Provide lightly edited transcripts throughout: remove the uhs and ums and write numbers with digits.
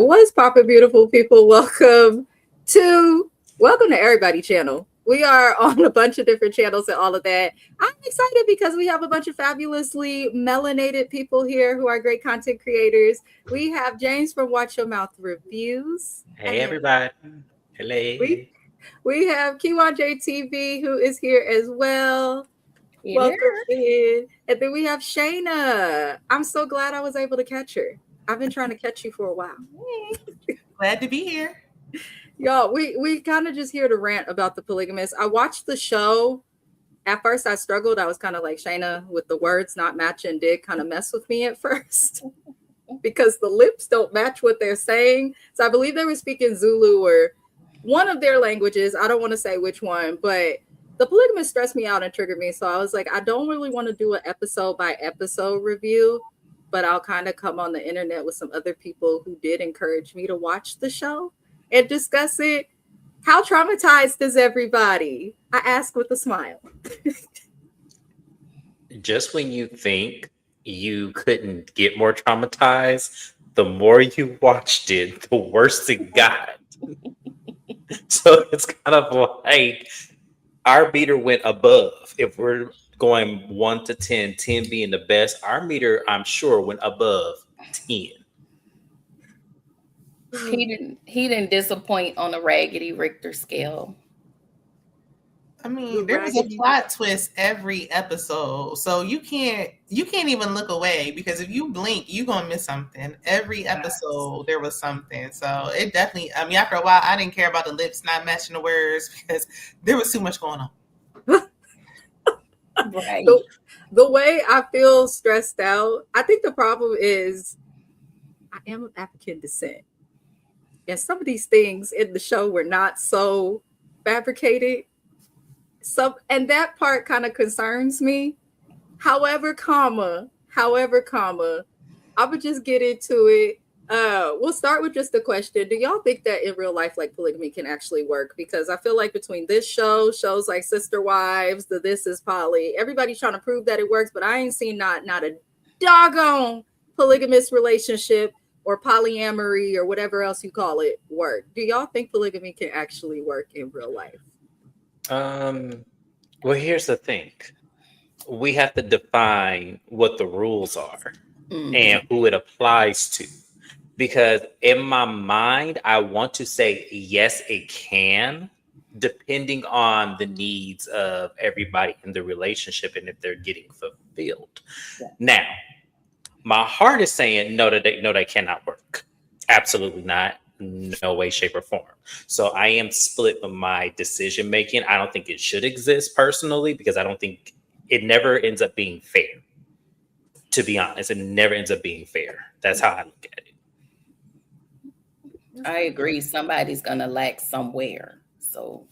What's poppin', beautiful people? Welcome to Everybody Channel. We are on a bunch of different channels and all of that. I'm excited because we have a bunch of fabulously melanated people here who are great content creators. We have James from WatchYoMouthReviews. Hey everybody. Hello. We have Keywan J TV who is here as well. Welcome in. And then we have Shana. I'm so glad I was able to catch her. I've been trying to catch you for a while. Glad to be here. Y'all, we kind of just here to rant about the Polygamist. I watched the show. At first, I struggled. I was kind of like, Shana, with the words not matching did kind of mess with me at first because the lips don't match what they're saying. So I believe they were speaking Zulu or one of their languages. I don't want to say which one, but the Polygamist stressed me out and triggered me. So I was like, I don't really want to do an episode by episode review, but I'll kind of come on the internet with some other people who did encourage me to watch the show and discuss it. How traumatized is everybody? I ask with a smile. Just when you think you couldn't get more traumatized, the more you watched it, the worse it got. So it's kind of like our meter went above. If we're going 1 to 10, 10 being the best, our meter, I'm sure, went above 10. He didn't disappoint on a Raggedy Richter scale. I mean, there was a plot twist every episode, so you can't even look away because if you blink, you're gonna miss something. Every episode there was something. So it definitely. I mean, after a while, I didn't care about the lips not matching the words because there was too much going on. Right. The way I feel stressed out, I think the problem is I am of African descent. And some of these things in the show were not so fabricated. And that part kind of concerns me. However, I would just get into it. We'll start with just a question. Do y'all think that in real life, like polygamy can actually work? Because I feel like between this show, shows like Sister Wives, the This Is Poly, everybody's trying to prove that it works, but I ain't seen not a doggone polygamous relationship or polyamory or whatever else you call it work. Do y'all think polygamy can actually work in real life? Well, here's the thing. We have to define what the rules are and who it applies to. Because in my mind, I want to say, yes, it can, depending on the needs of everybody in the relationship and if they're getting fulfilled. Yeah. Now, my heart is saying, no, that cannot work. Absolutely not. No way, shape, or form. So I am split with my decision making. I don't think it should exist personally because I don't think it never ends up being fair. To be honest, it never ends up being fair. That's how I look at it. I agree. Somebody's gonna lack somewhere. So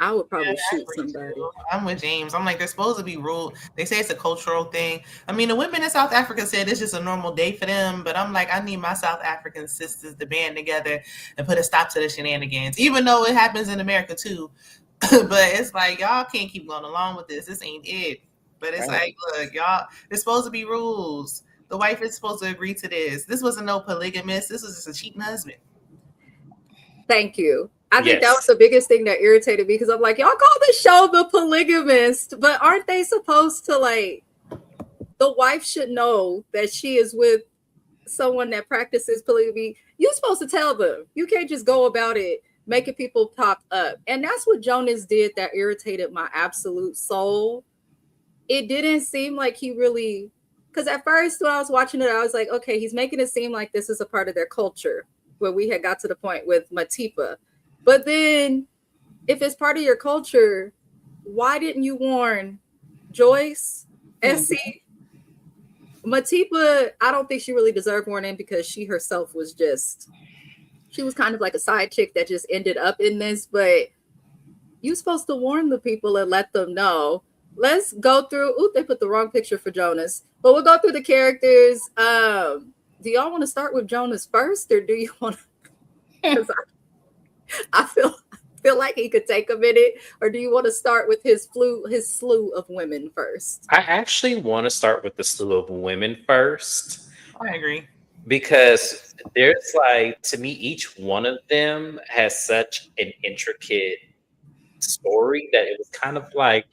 I would probably shoot somebody. I'm with James. I'm like, they're supposed to be ruled. They say it's a cultural thing. I mean, the women in South Africa said it's just a normal day for them. But I'm like, I need my South African sisters to band together and put a stop to the shenanigans, even though it happens in America too. But it's like, y'all can't keep going along with this. This ain't it. But it's like, look, y'all, there's supposed to be rules. The wife is supposed to agree to this. This wasn't no polygamist. This was just a cheating husband. Thank you. I think that was the biggest thing that irritated me because I'm like, y'all call the show The Polygamist, but aren't they supposed to, like, the wife should know that she is with someone that practices polygamy? You're supposed to tell them. You can't just go about it making people pop up. And that's what Jonas did that irritated my absolute soul. It didn't seem like he really, because at first when I was watching it, I was like, okay, he's making it seem like this is a part of their culture where we had got to the point with Matipa. But then if it's part of your culture, why didn't you warn Joyce, Essie? Matipa, I don't think she really deserved warning because she herself was she was kind of like a side chick that just ended up in this. But you're supposed to warn the people and let them know. Let's go through. Ooh, they put the wrong picture for Jonas. But we'll go through the characters. Do y'all want to start with Jonas first, or do you want to? I feel like he could take a minute, or do you want to start with his slew of women first? I actually want to start with the slew of women first. I agree. because there's like, to me, each one of them has such an intricate story that it was kind of like,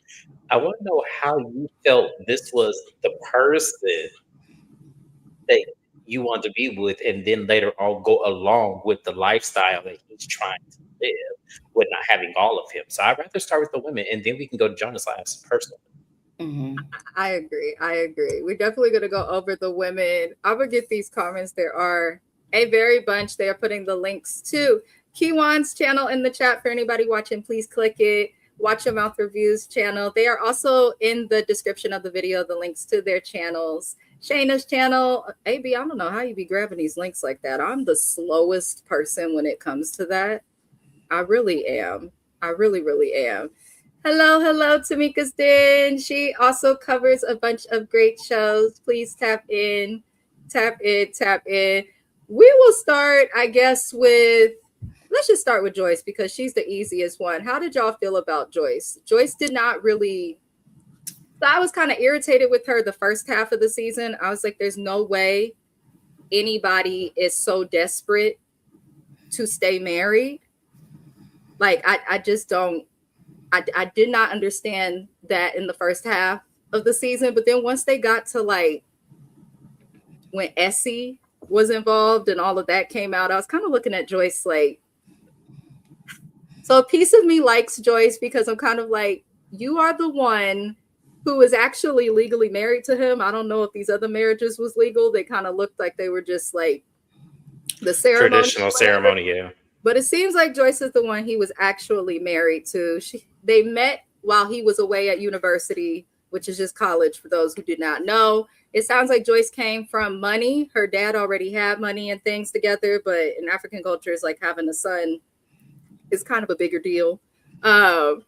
I want to know how you felt this was the person that you want to be with, and then later on go along with the lifestyle that he's trying to live with not having all of him. So I'd rather start with the women, and then we can go to Jonas' lives personally. I agree. We're definitely going to go over the women. I'm going to get these comments. There are a very bunch. They are putting the links to Keywan's channel in the chat for anybody watching. Please click it. Watch Your Mouth Reviews channel. They are also in the description of the video, the links to their channels. Shana's channel. AB, I don't know how you be grabbing these links like that. I'm the slowest person when it comes to that. I really am. I really, really am. Hello, Tamika's Den. She also covers a bunch of great shows. Please tap in. We will start, I guess, let's just start with Joyce because she's the easiest one. How did y'all feel about Joyce? Joyce did not really, I was kind of irritated with her the first half of the season. I was like, there's no way anybody is so desperate to stay married. Like, I just don't. I did not understand that in the first half of the season. But then once they got to like when Essie was involved and all of that came out, I was kind of looking at Joyce like, so a piece of me likes Joyce because I'm kind of like, you are the one who is actually legally married to him. I don't know if these other marriages was legal. They kind of looked like they were just like the ceremony. Traditional ceremony, yeah. But it seems like Joyce is the one he was actually married to. They met while he was away at university, which is just college for those who did not know. It sounds like Joyce came from money. Her dad already had money and things together, but in African culture, it's like having a son is kind of a bigger deal. But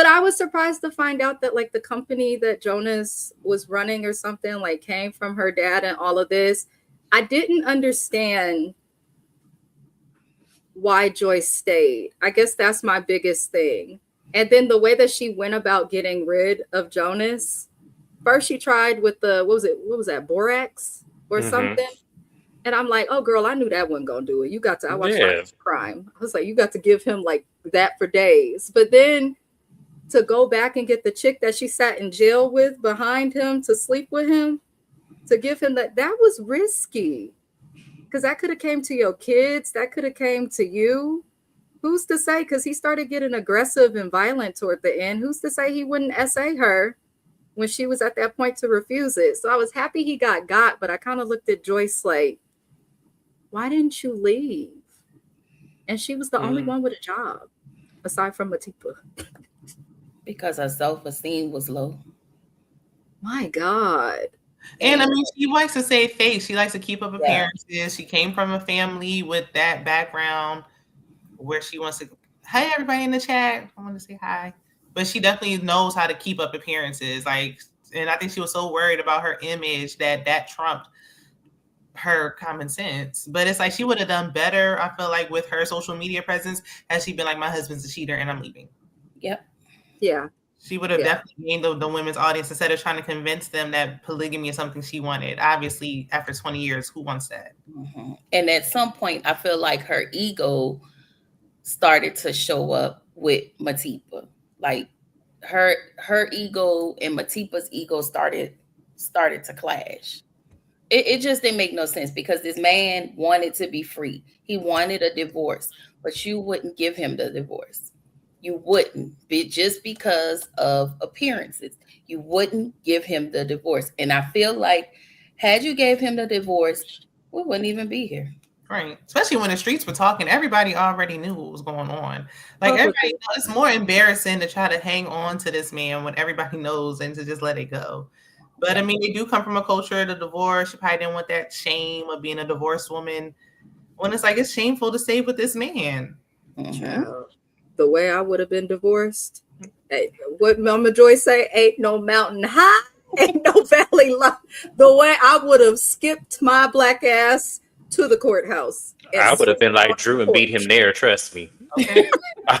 I was surprised to find out that like the company that Jonas was running or something like came from her dad and all of this. I didn't understand why Joyce stayed. I guess that's my biggest thing. And then the way that she went about getting rid of Jonas. First she tried with the, what was that, borax or something? And I'm like, oh girl, I knew that wasn't gonna do it. You got to, I watched Crime. I was like, you got to give him like that for days. But then to go back and get the chick that she sat in jail with behind him to sleep with him, to give him that was risky. Because that could have came to your kids. That could have came to you. Who's to say? Because he started getting aggressive and violent toward the end. Who's to say he wouldn't essay her when she was at that point to refuse it? So I was happy he got, but I kind of looked at Joyce like, why didn't you leave? And she was the only one with a job, aside from Matipa. Because her self-esteem was low. My God. And I mean, she likes to save face. She likes to keep up appearances. Yeah. She came from a family with that background where she wants to, hey, everybody in the chat. I want to say hi. But she definitely knows how to keep up appearances. Like, and I think she was so worried about her image that trumped her common sense. But it's like she would have done better, I feel like, with her social media presence had she been like, my husband's a cheater and I'm leaving. Yep. Yeah. She would have definitely gained the women's audience instead of trying to convince them that polygamy is something she wanted. Obviously, after 20 years, who wants that? And at some point, I feel like her ego started to show up with Matipa. Like her ego and Matipa's ego started to clash. It just didn't make no sense because this man wanted to be free. He wanted a divorce, but you wouldn't give him the divorce. You wouldn't, just because of appearances. You wouldn't give him the divorce. And I feel like had you gave him the divorce, we wouldn't even be here. Right. Especially when the streets were talking, everybody already knew what was going on. Like everybody knows, it's more embarrassing to try to hang on to this man when everybody knows and to just let it go. But I mean, they do come from a culture of the divorce. You probably didn't want that shame of being a divorced woman. When it's like, it's shameful to stay with this man. The way I would have been divorced, what Mama Joy say, ain't no mountain high, ain't no valley low. The way I would have skipped my black ass to the courthouse. I would have been like Drew and beat him there, trust me. Okay. I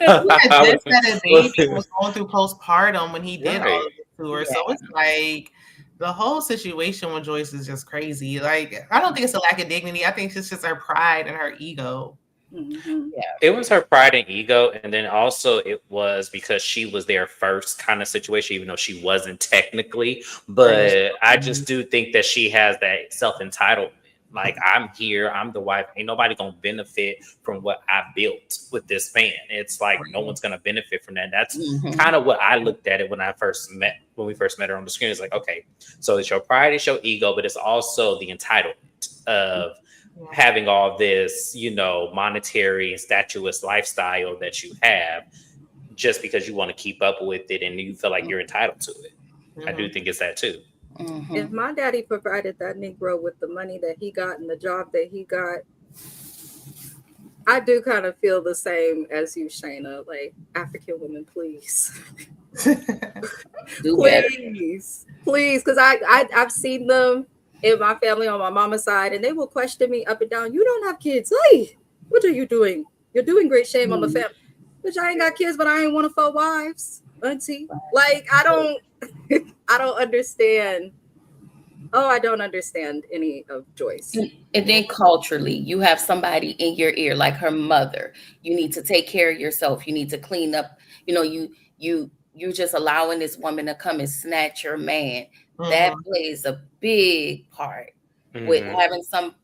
just had a baby who was going through postpartum when he did all of this to her. So it's like, The whole situation with Joyce is just crazy. Like, I don't think it's a lack of dignity. I think it's just her pride and her ego. Mm-hmm. Yeah. It was her pride and ego, and then also it was because she was there first kind of situation, even though she wasn't technically. But I just do think that she has that self-entitlement. Like, I'm here, I'm the wife. Ain't nobody gonna benefit from what I built with this man. It's like no one's gonna benefit from that. That's kind of what I looked at it when we first met her on the screen. It's like, okay, so it's your pride, it's your ego, but it's also the entitlement of having all this, monetary and statuous lifestyle that you have just because you want to keep up with it and you feel like you're entitled to it. I do think it's that too. If my daddy provided that Negro with the money that he got and the job that he got, I do kind of feel the same as you, Shana. Like, African women, please. Please, because I've seen them in my family on my mama's side, and they will question me up and down. You don't have kids. Hey, what are you doing? You're doing great. Shame on the family. Bitch, I ain't got kids, but I ain't one of 4 wives. Auntie. Like, I don't understand. Oh, I don't understand any of Joyce. And then culturally, you have somebody in your ear, like her mother. You need to take care of yourself. You need to clean up. You just allowing this woman to come and snatch your man. That plays a big part with having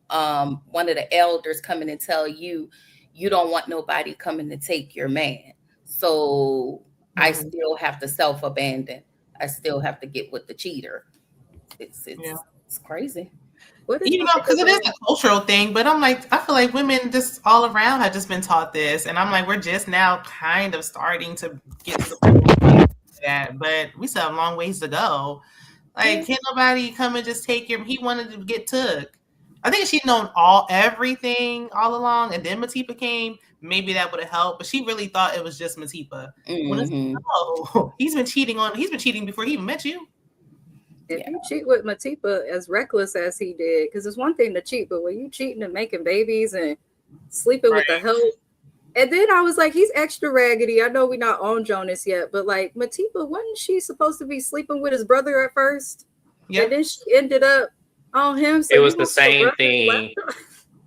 one of the elders coming and tell you don't want nobody coming to take your man. So I still have to self-abandon. I still have to get with the cheater. It's crazy. Because it is a cultural thing, but I'm like, I feel like women just all around have just been taught this, and I'm like, we're just now kind of starting to get that, but we still have long ways to go. Like, can't nobody come and just take him? He wanted to get took. I think if she'd known everything all along, and then Matipa came, maybe that would have helped. But she really thought it was just Matipa. He's been cheating before he even met you. If you cheat with Matipa as reckless as he did, because it's one thing to cheat, but when you cheating and making babies and sleeping with the help, and then I was like, he's extra raggedy. I know we're not on Jonas yet, but like Matipa, wasn't she supposed to be sleeping with his brother at first? Yeah. And then she ended up on him. So it was the same thing.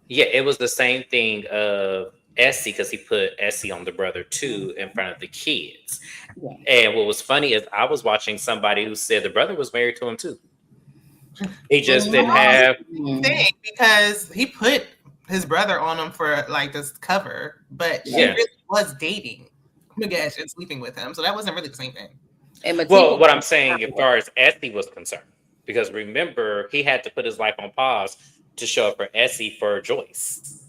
Yeah, it was the same thing of Essie, because he put Essie on the brother too in front of the kids. Yeah. And what was funny is I was watching somebody who said the brother was married to him too. He just didn't have thing because he put his brother on him for like this cover, but she really was dating Magesh and sleeping with him, so that wasn't really the same thing. Well, what I'm saying, as far as Essie was concerned, because remember he had to put his life on pause to show up for Essie for Joyce.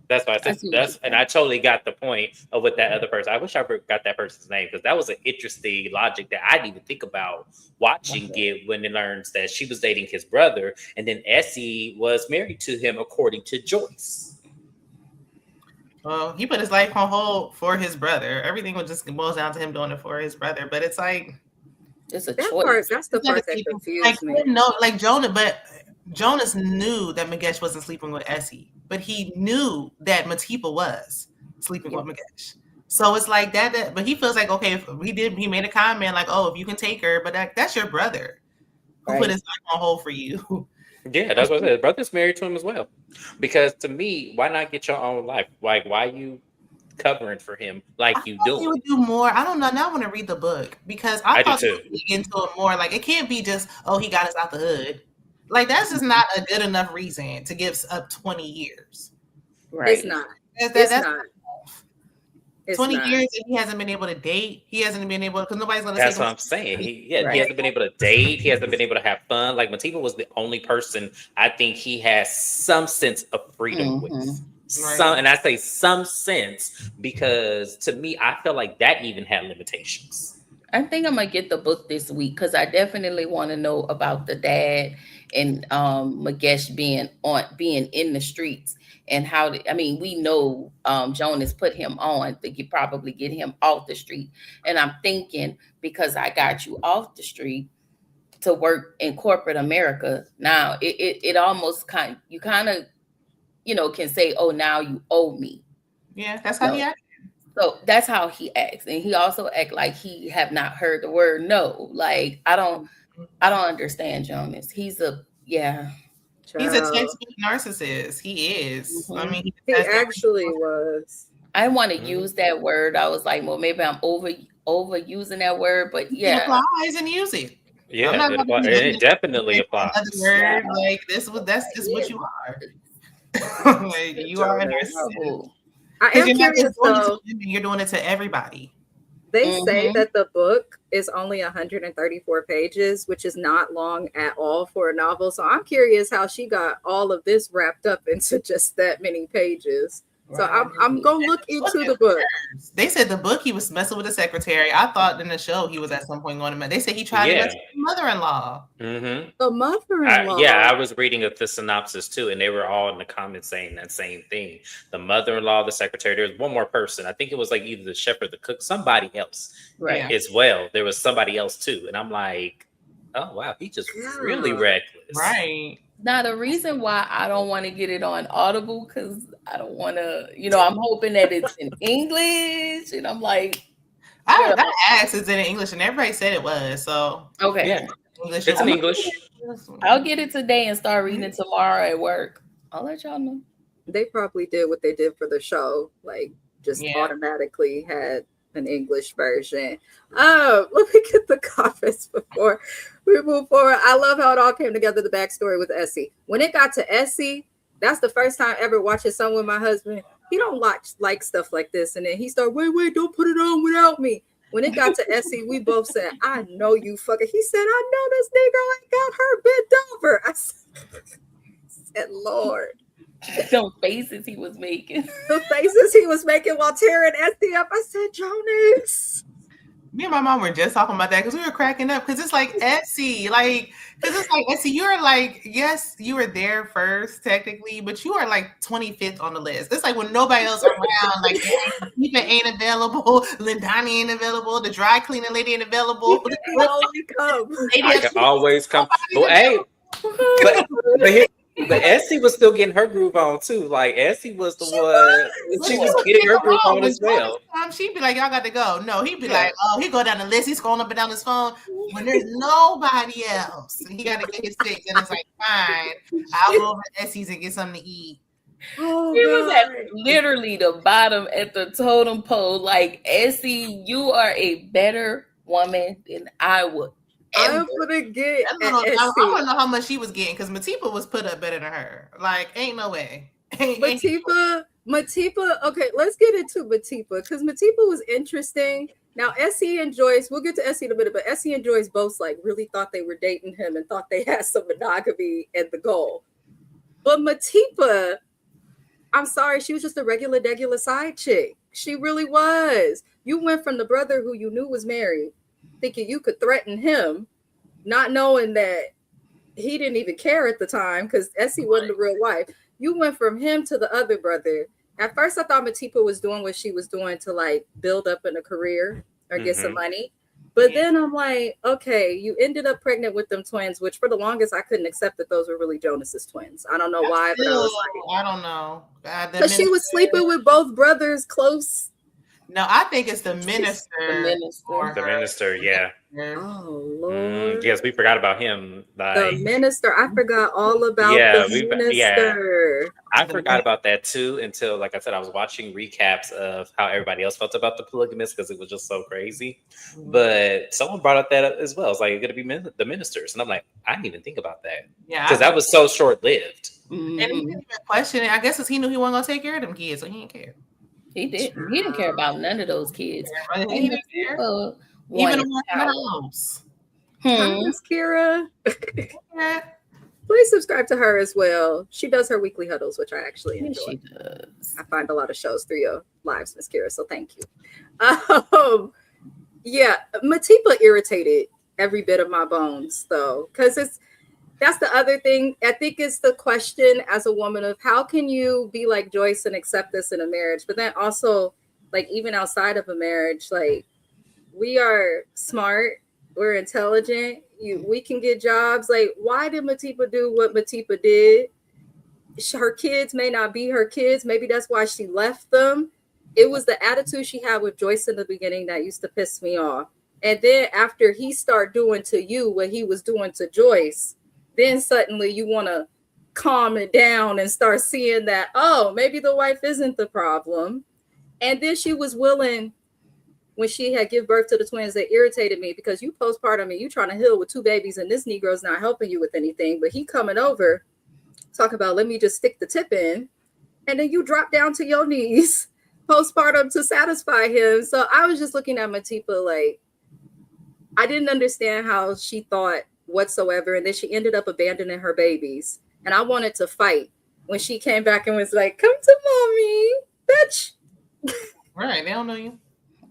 That's why I said and I totally got the point of what that other person. I wish I got that person's name, because that was an interesting logic that I didn't even think about watching it when it learns that she was dating his brother, and then Essie was married to him according to Joyce. Well, he put his life on hold for his brother. Everything was just boils down to him doing it for his brother. But it's like it's a choice. That's the part that confused me. No, like Jonas knew that Magesh wasn't sleeping with Essie, but he knew that Matipa was sleeping with Magesh. So it's like that. But he feels like, okay, if he made a comment like, "Oh, if you can take her," but that's your brother who put his life on hold for you. Yeah, that's what I said. His brother's married to him as well. Because to me, why not get your own life? Like, why you covering for him like you do? He would do more. I don't know. Now I want to read the book, because I thought he would get into it more. Like, it can't be just, oh, he got us out the hood. Like, that's just not a good enough reason to give up 20 years. Right. It's not. It's not. 20 years and he hasn't been able to date. He hasn't been able, because nobody's going to say. That's what I'm saying. He hasn't been able to date. He hasn't been able to have fun. Like, Matipa was the only person I think he has some sense of freedom with. And I say some sense because to me, I feel like that even had limitations. I think I'm going to get the book this week, because I definitely want to know about the dad and Magesh being in the streets. And how, we know Jonas put him on to probably get him off the street. And I'm thinking, because I got you off the street to work in corporate America, now it almost can say, oh, now you owe me. Yeah, that's how he acts. So that's how he acts. And he also act like he have not heard the word no. Like, I don't I don't understand Jonas. He's a textbook narcissist. He is. I mean, he actually was. I want to use that word. I was like, well, maybe I'm overusing that word, but yeah, it applies and use it. Yeah, it definitely applies. Word, like that's just what you are. Like you are a narcissist. I am curious though. You're doing it to everybody. They say that the book is only 134 pages, which is not long at all for a novel. So I'm curious how she got all of this wrapped up into just that many pages. So I'm gonna look into the book. They said the book he was messing with the secretary. I thought in the show he was at some point going to. They said he tried to mess with the mother-in-law. The mother-in-law. I was reading the synopsis too, and they were all in the comments saying that same thing. The mother-in-law, the secretary. There was one more person. I think it was like either the chef or the cook, somebody else, as well. There was somebody else too, and I'm like, oh wow, he just really reckless, right? Now, the reason why I don't want to get it on Audible, because I don't want to, I'm hoping that it's in English. And I'm like, I asked, is it in English? And everybody said it was. So, okay. Yeah, it's in English. I'll get it today and start reading it tomorrow at work. I'll let y'all know. They probably did what they did for the show, like just automatically had an English version. Let me get the comments before we move forward. I love how it all came together, the backstory with Essie. When it got to Essie, that's the first time ever watching Something with My Husband. He don't like stuff like this. And then he started, wait, don't put it on without me. When it got to Essie, we both said, I know you fucking. He said, I know this nigga ain't got her bent over. I said, Lord. The faces he was making. The faces he was making while tearing Essie up. I said, Jonas. Me and my mom were just talking about that because we were cracking up because it's like Essie, Essie, you're like, yes, you were there first technically, but you are like 25th on the list. It's like when nobody else around, like Eva ain't available, Lindani ain't available, the dry cleaning lady ain't available. I can always come. Well, hey, but Essie was still getting her groove on too. Like Essie was the one. She was getting her groove on as well. She'd be like, "Y'all got to go." No, he'd be like, "Oh, he go down the list. He's scrolling up and down his phone when there's nobody else. He got to get his fix." And it's like, "Fine, I'll go over to Essie's and get something to eat." Oh, he was at literally the bottom at the totem pole. Like, Essie, you are a better woman than I would. I'm gonna get. I want to know how much she was getting because Matipa was put up better than her. Like, ain't no way. Matipa. Okay, let's get into Matipa because Matipa was interesting. Now, Essie and Joyce, we'll get to Essie in a minute, but Essie and Joyce both like really thought they were dating him and thought they had some monogamy at the goal. But Matipa, I'm sorry, she was just a regular side chick. She really was. You went from the brother who you knew was married, thinking you could threaten him, not knowing that he didn't even care at the time because Essie wasn't the real wife. You went from him to the other brother. At first, I thought Matipa was doing what she was doing to like build up in a career or get some money. But then I'm like, okay, you ended up pregnant with them twins, which for the longest I couldn't accept that those were really Jonas's twins. I don't know why, but I was like, I don't know. Because she was sleeping with both brothers close. No, I think it's the minister. The minister, yeah. Oh Lord! Yes, we forgot about him. The minister, I forgot all about the minister. Yeah. I forgot about that too until, like I said, I was watching recaps of how everybody else felt about the polygamist because it was just so crazy. But someone brought up that as well. It's like it's gonna be the ministers, and I'm like, I didn't even think about that. Yeah, because that was so short lived. And he didn't even question it. I guess because he knew he wasn't gonna take care of them kids, so he didn't care. He didn't. He didn't care about none of those kids. He didn't care. Even the one in the house. Miss Kira. Please subscribe to her as well. She does her weekly huddles, which I actually enjoy. She does. I find a lot of shows through your lives, Miss Kira. So thank you. Yeah, Matipa irritated every bit of my bones, though, because that's the other thing. I think it's the question as a woman of how can you be like Joyce and accept this in a marriage, but then also like even outside of a marriage, like we are smart, we're intelligent, we can get jobs. Like, why did Matipa do what Matipa did? Her kids may not be her kids. Maybe that's why she left them. It was the attitude she had with Joyce in the beginning that used to piss me off. And then after he start doing to you what he was doing to Joyce, then suddenly you want to calm it down and start seeing that, oh, maybe the wife isn't the problem. And then she was willing, when she had give birth to the twins, that irritated me because you postpartum and you trying to heal with 2 babies and this Negro's not helping you with anything, but he coming over, talk about, let me just stick the tip in. And then you drop down to your knees postpartum to satisfy him. So I was just looking at Matipa like, I didn't understand how she thought whatsoever. And then she ended up abandoning her babies. And I wanted to fight when she came back and was like, come to mommy, bitch. Right, they don't know you.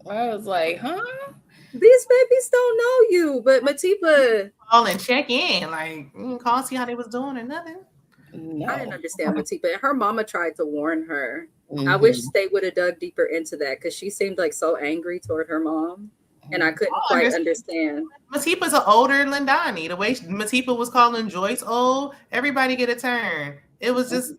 I was like, huh? These babies don't know you. But Matipa, call and check in. Like, call, see how they was doing or nothing. No. I didn't understand Matipa. And her mama tried to warn her. I wish they would have dug deeper into that because she seemed like so angry toward her mom. And I couldn't quite understand. Matipa's an older Lindani. The way Matipa was calling Joyce old, everybody get a turn. It was just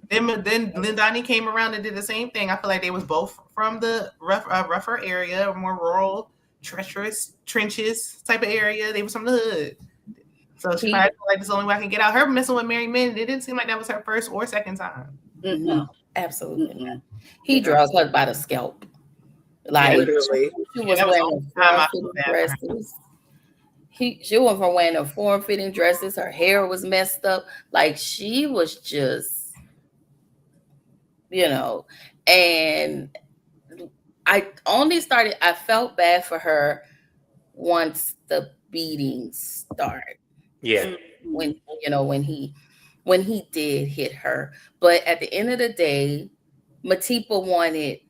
then Lindani came around and did the same thing. I feel like they was both from the rougher area, more rural, treacherous trenches type of area. They was from the hood. So she probably felt like this is the only way I can get out. Her messing with married men, it didn't seem like that was her first or second time. No, absolutely not. He dragged her by the scalp. Like literally. She was wearing form-fitting dresses. She went from wearing her form-fitting dresses. Her hair was messed up. Like she was just, and I felt bad for her once the beatings started. Yeah. When he did hit her. But at the end of the day, Matipa wanted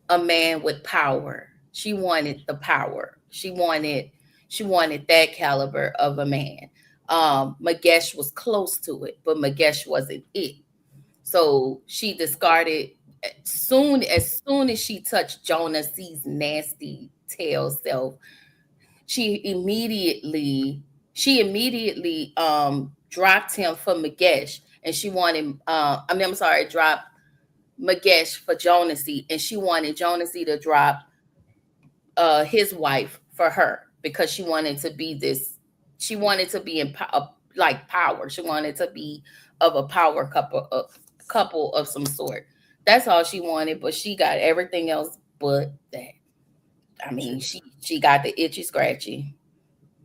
a man with power. She wanted the power. She wanted that caliber of a man. Magesh was close to it, but Magesh wasn't it. So she discarded as soon as she touched Jonas's nasty tail self. She immediately dropped him for Magesh, and she wanted dropped Magesh for Jonasy, and she wanted Jonasy to drop his wife for her because she wanted to be in power. She wanted to be of a power couple of some sort. That's all she wanted, but she got everything else but that. I mean, she got the itchy scratchy.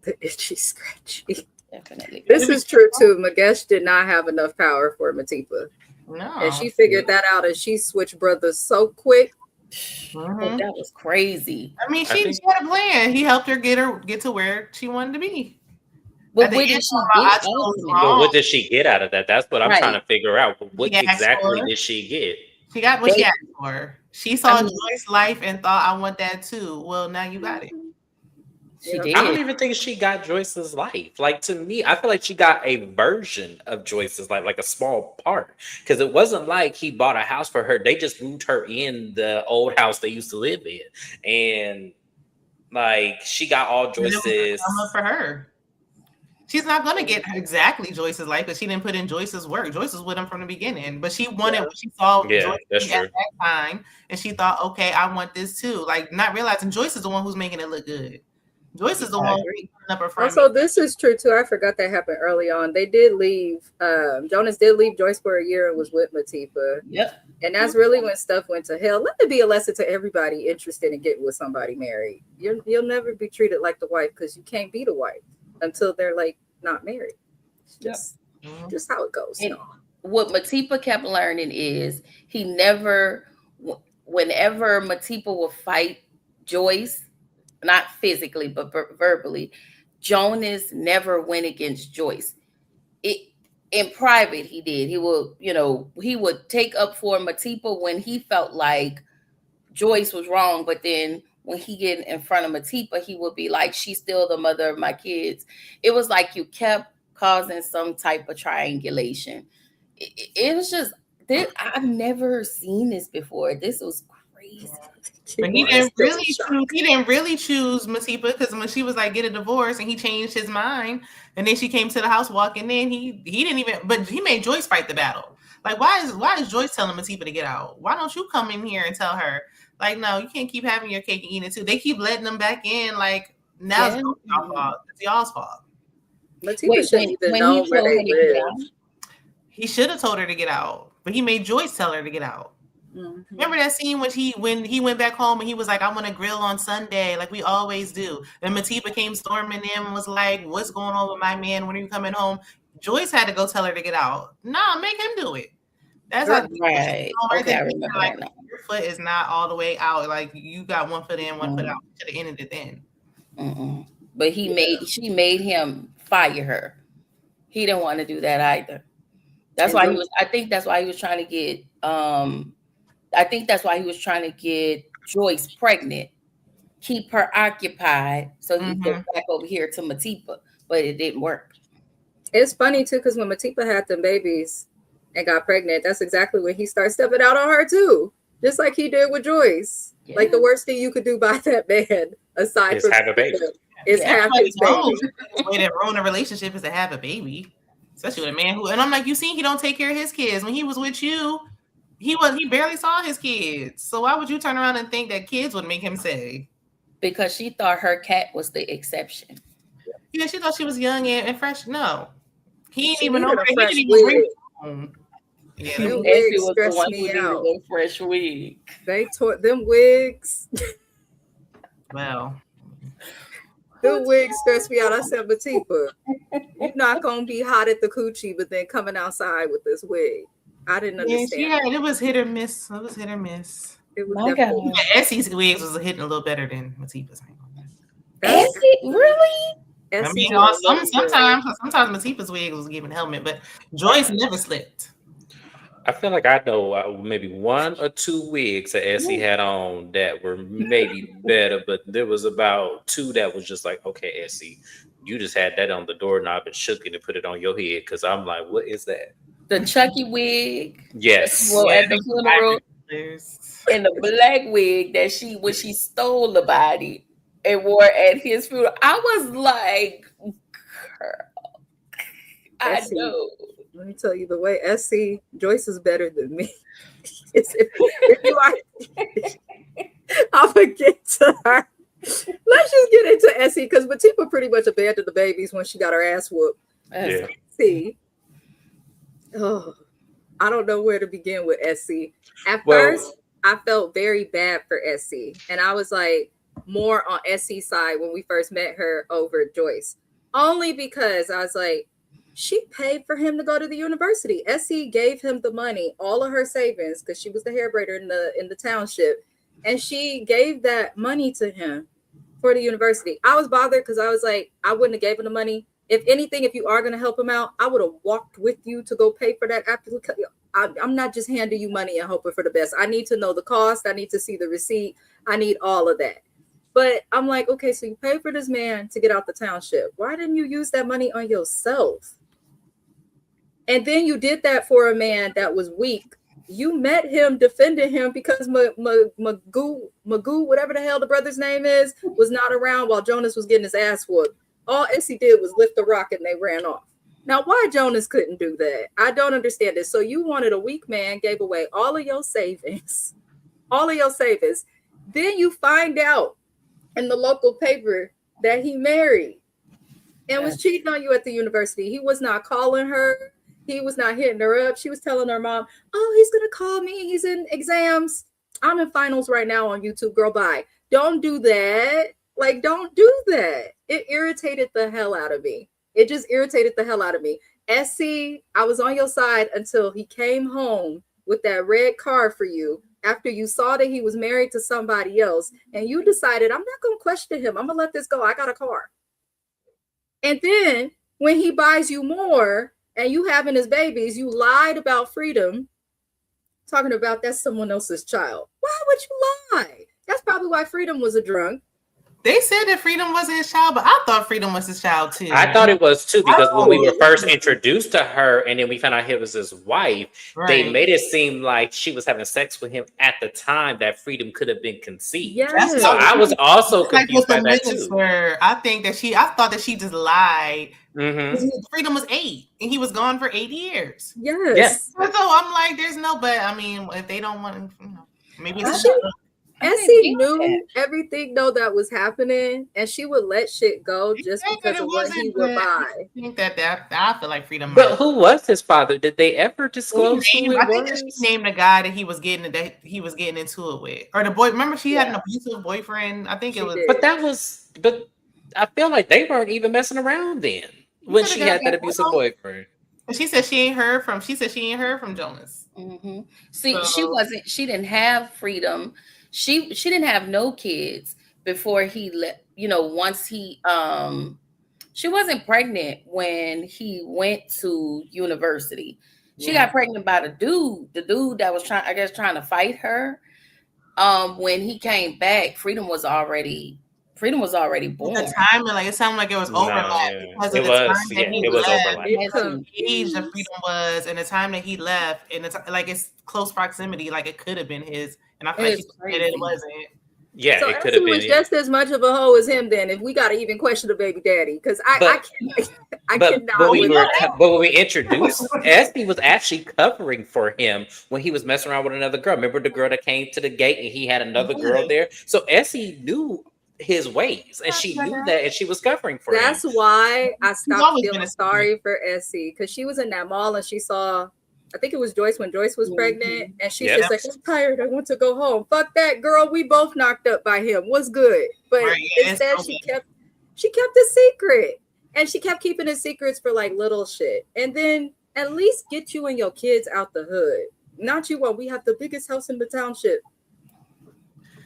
The itchy scratchy. Definitely. This is true too. Magesh did not have enough power for Matipa. No. And she figured that out, and she switched brothers so quick. That was crazy. I mean, she had a plan. He helped her get to where she wanted to be. But what did she get out of that? That's what I'm trying to figure out. What exactly did she get? She got what she asked for. She saw Joyce's life and thought, I want that too. Well, now you got it. She did. I don't even think she got Joyce's life. Like, to me, I feel like she got a version of Joyce's life, like a small part. Because it wasn't like he bought a house for her. They just moved her in the old house they used to live in. And, like, she got all Joyce's. For her. She's not going to get exactly Joyce's life because she didn't put in Joyce's work. Joyce was with him from the beginning. But she wanted what she saw Joyce at that time. And she thought, okay, I want this too. Like, not realizing Joyce is the one who's making it look good. Joyce is the one putting up her front. Also, this is true too. I forgot that happened early on. They did leave. Jonas did leave Joyce for a year and was with Matipa. Yep. And that's really when stuff went to hell. Let it be a lesson to everybody interested in getting with somebody married. You'll never be treated like the wife because you can't be the wife until they're like not married. It's just how it goes. What Matipa kept learning is whenever Matipa would fight Joyce, not physically, but verbally, Jonas never went against Joyce. In private, he did. He would take up for Matipa when he felt like Joyce was wrong. But then when he get in front of Matipa, he would be like, she's still the mother of my kids. It was like you kept causing some type of triangulation. It was just, I've never seen this before. This was crazy. But he didn't really choose Matipa because when she was like, get a divorce, and he changed his mind, and then she came to the house walking in, he didn't even, but he made Joyce fight the battle. Like, why is Joyce telling Matipa to get out? Why don't you come in here and tell her? Like, no, you can't keep having your cake and eating it too. They keep letting them back in, like, Now it's y'all's fault. It's y'all's fault. Latifa shouldn't even know where they live. He should have told her to get out, but he made Joyce tell her to get out. Mm-hmm. Remember that scene when he went back home and he was like, "I want to grill on Sunday, like we always do." And Matipa came storming in and was like, "What's going on with my man? When are you coming home?" Joyce had to go tell her to get out. Nah, make him do it. That's how right. Okay, I remember like, your foot is not all the way out. Like you got one foot in, one foot out. Should have ended it then. But she made him fire her. He didn't want to do that either. That's why I think that's why he was trying to get Joyce pregnant, keep her occupied so he could go back over here to Matipa, but it didn't work. It's funny too, because when Matipa had them babies and got pregnant, that's exactly when he started stepping out on her too, just like he did with Joyce. Yeah. Like the worst thing you could do by that man, aside from have a baby, is have his baby. The way that ruin a relationship is to have a baby. Especially with a man and I'm like, you see, he don't take care of his kids. When he was with you, he barely saw his kids. So why would you turn around and think that kids would make him say? Because she thought her cat was the exception. Yeah, she thought she was young and fresh. No, he didn't even know. He didn't even bring home. Yeah, them wigs stressed me out. Fresh wig. They tore them wigs. Well. The wig stressed me out. I said, Matipa, you're not gonna be hot at the coochie, but then coming outside with this wig. I didn't understand. Yeah, it was hit or miss. It was definitely. Essie's wigs was hitting a little better than Matipa's. Essie, really? I mean, sometimes Matipa's wig was giving helmet, but Joyce never slipped. I feel like I know maybe one or two wigs that Essie had on that were maybe better, but there was about two that was just like, okay, Essie, you just had that on the doorknob and shook it and put it on your head, because I'm like, what is that? The Chucky wig. Yes. Well, at the funeral, and the black wig that when she stole the body and wore at his funeral. I was like, girl, I know. Let me tell you, the way Essie, Joyce is better than me. I'll forget to her. Let's just get into Essie, because Matipa pretty much abandoned the babies when she got her ass whooped. Yeah. Essie. Oh, I don't know where to begin with Essie. At first, I felt very bad for Essie. And I was like more on Essie's side when we first met her over Joyce. Only because I was like, she paid for him to go to the university. Essie gave him the money, all of her savings, because she was the hair braider in the township. And she gave that money to him for the university. I was bothered because I was like, I wouldn't have given the money. If anything, if you are going to help him out, I would have walked with you to go pay for that. I'm not just handing you money and hoping for the best. I need to know the cost. I need to see the receipt. I need all of that. But I'm like, okay, so you paid for this man to get out the township. Why didn't you use that money on yourself? And then you did that for a man that was weak. You met him, defended him because Magoo, whatever the hell the brother's name is, was not around while Jonas was getting his ass whooped. All Essie did was lift the rock and they ran off. Now, why Jonas couldn't do that? I don't understand this. So you wanted a weak man, gave away all of your savings. Then you find out in the local paper that he married and was cheating on you at the university. He was not calling her. He was not hitting her up. She was telling her mom, oh, he's going to call me. He's in exams. I'm in finals right now on YouTube. Girl, bye. Don't do that. Like, don't do that. It irritated the hell out of me. It just irritated the hell out of me. Essie, I was on your side until he came home with that red car for you after you saw that he was married to somebody else. And you decided, I'm not going to question him. I'm going to let this go. I got a car. And then when he buys you more and you having his babies, you lied about Freedom, talking about that's someone else's child. Why would you lie? That's probably why Freedom was a drunk. They said that Freedom wasn't his child, but I thought Freedom was his child too. I thought it was too, because when we were first introduced to her and then we found out he was his wife, They made it seem like she was having sex with him at the time that Freedom could have been conceived. Yes. So I was also confused by that too. I thought that she just lied. Mm-hmm. Freedom was 8 and he was gone for 8 years. Yes. So I'm like, there's no, but I mean, if they don't want, maybe it's Essie knew everything though that was happening, and she would let shit go just because of what he would buy. I think that I feel like Freedom. But who was his father? Did they ever disclose who it I was? think that she named the guy that he was getting into it with, or the boy. Remember, she had an abusive boyfriend. I think it was. But I feel like they weren't even messing around then when she had that abusive boyfriend. And she said she ain't heard from Jonas. Mm-hmm. See, she didn't have Freedom. She didn't have no kids before he let, once he, she wasn't pregnant when he went to university. She got pregnant by the dude that was trying to fight her. When he came back, Freedom was already born. The timing, it sounded like it was overlap because of the time that he left. The age that Freedom was, and the time that he left, and it's close proximity. Like it could have been his, and I feel like she said it wasn't. Yeah, so it could have been. Was just as much of a hoe as him. Then, if we got to even question the baby daddy, because I cannot. But when we introduced, Essie was actually covering for him when he was messing around with another girl. Remember the girl that came to the gate and he had another girl there. So Essie knew his ways, and she knew that, and she was covering for him. That's why I stopped feeling sorry for Essie, because she was in that mall and she saw, I think it was Joyce when Joyce was pregnant, and she's just like, I'm tired, I want to go home. Fuck that, girl. We both knocked up by him. What's good? But instead, she kept the secret, and she kept keeping his secrets for little shit. And then at least get you and your kids out the hood. Not you. Well, we have the biggest house in the township.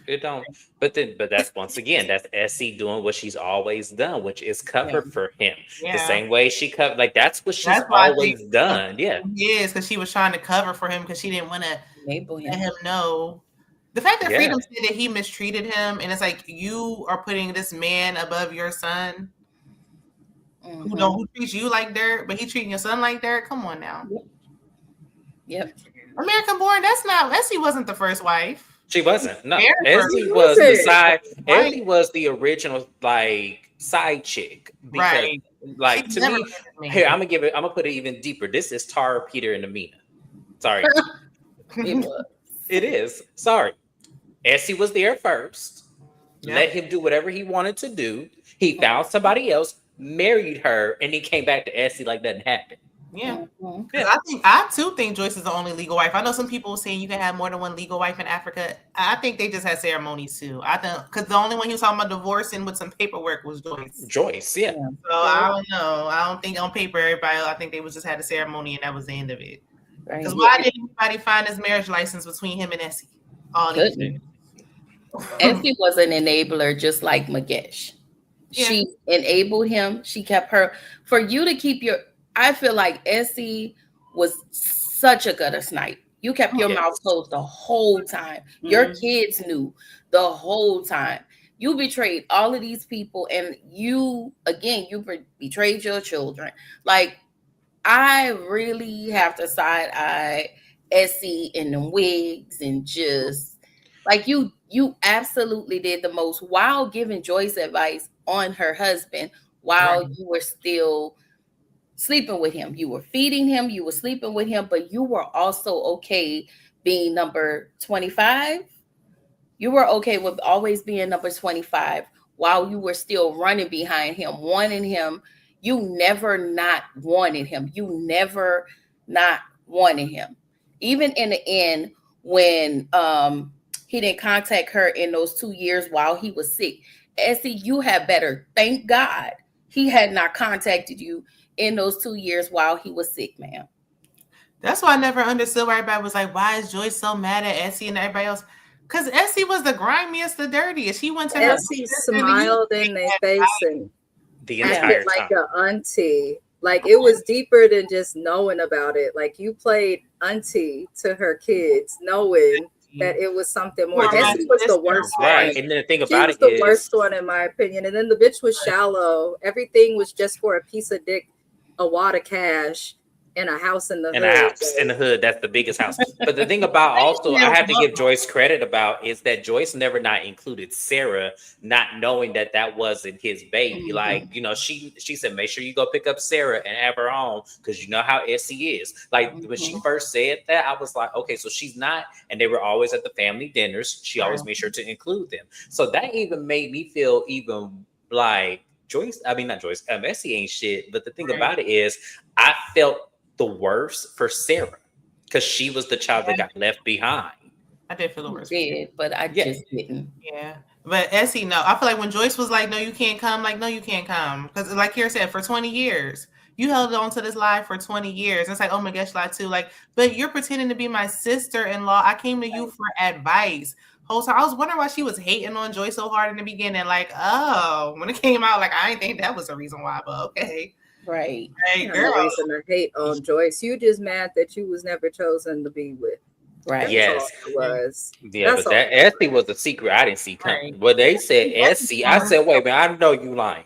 It don't, but that's once again, that's Essie doing what she's always done, which is cover for him. The same way she covered, that's what she's always done. Yeah, because she was trying to cover for him because she didn't want to let him know. The fact that Freedom said that he mistreated him, and it's like you are putting this man above your son, who treats you like dirt, but he treating your son like dirt. Come on now. Yep. American born. That's not. Essie wasn't the first wife. She wasn't. No, Essie was the side. Essie was the original side chick. Because to me, here I'm gonna put it even deeper. This is Tara, Peter, and Amina. Sorry, it is. Sorry, Essie was there first. Let him do whatever he wanted to do. He found somebody else, married her, and he came back to Essie like nothing happened. Yeah. I too think Joyce is the only legal wife. I know some people saying you can have more than one legal wife in Africa. I think they just had ceremonies too. I think because the only one he was talking about divorcing with some paperwork was Joyce. Yeah. So I don't know. I don't think on paper everybody. I think they was just had a ceremony and that was the end of it. Because why didn't anybody find his marriage license between him and Essie? Essie was an enabler, just like Magesh. She enabled him. She kept her for you to keep your. I feel like Essie was such a gutter snipe. You kept your mouth closed the whole time. Your kids knew the whole time. You betrayed all of these people, and you betrayed your children. I really have to side eye Essie in the wigs and just you absolutely did the most while giving Joyce advice on her husband while you were still sleeping with him. You were feeding him, you were sleeping with him, but you were also okay being number 25. You were okay with always being number 25 while you were still running behind him, wanting him. You never not wanted him. You never not wanted him. Even in the end, when he didn't contact her in those 2 years while he was sick. Essie, you had better thank God he had not contacted you in those 2 years while he was sick, ma'am. That's why I never understood why everybody was like, why is Joyce so mad at Essie and everybody else? Because Essie was the grimiest, the dirtiest. She went to her. Essie smiled in their face and the entire time. Like an auntie. It was deeper than just knowing about it. You played auntie to her kids, knowing that it was something more. Essie was the worst one. Right. And then the thing about it is the worst one in my opinion. And then the bitch was shallow. Everything was just for a piece of dick, a wad of cash. in a house in the in hood. a house in the hood. That's the biggest house. But the thing about also, I have to give Joyce credit about is that Joyce never not included Sarah, not knowing that that wasn't his baby. Like, you know, she said, make sure you go pick up Sarah and have her home because you know how Essie is. Like when she first said that, I was like, okay, so she's not. And they were always at the family dinners. She always made sure to include them. So that even made me feel even like Joyce. I mean, not Joyce. Essie ain't shit. But the thing about it is, I felt the worst for Sarah because she was the child that got left behind. I did feel the worst. But I just didn't. Yeah. But Essie, no. I feel like when Joyce was like, no, you can't come. Like, no, you can't come. Because like Kira said, for 20 years, you held on to this lie for 20 years. It's like, oh my gosh, lie too. Like, but you're pretending to be my sister-in-law. I came to you for advice. Whole time, I was wondering why she was hating on Joyce so hard in the beginning. Like, oh, when it came out, like, I didn't think that was the reason why, but okay. Right. Hey, girl. No reason to hate on Joyce. You just mad that you was never chosen to be with. Right. Yes. Was. Yeah, that's but that Essie was a secret I didn't see coming. Right. When they said Essie, I said, wait, man, I know you lying.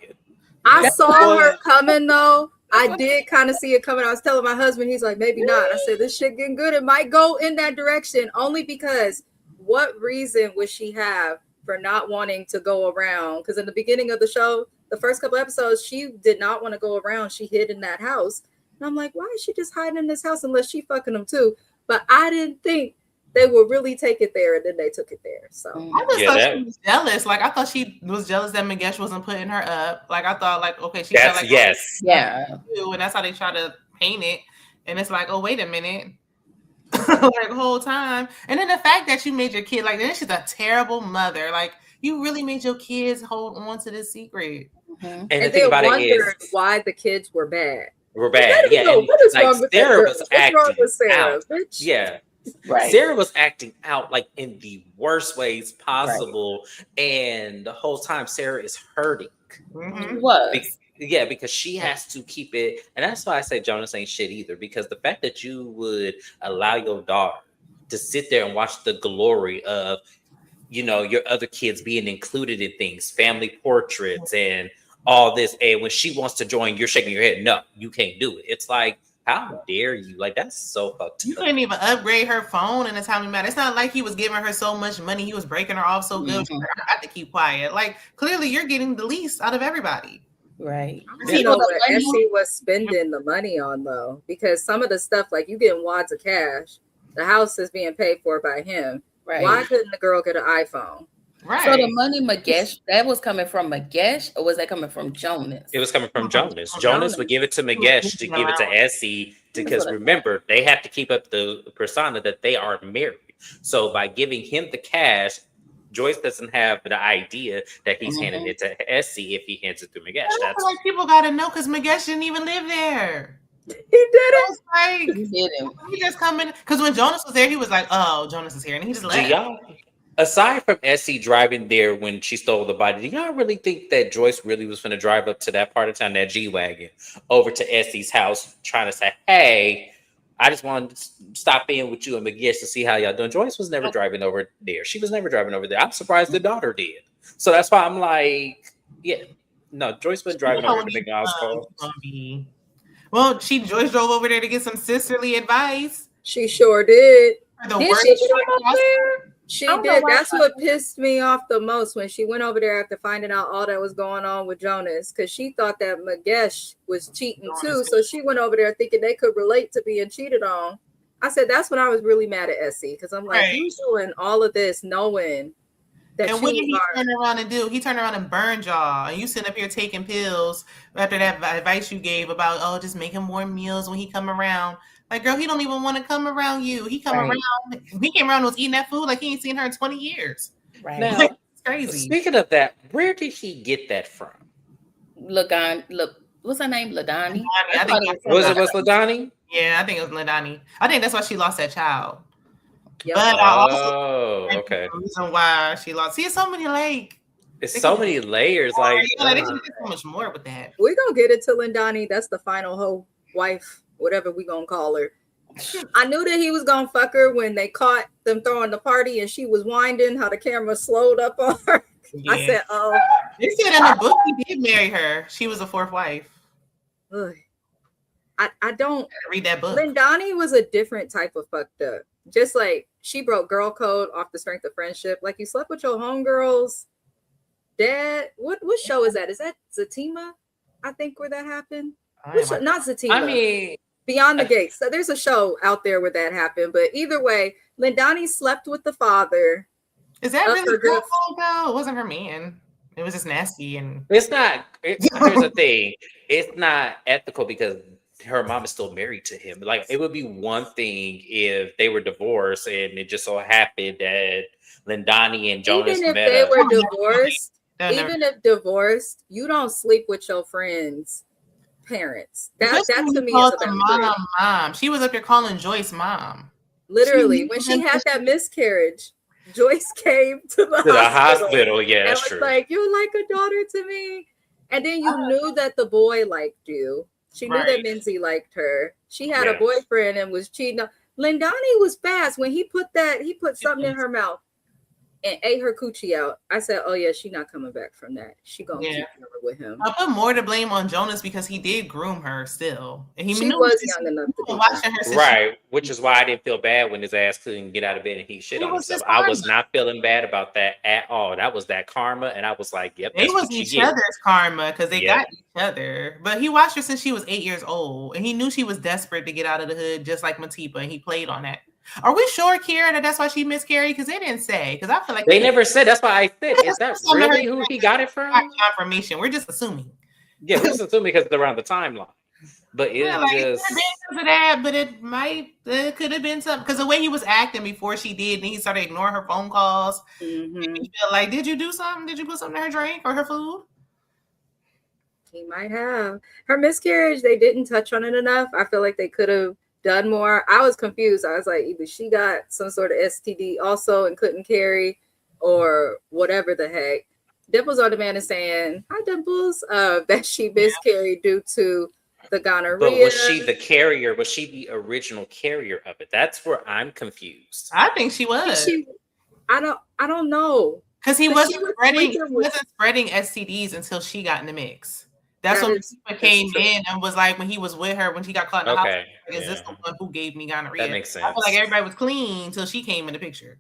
I saw her coming though. I did kind of see it coming. I was telling my husband, he's like, maybe not. I said, this shit getting good. It might go in that direction only because what reason would she have for not wanting to go around? Because in the beginning of the show, the first couple episodes, she did not want to go around. She hid in that house. And I'm like, why is she just hiding in this house unless she fucking them too? But I didn't think they would really take it there. And then they took it there. So I just thought she was jealous. Like, I thought she was jealous that Magesh wasn't putting her up. Like, I thought, like, okay, she felt like, and that's how they try to paint it. And it's like, oh, wait a minute. Like, the whole time. And then the fact that you made your kid, like, then she's a terrible mother. Like, you really made your kids hold on to this secret. And the thing about it is why the kids were bad. What is wrong with Sarah? Was acting out. Bitch? Yeah. Right. Sarah was acting out like in the worst ways possible. Right. And the whole time Sarah is hurting. Because she has to keep it. And that's why I say Jonas ain't shit either. Because the fact that you would allow your daughter to sit there and watch the glory of, you know, your other kids being included in things, family portraits and all this. And when she wants to join, you're shaking your head. No, you can't do it. It's like, how dare you? Like, that's so fucked up. You couldn't even upgrade her phone in a timely manner. It's not like he was giving her so much money. He was breaking her off so good. I had to keep quiet. Like, clearly you're getting the least out of everybody. Right. You know what Essie was spending the money on, though, because some of the stuff, like you getting wads of cash, the house is being paid for by him. Right. Why couldn't the girl get an iPhone? Right. So the money Magesh, that was coming from Magesh, or was that coming from Jonas? It was coming from Jonas. Jonas would give it to Magesh to give it to Essie because remember, they have to keep up the persona that they are married. So by giving him the cash, Joyce doesn't have the idea that he's handing it to Essie if he hands it to Magesh. That's like people gotta know because Magesh didn't even live there. He did it. Like, he just come in because when Jonas was there, he was like, "Oh, Jonas is here," and he just left. Aside from Essie driving there when she stole the body, do y'all really think that Joyce really was going to drive up to that part of town, that G-Wagon, over to Essie's house, trying to say, hey, I just wanted to stop in with you and Magesh to see how y'all doing? Joyce was never driving over there. She was never driving over there. I'm surprised the daughter did. So that's why I'm like, no, Joyce was driving over to McDonald's call. Well, Joyce drove over there to get some sisterly advice. She sure did. She did. That's what pissed me off the most when she went over there after finding out all that was going on with Jonas, because she thought that Magesh was cheating too. So she went over there thinking they could relate to being cheated on. I said that's when I was really mad at Essie, because I'm like, you doing all of this knowing that. And what did he turn around and do? He turned around and burned y'all, and you sitting up here taking pills after that advice you gave about just make him more meals when he come around. Like, girl, he don't even want to come around you. He come around. He came around and was eating that food like he ain't seen her in 20 years. Right. Now, it's crazy. Speaking of that, where did he get that from? What's her name? Ladani? Was Ladani? Yeah, I think it was Ladani. I think that's why she lost that child. Yep. But I also okay. The reason why she lost. See, it's so many it's so many layers. Like, they can do so much more with that. We're gonna get it to Lindani. That's the final whole wife, whatever we gonna call her. I knew that he was gonna fuck her when they caught them throwing the party and she was winding, how the camera slowed up on her. Yeah. I said, oh. They said in the book he did marry her. She was a fourth wife. Ugh. I don't read that book. Lindani was a different type of fucked up. Just like she broke girl code off the strength of friendship. Like you slept with your homegirls. Dad, what show is that? Is that Zatima? I think where that happened. Not Zatima. I mean, Beyond the Gates. So there's a show out there where that happened. But either way, Lindani slept with the father. Is that really girl code though? It wasn't her man. It was just nasty and it's not. Here's the thing. It's not ethical because her mom is still married to him. Like it would be one thing if they were divorced and it just so happened that Lindani and Jonas even if met they up. were divorced, even if divorced, you don't sleep with your friends' parents. That to me is about mom. She was up there calling Joyce mom. Literally, when she had that miscarriage, Joyce came to the hospital. Yeah, that's true. Like, you're like a daughter to me. And then you knew that the boy liked you. She knew that Minzy liked her. She had a boyfriend and was cheating. Lindani was fast when he put something in her mouth and ate her coochie out. I said, "Oh yeah, she not coming back from that. She gonna keep with him." I put more to blame on Jonas because he did groom her still, and she was young enough to be watching her. Right, which is why I didn't feel bad when his ass couldn't get out of bed and he shit on himself. I was not feeling bad about that at all. That was that karma, and I was like, "Yep." It was each other's karma because they got each other. But he watched her since she was 8 years old, and he knew she was desperate to get out of the hood, just like Matipa, and he played on that. Are we sure, Kira, that's why she miscarried? Because they didn't say. Because I feel like they never said. That's why I said, is that really who he got it from? Confirmation. We're just assuming. Yeah, we're just assuming because they're around the timeline. But it's just because of that. But it could have been something because the way he was acting before she did, and he started ignoring her phone calls. Mm-hmm. He felt like, did you do something? Did you put something in her drink or her food? He might have. Her miscarriage, they didn't touch on it enough. I feel like they could have done more. I was confused. I was like, either she got some sort of STD also and couldn't carry, or whatever the heck. Dimples on Demand is saying, "Hi Dimples," that she miscarried due to the gonorrhea. But was she the carrier? Was she the original carrier of it? That's where I'm confused. I think she was. I don't know. Because he wasn't spreading STDs until she got in the mix. That's when people came in and was like, when he was with her, when she got caught in the hospital, like, is this the one who gave me gonorrhea? That makes sense. I feel like everybody was clean until she came in the picture.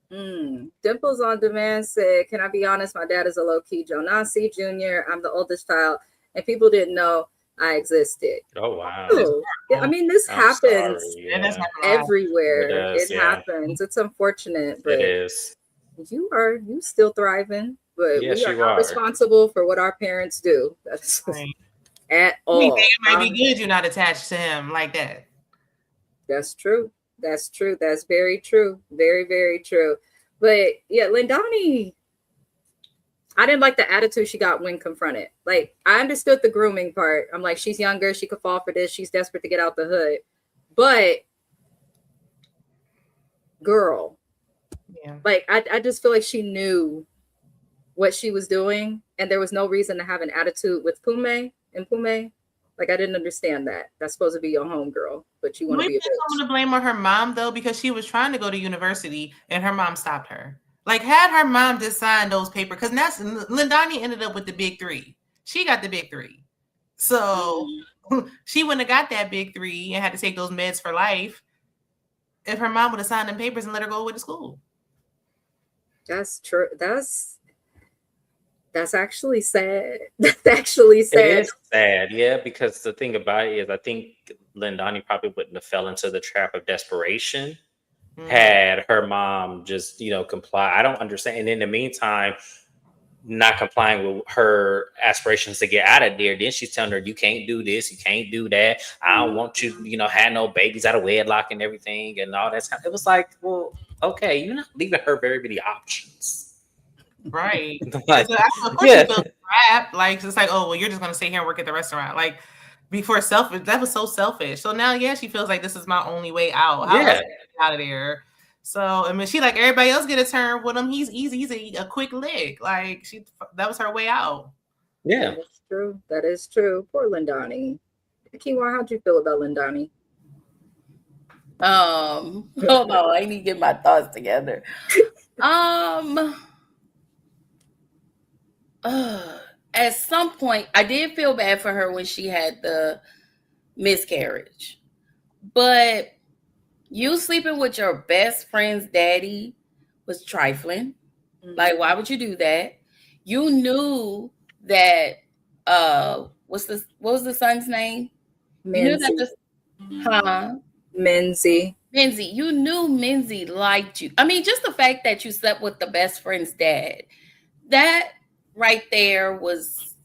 Dimples on Demand said, "Can I be honest? My dad is a low-key Jonasi Jr. I'm the oldest child, and people didn't know I existed." Oh, wow. I mean, this happens everywhere. It happens. It's unfortunate, but it is. You still thriving. But we are not responsible for what our parents do. That's at all. We think it might be good you're not attached to him like that. That's true. That's true. That's very true. Very, very true. But yeah, Lindani, I didn't like the attitude she got when confronted. Like, I understood the grooming part. I'm like, she's younger. She could fall for this. She's desperate to get out the hood. But girl, like, I just feel like she knew what she was doing, and there was no reason to have an attitude with Pume. Like, I didn't understand that. That's supposed to be your homegirl, but you want to be a bitch. I'm gonna blame her mom though, because she was trying to go to university and her mom stopped her. Like, had her mom just signed those papers, because that's Lindani ended up with the big 3. She got the big 3, so she wouldn't have got that big 3 and had to take those meds for life if her mom would have signed them papers and let her go away to school. That's true. That's actually sad. That's actually sad. It is sad, yeah, because the thing about it is I think Lindani probably wouldn't have fell into the trap of desperation had her mom just, comply. I don't understand. And in the meantime, not complying with her aspirations to get out of there. Then she's telling her, you can't do this, you can't do that. I don't want you, have no babies out of wedlock and everything and all that. It was like, well, okay, you're not leaving her very many options. Right. Like, so like, it's like, oh, well, you're just going to stay here and work at the restaurant. Like, before selfish, that was so selfish. So now, she feels like this is my only way out. How else can I get out of there? So, I mean, she, like everybody else, get a turn with him. He's easy. He's a quick lick. Like, that was her way out. Yeah. That's true. That is true. Poor Lindani. Keywan, how'd you feel about Lindani? Hold on, I need to get my thoughts together. At some point, I did feel bad for her when she had the miscarriage. But you sleeping with your best friend's daddy was trifling. Like, why would you do that? You knew that what was the son's name? Menzie. You knew that Menzie. Menzie. You knew Menzie liked you. I mean, just the fact that you slept with the best friend's dad, that right there was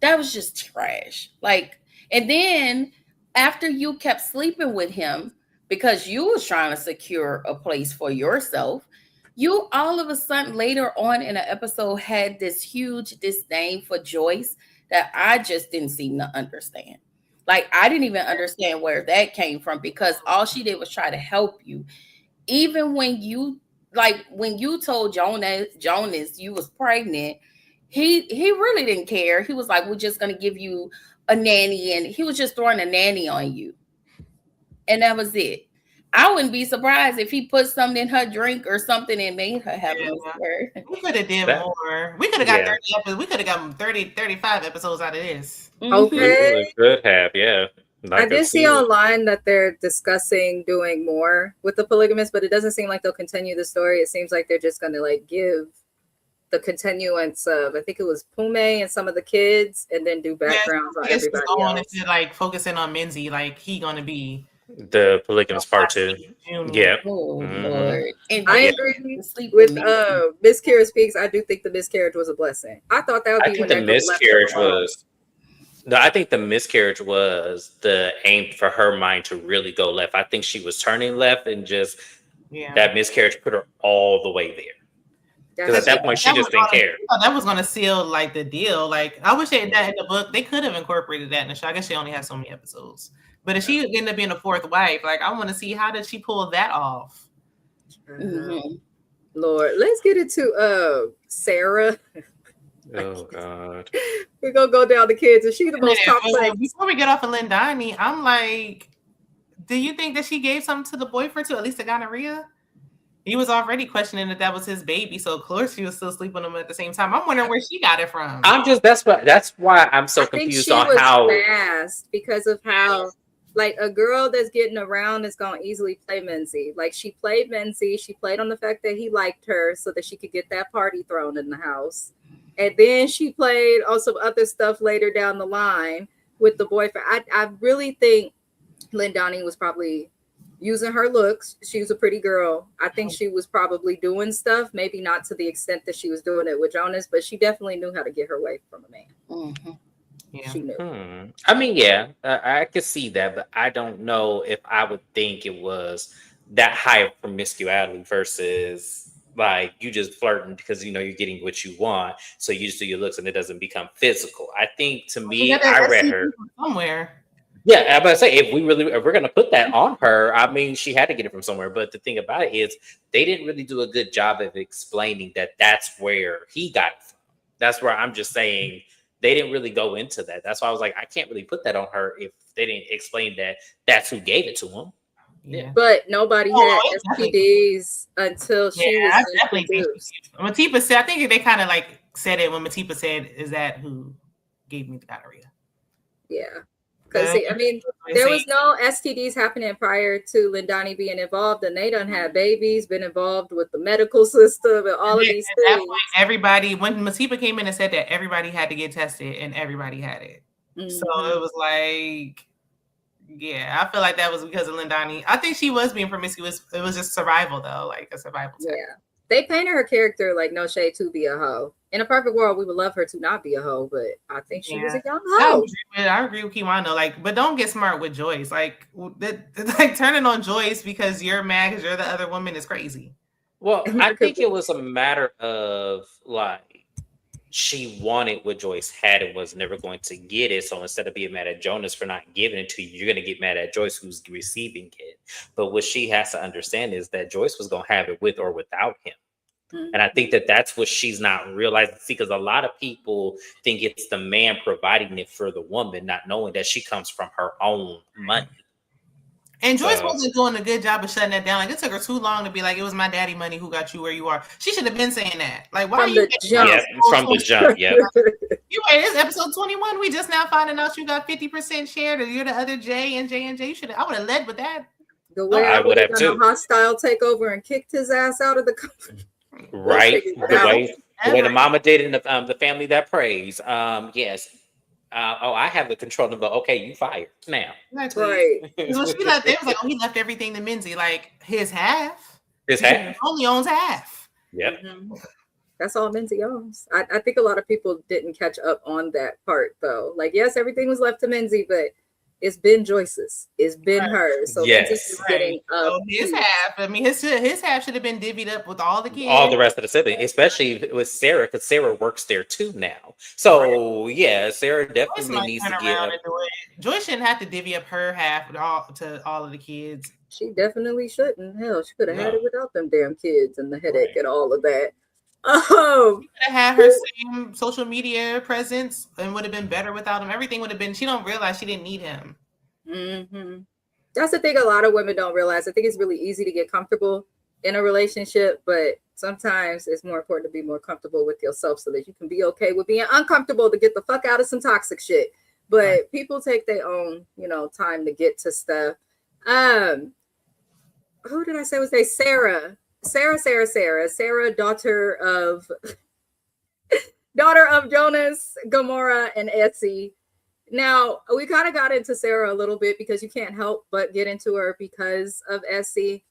just trash. Like, and then after you kept sleeping with him because you was trying to secure a place for yourself, you all of a sudden later on in an episode had this huge disdain for Joyce that I just didn't seem to understand. Like, I didn't even understand where that came from, because all she did was try to help you. Even when you told Jonas you was pregnant, he really didn't care. He was like, we're just going to give you a nanny, and he was just throwing a nanny on you. And that was it. I wouldn't be surprised if he put something in her drink or something and made her have a miscarriage. We could have did more. We could have got 30 episodes. We could have got 35 episodes out of this. Okay. We could have, yeah. I did see online that they're discussing doing more with the Polygamist, but it doesn't seem like they'll continue the story. It seems like they're just going to like give the continuance of, I think it was Pume and some of the kids, and then do backgrounds on everybody else. Instead, like focusing on Menzie, like he gonna be the Polygamist part 2. Yeah. Oh Lord. And I agree with Miss Kira Speaks. I do think the miscarriage was a blessing. I thought that would be when the miscarriage was. No, I think the miscarriage was the aim for her mind to really go left. I think she was turning left, and just that miscarriage put her all the way there. Because at that point, she just didn't care. That was going to seal like the deal. Like, I wish they had that in the book. They could have incorporated that in the show. I guess she only has so many episodes. But if she ended up being a fourth wife, like, I want to see how did she pull that off. Lord, let's get into Sarah. Oh God. We're gonna go down the kids, and she's the most complex. Before we get off of Lindani, I'm like, do you think that she gave something to the boyfriend too, at least the gonorrhea? He was already questioning that was his baby, so of course she was still sleeping with him at the same time. I'm wondering where she got it from. That's why I'm so confused on how fast, because of how like a girl that's getting around is gonna easily play Menzie. Like she played Menzie, she played on the fact that he liked her so that she could get that party thrown in the house. And then she played on some other stuff later down the line with the boyfriend. I really think Lindani was probably using her looks. She was a pretty girl. I think she was probably doing stuff, maybe not to the extent that she was doing it with Jonas, but she definitely knew how to get her way from a man. Mm-hmm. Yeah. She knew. I mean, yeah, I could see that, but I don't know if I would think it was that high of promiscuity versus like you just flirting because you know you're getting what you want, so you just do your looks and it doesn't become physical. I think to me, I read her somewhere. Yeah, I'm about to say if we're gonna put that on her, I mean she had to get it from somewhere. But the thing about it is they didn't really do a good job of explaining that that's where he got it from. That's where I'm just saying they didn't really go into that. That's why I was like, I can't really put that on her if they didn't explain that that's who gave it to him. Yeah, but nobody had STDs until she was introduced. Matipa said, I think they kind of like said it when Matipa said, "Is that who gave me the gonorrhea?" Yeah, because I mean, there was no STDs happening prior to Lindani being involved, and they done had babies, been involved with the medical system, and all of these things. Everybody, when Matipa came in and said that everybody had to get tested, and everybody had it, so it was like. Yeah, I feel like that was because of Lindani. I think she was being promiscuous. It was just survival, though, like a survival tactic. Yeah, they painted her character like no shade to be a hoe. In a perfect world, we would love her to not be a hoe, but I think she was a young hoe. I agree with Keywan though. Like, but don't get smart with Joyce. Like turning on Joyce because you're mad because you're the other woman is crazy. Well, I think it was a matter of like. She wanted what Joyce had and was never going to get it. So instead of being mad at Jonas for not giving it to you, you're going to get mad at Joyce who's receiving it. But what she has to understand is that Joyce was going to have it with or without him. And I think that that's what she's not realizing. See, because a lot of people think it's the man providing it for the woman, not knowing that she comes from her own money. And Joyce wasn't doing a good job of shutting that down. Like, it took her too long to be like, it was my daddy money who got you where you are. She should have been saying that. Like, why From are you the jump? Yeah, from the jump. Yeah. You wait, it's episode 21. We just now finding out you got 50% share. That you're the other J and J and J. You should. I would have led with that. The way I would have done too. a hostile takeover and kicked his ass out of the company. Right. The way the mama did in the family that prays. Yes. I have the control of the. Okay, you fired now. Exactly. Right. When she left, it was like, oh, he left everything to Minzy. Like his half. His half. He only owns half. Yep. Mm-hmm. That's all Minzy owns. I think a lot of people didn't catch up on that part though. Like, yes, everything was left to Minzy, but it's been Joyce's. It's been hers. So yes. Minzy's getting so his half. I mean, his half should have been divvied up with all the kids. All the rest of the siblings, especially with Sarah, because Sarah works there too now. So yeah, Sarah definitely needs to give up. Joyce shouldn't have to divvy up her half to all of the kids. She definitely shouldn't. Hell, she could have had it without them damn kids and the headache and all of that. She could have had her same social media presence and would have been better without him. Everything would have been. She don't realize she didn't need him. Mm-hmm. That's the thing a lot of women don't realize. I think it's really easy to get comfortable in a relationship, but sometimes it's more important to be more comfortable with yourself so that you can be okay with being uncomfortable to get the fuck out of some toxic shit. But people take their own, time to get to stuff. Who did I say was they? Sarah, daughter of Jonas, Gomorrah, and Etsy. Now, we kind of got into Sarah a little bit because you can't help but get into her because of Etsy.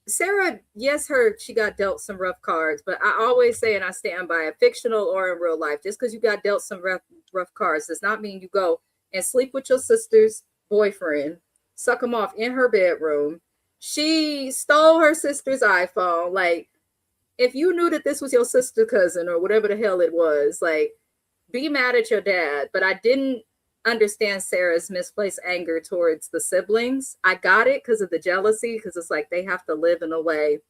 Sarah, yes, she got dealt some rough cards, but I always say, and I stand by it, fictional or in real life, just because you got dealt some rough cards does not mean you go and sleep with your sister's boyfriend, suck him off in her bedroom. She stole her sister's iPhone. Like, if you knew that this was your sister cousin or whatever the hell it was, like, be mad at your dad. But I didn't understand Sarah's misplaced anger towards the siblings. I got it because of the jealousy, because it's like they have to live in a way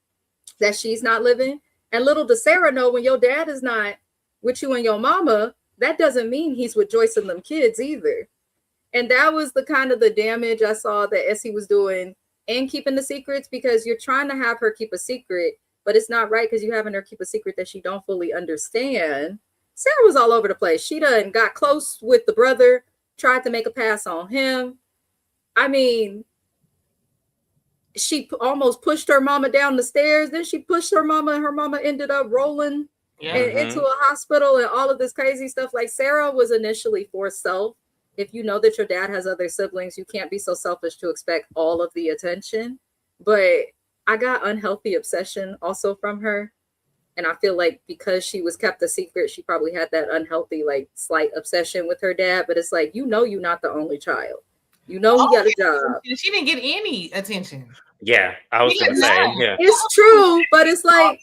that she's not living. And little does Sarah know, when your dad is not with you and your mama, that doesn't mean he's with Joyce and them kids either. And that was the kind of the damage I saw that Essie was doing in keeping the secrets, because you're trying to have her keep a secret, but it's not right because you're having her keep a secret that she don't fully understand. Sarah was all over the place. She done got close with the brother, tried to make a pass on him. I mean, she almost pushed her mama down the stairs. Then she pushed her mama, and her mama ended up rolling into a hospital and all of this crazy stuff. Like, Sarah was initially for self. If you know that your dad has other siblings, you can't be so selfish to expect all of the attention. But I got unhealthy obsession also from her. And I feel like because she was kept a secret, she probably had that unhealthy, like, slight obsession with her dad. But it's like, you're not the only child. He got a job. She didn't get any attention. Yeah, I was going to say. Yeah. It's true, but it's like,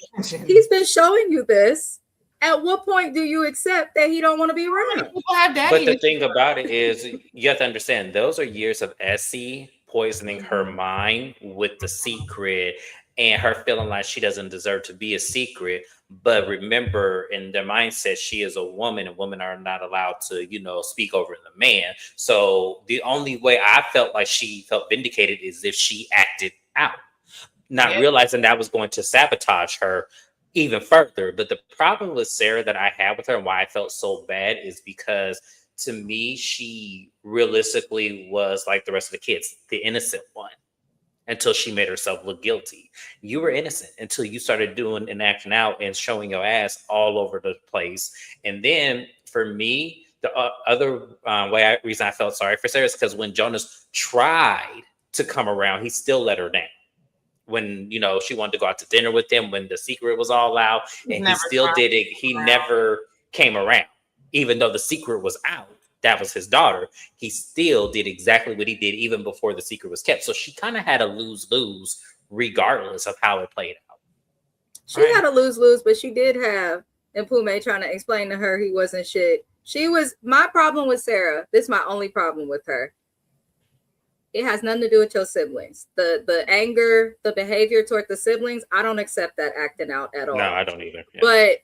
he's been showing you this. At what point do you accept that he don't want to be around? But the thing about it is, you have to understand, those are years of Essie poisoning her mind with the secret and her feeling like she doesn't deserve to be a secret. But remember, in their mindset, she is a woman, and women are not allowed to, speak over the man. So the only way I felt like she felt vindicated is if she acted out, not realizing that was going to sabotage her even further. But the problem with Sarah that I had with her and why I felt so bad is because, to me, she realistically was like the rest of the kids, the innocent one, until she made herself look guilty. You were innocent until you started doing and acting out and showing your ass all over the place. And then for me, the other reason I felt sorry for Sarah is because when Jonas tried to come around, he still let her down. When, she wanted to go out to dinner with him, when the secret was all out, and he still did it. He never came around, even though the secret was out. That was his daughter. He still did exactly what he did even before the secret was kept. So she kind of had a lose-lose regardless of how it played out. She had a lose-lose, but she did have Mpume trying to explain to her he wasn't shit. My problem with Sarah, this is my only problem with her. It has nothing to do with your siblings. The anger, the behavior toward the siblings, I don't accept that acting out at all. No, I don't either. Yeah. But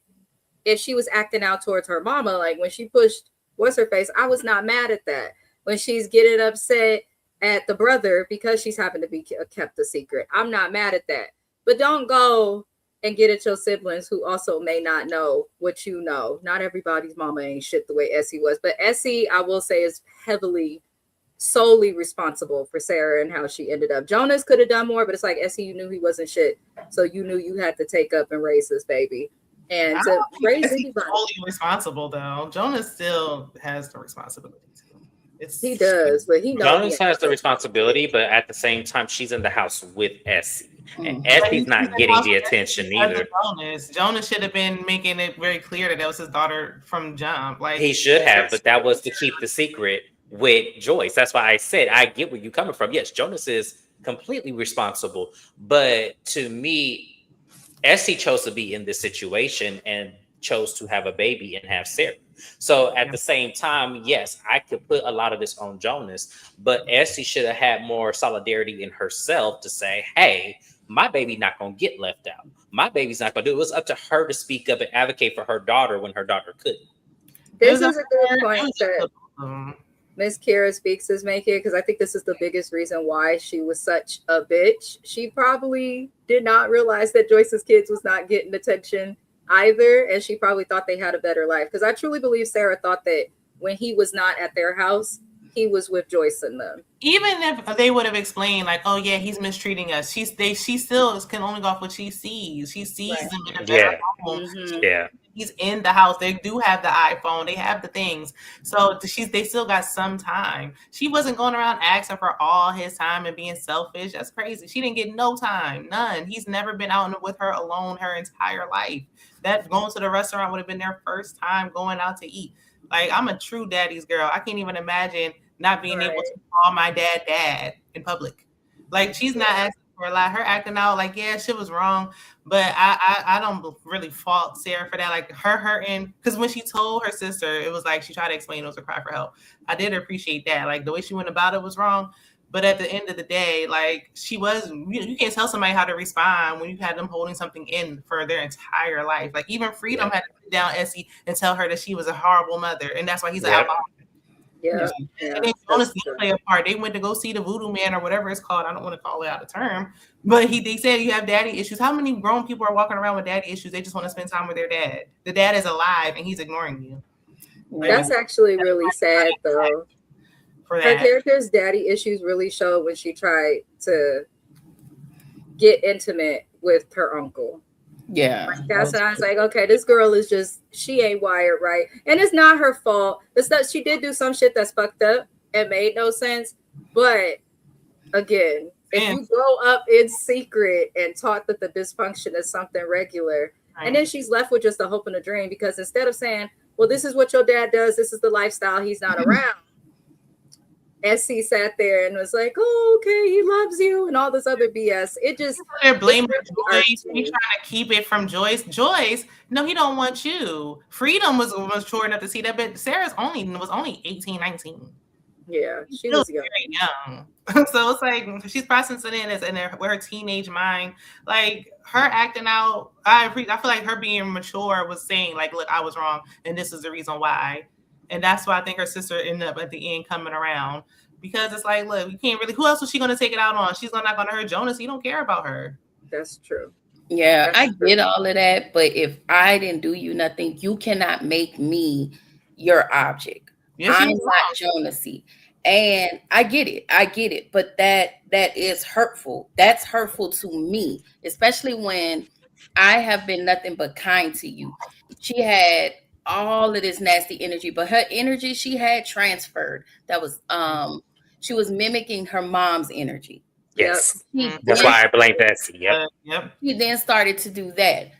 if she was acting out towards her mama, like when she pushed what's her face, I was not mad at that. When she's getting upset at the brother because she's happened to be kept a secret. I'm not mad at that. But don't go and get at your siblings who also may not know what you know. Not everybody's mama ain't shit the way Essie was. But Essie, I will say, is solely responsible for Sarah and how she ended up. Jonas could have done more, but it's like, Essie, you knew he wasn't shit. So you knew you had to take up and raise this baby. And to raise anybody. Solely responsible, though. Jonas still has the responsibility. He does, but Jonas has the responsibility, but at the same time, she's in the house with Essie. And Essie's not getting the attention either. Jonas should have been making it very clear that was his daughter from jump. Like he should have, but that was to keep the secret with Joyce. That's why I said I get where you're coming from. Yes, Jonas is completely responsible, but to me, Essie chose to be in this situation and chose to have a baby and have Sarah. So at the same time, yes, I could put a lot of this on Jonas, but Essie should have had more solidarity in herself to say, hey, my baby not going to get left out. My baby's not going to do it. It was up to her to speak up and advocate for her daughter when her daughter couldn't. This is a good point that Miss Kira Speaks is making, because I think this is the biggest reason why she was such a bitch. She probably did not realize that Joyce's kids was not getting attention either, and she probably thought they had a better life, because I truly believe Sarah thought that when he was not at their house, he was with Joyce and them. Even if they would have explained, like, oh yeah, he's mistreating us, she still can only go off what she sees. She sees them in a better home. Yeah, he's in the house. They do have the iPhone. They have the things. So they still got some time. She wasn't going around asking for all his time and being selfish. That's crazy. She didn't get no time, none. He's never been out with her alone her entire life. That going to the restaurant would have been their first time going out to eat. Like, I'm a true daddy's girl. I can't even imagine not being able to call my dad in public. Like, she's not asking for a lot. Her acting out like, yeah, shit was wrong. But I don't really fault Sarah for that. Like, her hurting, because when she told her sister, it was like she tried to explain it was a cry for help. I did appreciate that. Like, the way she went about it was wrong. But at the end of the day, like, you can't tell somebody how to respond when you had them holding something in for their entire life. Like, even Freedom had to sit down Essie and tell her that she was a horrible mother. And that's why he's an outlaw. Yeah. And then Jonas did play a part. They went to go see the Voodoo Man or whatever it's called. I don't want to call it out of term. But they said you have daddy issues. How many grown people are walking around with daddy issues? They just want to spend time with their dad. The dad is alive and he's ignoring you. That's actually really sad, though. Her character's daddy issues really showed when she tried to get intimate with her uncle. Yeah. That's when I was like, okay, this girl is just, she ain't wired right. And it's not her fault. It's that she did do some shit that's fucked up and made no sense. But again, if you grow up in secret and taught that the dysfunction is something regular, and then she's left with just a hope and a dream, because instead of saying, well, this is what your dad does, this is the lifestyle, he's not around. Essie sat there and was like, oh, okay, he loves you and all this other BS. It just, they're blaming Joyce. He's trying to keep it from Joyce. Joyce, no, he don't want you. Freedom was mature enough to see that, but Sarah's was only 18, 19. Yeah, she was young. Very young. So it's like she's processing it as with her teenage mind. Like, her acting out, I feel like her being mature was saying, like, look, I was wrong and this is the reason why. And that's why I think her sister ended up at the end coming around, because it's like, look, you can't really, who else was she going to take it out on? She's not going to hurt Jonas. You don't care about her. That's true. Yeah, I get all of that. But if I didn't do you nothing, you cannot make me your object. Yes, I'm not Jonasy. And I get it. But that is hurtful. That's hurtful to me, especially when I have been nothing but kind to you. She had all of this nasty energy, but her energy she had transferred. That was she was mimicking her mom's energy. Yes. That's why I blame Bessie. Yep. She then started to do that.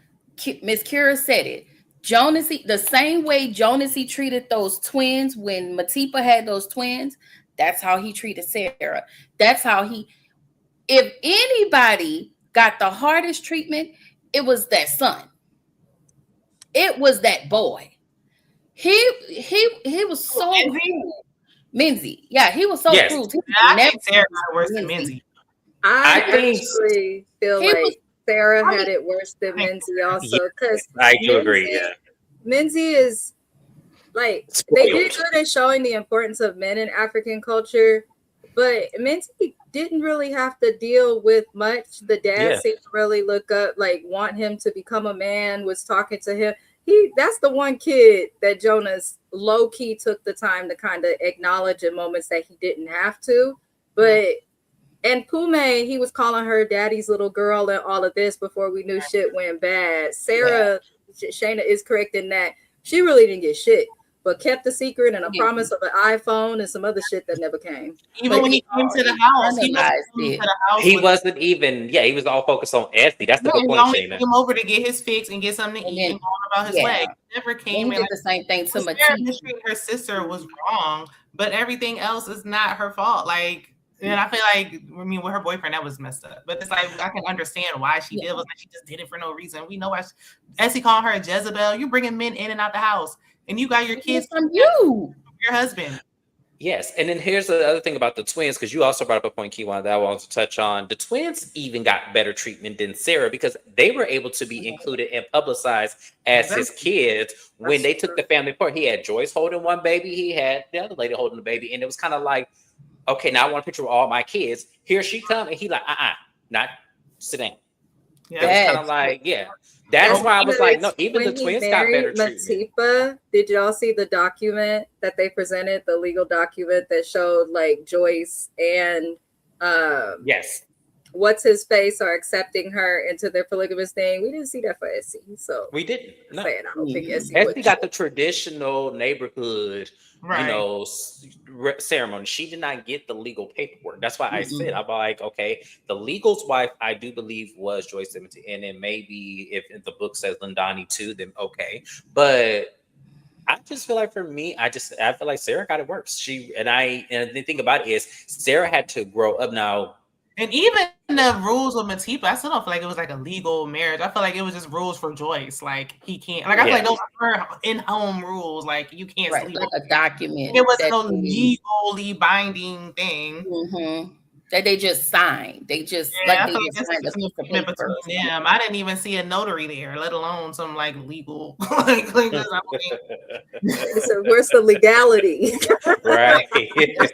Miss Kira said it. Jonasy, the same way Jonasy treated those twins when Matipa had those twins, that's how he treated Sarah. That's how if anybody got the hardest treatment, it was that son. It was that boy. He was so cruel. Minzy. Yeah, he was so cruel. I think Sarah got worse than Minzy. I actually feel like Sarah had it worse than Minzy also, because I do agree. Yeah, Minzy is like, they did good at showing the importance of men in African culture, But Minty didn't really have to deal with much. The dad seemed to really look up, like want him to become a man, was talking to him. That's the one kid that Jonas low-key took the time to kind of acknowledge in moments that he didn't have to. But and Pume, he was calling her daddy's little girl and all of this before we knew shit went bad. Sarah, Shana is correct in that she really didn't get shit, but kept the secret and a promise of an iPhone and some other shit that never came. Even when he came to the house, he wasn't even, he was all focused on Essie. That's the good point, Shana. He came over to get his fix and get something to eat and go on about his way. He never came in. The same thing to Matisse. Her sister was wrong, but everything else is not her fault. Like, and I feel like, I mean, with her boyfriend, that was messed up. But it's like, I can understand why she did. It was like she just did it for no reason. We know why. Essie called her a Jezebel. You're bringing men in and out the house, and you got your kids from your husband. Yes, and then here's the other thing about the twins, because you also brought up a point, Keywan, that I wanted to touch on. The twins even got better treatment than Sarah because they were able to be included and publicized as his kids when they took the family apart. He had Joyce holding one baby, he had the other lady holding the baby, and it was kind of like, okay, now I want a picture of all my kids. Here she come, and he like, not sit down. Yeah, it was kind of like, That's why I was like, no, even the twins got better treatment. Matipa, did y'all see the document that they presented, the legal document that showed like Joyce and what's his face are accepting her into their polygamous thing? We didn't see that for Essie, so we didn't. No. I don't think Essie got the traditional neighborhood, ceremony. She did not get the legal paperwork. That's why I said, I'm like, okay, the legal's wife, I do believe was Joyce Dimity, and then maybe if the book says Lindani too, then okay. But I just feel like for me, I feel like Sarah got it worse. And the thing about it is Sarah had to grow up now. And even the rules of Matipa, I still don't feel like it was like a legal marriage. I feel like it was just rules for Joyce. Like he can't, like I feel like those are in-home rules. Like you can't sleep like a document. It was no legally binding thing that they just signed. They just signed a piece of paper between them. I didn't even see a notary there, let alone some like legal. like this. So where's the legality? Right.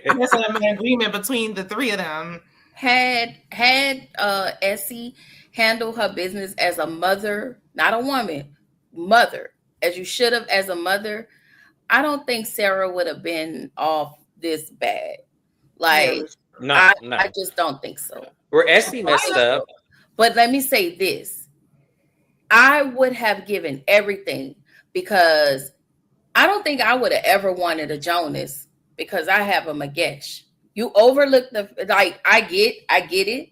That's an agreement between the three of them. Had Essie handle her business as a mother, not a woman, mother, as you should have as a mother, I don't think Sarah would have been off this bad. Like, I just don't think so. Where Essie messed up. But let me say this. I would have given everything because I don't think I would have ever wanted a Jonas because I have a Magesh. You overlook I get it,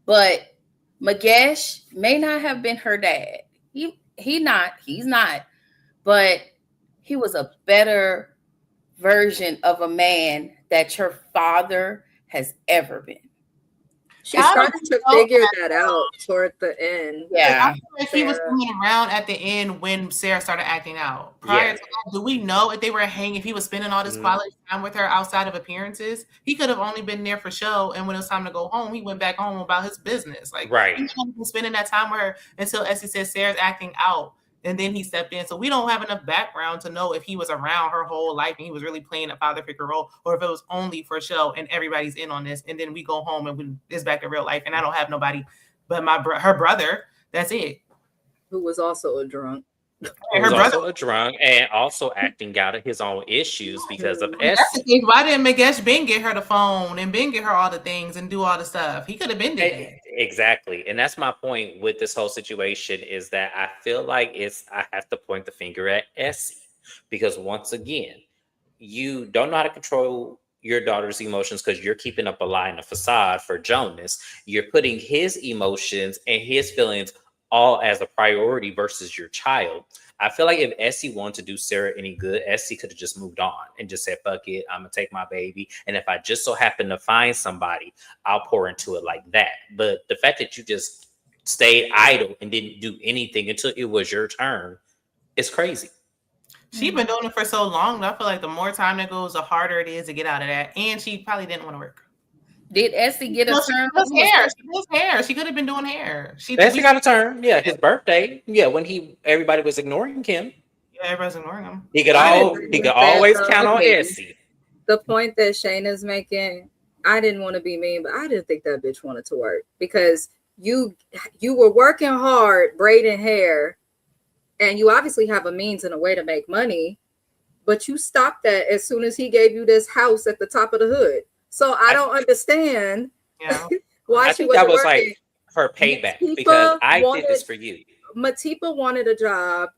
but Magesh may not have been her dad. He's not, but he was a better version of a man that your father has ever been. She started to figure that out toward the end. Yeah. I feel like he was coming around at the end when Sarah started acting out. Prior to that, do we know if they were hanging, if he was spending all this quality time with her outside of appearances? He could have only been there for show, and when it was time to go home, he went back home about his business. Like, he hadn't been spending that time with her until Essie said Sarah's acting out. And then he stepped in. So we don't have enough background to know if he was around her whole life and he was really playing a father figure role, or if it was only for show and everybody's in on this. And then we go home and it's back to real life. And I don't have nobody but her brother. That's it. Who was also a drunk. Also a drunk and also acting out of his own issues because of Essie. Why didn't Magesh Ben get her the phone and Ben get her all the things and do all the stuff? He could have been there. Exactly. And that's my point with this whole situation is that I feel like I have to point the finger at Essie because once again, you don't know how to control your daughter's emotions because you're keeping up a lie and a facade for Jonas. You're putting his emotions and his feelings all as a priority versus your child. I feel like if Essie wanted to do Sarah any good, Essie could have just moved on and just said, fuck it, I'm gonna take my baby. And if I just so happen to find somebody, I'll pour into it like that. But the fact that you just stayed idle and didn't do anything until it was your turn is crazy. She's been doing it for so long that I feel like the more time that goes, the harder it is to get out of that. And she probably didn't want to work. Did Essie get a turn? She does hair. She could have been doing hair. Essie got a turn. Yeah, his birthday. Yeah, when everybody was ignoring him. Yeah, everybody's ignoring him. He could always count on Essie. The point that Shana's making, I didn't want to be mean, but I didn't think that bitch wanted to work because you were working hard braiding hair, and you obviously have a means and a way to make money, but you stopped that as soon as he gave you this house at the top of the hood. So I don't understand why I she think that was working. like her payback because I did this for you. Matipa wanted a job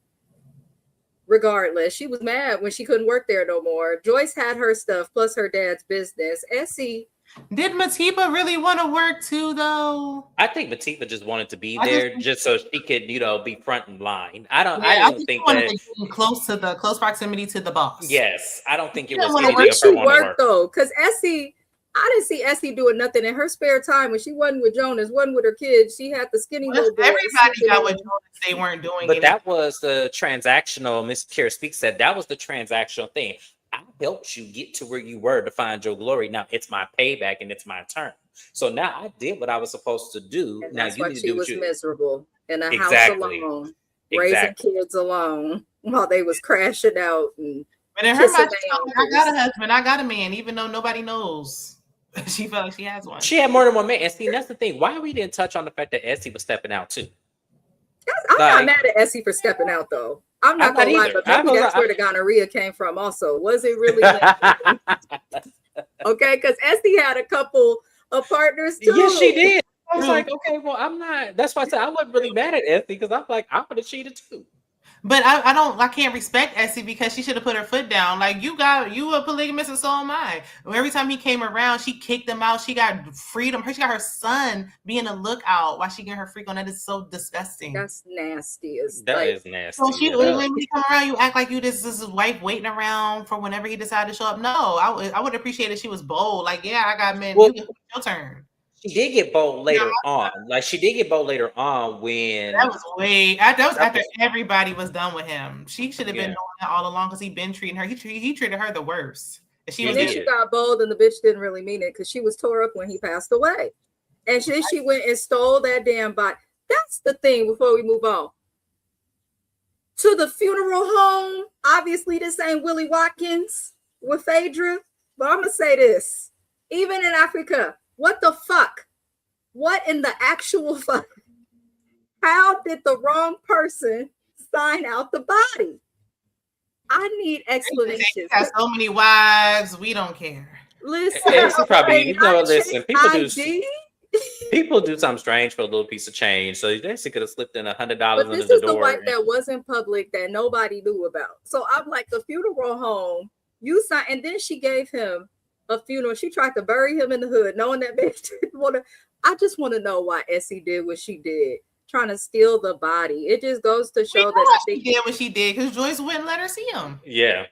regardless. She was mad when she couldn't work there no more. Joyce had her stuff plus her dad's business. Essie. Did Matipa really want to work too, though? I think Matipa just wanted to be there just so she could, be front in line. I don't think that close proximity to the boss. Yes, I don't think it was anything of her wanting to work though, because Essie, I didn't see Essie doing nothing in her spare time when she wasn't with Jonas, wasn't with her kids. She had the skinny little boy. Everybody got with Jonas. They weren't doing. But that was the transactional. Miss Kira Speaks said that was the transactional thing. I helped you get to where you were to find your glory. Now it's my payback and it's my turn. So now I did what I was supposed to do. And now that's you why need to she do was miserable in a house alone, raising kids alone while they was crashing out. And but in her mind, I got a husband, I got a man, even though nobody knows. She felt like she has one. She had more than one man. And see, that's the thing. Why we didn't touch on the fact that Essie was stepping out too? I'm not mad at Essie for stepping out though. I'm not gonna lie, but maybe that's where the gonorrhea came from. Also, was it really? Okay, because Essie had a couple of partners too. Yes, she did. I was like, okay, well, I'm not. That's why I said I wasn't really mad at Essie because I'm like, I would have cheated too. But I can't respect Essie because she should have put her foot down. Like you a polygamist and so am I. Every time he came around, she kicked him out. She got freedom. She got her son being a lookout while she getting her freak on. That is so disgusting. That's nasty. That is nasty. So when you come around, you act like you this is his wife waiting around for whenever he decided to show up. No, I would appreciate if she was bold. Like, yeah, I got men. Well, your turn. She did get bold later on. Like she did get bold later on when that was after everybody was done with him. She should have been doing that all along because he been treating her. He treated her the worst. And then she got bold, and the bitch didn't really mean it because she was tore up when he passed away, and she went and stole that damn body. That's the thing. Before we move on to the funeral home, obviously this ain't Willie Watkins with Phaedra, but I'm gonna say this: even in Africa. What the fuck? What in the actual fuck? How did the wrong person sign out the body? I need explanations. Has so many wives, we don't care. Listen, listen. People do something strange for a little piece of change, so they could have slipped in $100 under the door. But this is the wife that wasn't public that nobody knew about. So I'm like, the funeral home, you signed, and then she gave him a funeral. She tried to bury him in the hood, knowing that bitch didn't want to. I just want to know why Essie did what she did, trying to steal the body. It just goes to show that she did what she did because Joyce wouldn't let her see him. Yeah,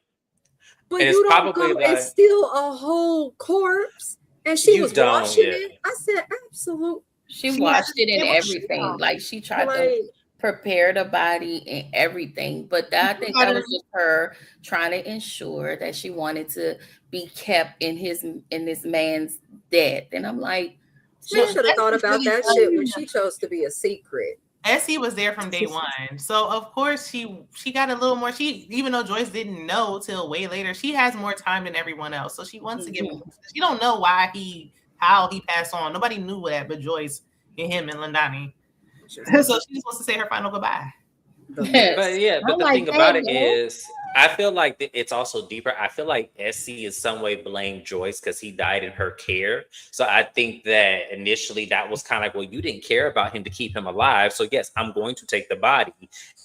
but and you don't go and steal a whole corpse. And she was washing it. I said, absolutely. She washed it and everything. Like she tried to prepare the body and everything. But I think that was just her trying to ensure that she wanted to be kept in this man's death. And I'm like, she should have thought about that shit when she chose to be a secret. Essie was there from day one. So of course she got a little more. Even though Joyce didn't know till way later, she has more time than everyone else. So she wants to give him. She don't know how he passed on. Nobody knew that but Joyce and him and Lindani. So she just wants to say her final goodbye. But the thing about it is, I feel like it's also deeper. I feel like Essie in some way blamed Joyce because he died in her care. So I think that initially that was kind of like, well, you didn't care about him to keep him alive. So yes, I'm going to take the body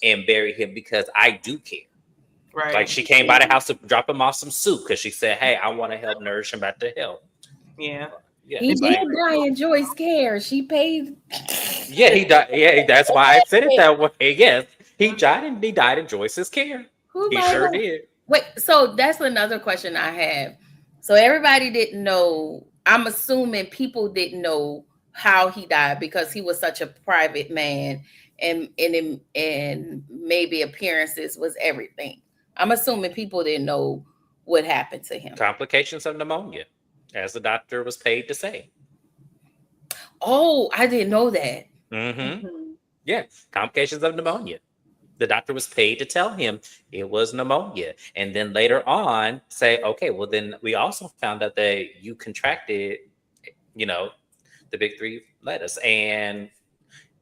and bury him because I do care. Right. Like she came by the house to drop him off some soup because she said, hey, I want to help nourish him back to health. Yeah. He did die in Joyce's care. She paid. Yeah, he died. Yeah, that's why I said it that way. Yes, he died in Joyce's care. He sure did. Wait, so that's another question I have. So everybody didn't know. I'm assuming people didn't know how he died because he was such a private man, and maybe appearances was everything. I'm assuming people didn't know what happened to him. Complications of pneumonia, as the doctor was paid to say. Oh, I didn't know that. Mm-hmm. Yeah, complications of pneumonia. The doctor was paid to tell him it was pneumonia. And then later on say, okay, well, then we also found out that you contracted the big three lettuce. And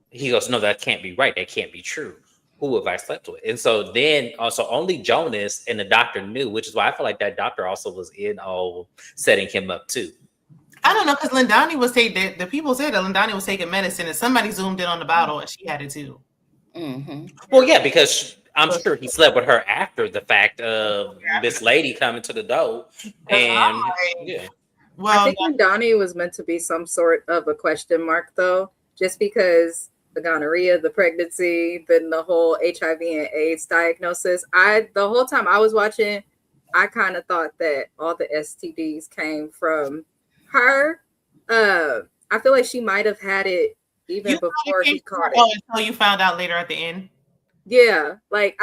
he goes, no, that can't be right. That can't be true. Who have I slept with? And so then also only Jonas and the doctor knew, which is why I feel like that doctor also was in setting him up too. I don't know, because Lindani was taking, the people said that Lindani was taking medicine and somebody zoomed in on the bottle and she had it too. Mm-hmm. Well, yeah, because I'm sure he slept with her after the fact of this lady coming to the door. And yeah. Well, I think Lindani was meant to be some sort of a question mark though, just because the gonorrhea, the pregnancy, then the whole HIV and AIDS diagnosis. The whole time I was watching, I kind of thought that all the STDs came from her. I feel like she might have had it even before he caught it. Until you found out later at the end. Yeah, like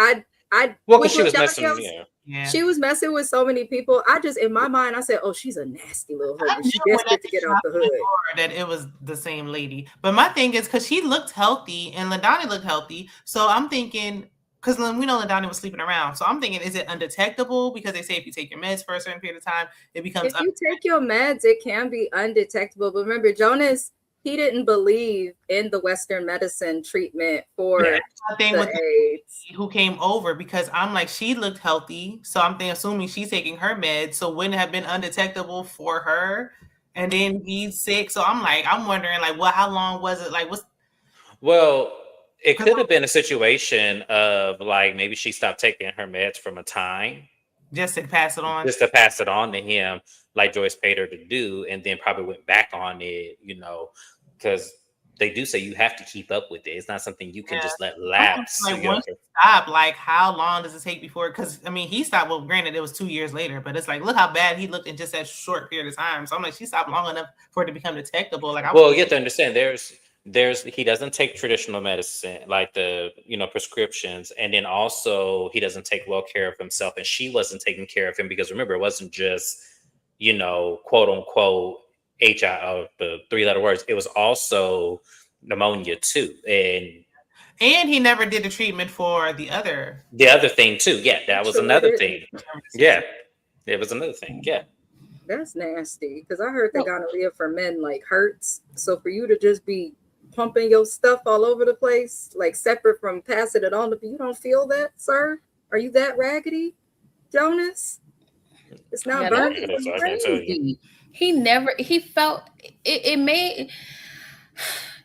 because she was messing. Yeah. She was messing with so many people. In my mind, I said, "Oh, she's a nasty little hood. She's desperate to get out the hood." That it was the same lady. But my thing is, because she looked healthy and Lindani looked healthy, so I'm thinking, because we know Lindani was sleeping around, so I'm thinking, is it undetectable? Because they say if you take your meds for a certain period of time, it becomes. If you take your meds, it can be undetectable. But remember, Jonas, he didn't believe in the Western medicine treatment for the AIDS. Who came over, because I'm like, she looked healthy, so I'm assuming she's taking her meds, so wouldn't it have been undetectable for her? And then he's sick, so I'm wondering, like, well, how long was it? Like, it could have been a situation of like maybe she stopped taking her meds from a time, just to pass it on, to him, like Joyce paid her to do, and then probably went back on it, because they do say you have to keep up with it. It's not something you can just let lapse. Like, once you stop, like, how long does it take before? Because I mean, he stopped. Well, granted, it was 2 years later, but it's like, look how bad he looked in just that short period of time. So I'm like, she stopped long enough for it to become detectable. Like, you have to understand, he doesn't take traditional medicine like the prescriptions, and then also he doesn't take well care of himself, and she wasn't taking care of him, because remember, it wasn't just quote unquote HIV, the 3-letter words. It was also pneumonia too, and he never did the treatment for the other thing too. Yeah, that was another thing. Yeah, it was another thing. Yeah, that's nasty, because I heard that gonorrhea for men like hurts. So for you to just be pumping your stuff all over the place, like separate from passing it on to you, don't feel that, sir? Are you that raggedy, Jonas? It's not burning. He felt it made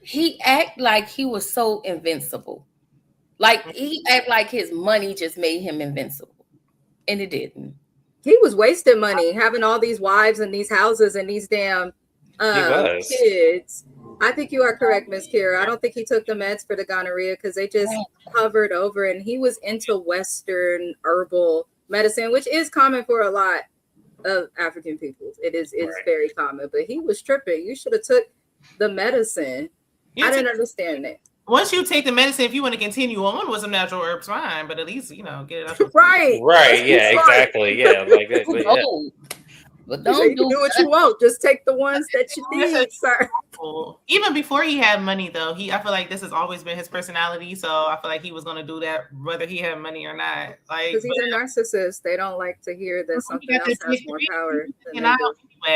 he act like he was so invincible. Like he act like his money just made him invincible. And it didn't. He was wasting money having all these wives and these houses and these damn kids. I think you are correct, Miss Kira. I don't think he took the meds for the gonorrhea, because they just covered over, and he was into Western herbal medicine, which is common for a lot of African peoples. It's very common, but he was tripping. You should have took the medicine. I didn't understand that. Once you take the medicine, if you want to continue on with some natural herbs, fine, but at least get it up. Right. Yeah, exactly. Yeah, like that. But don't do what you want. Just take the ones that you need, sir. Even before he had money, though, I feel like this has always been his personality. So I feel like he was going to do that whether he had money or not. Like, because he's a narcissist, they don't like to hear that something else has more power.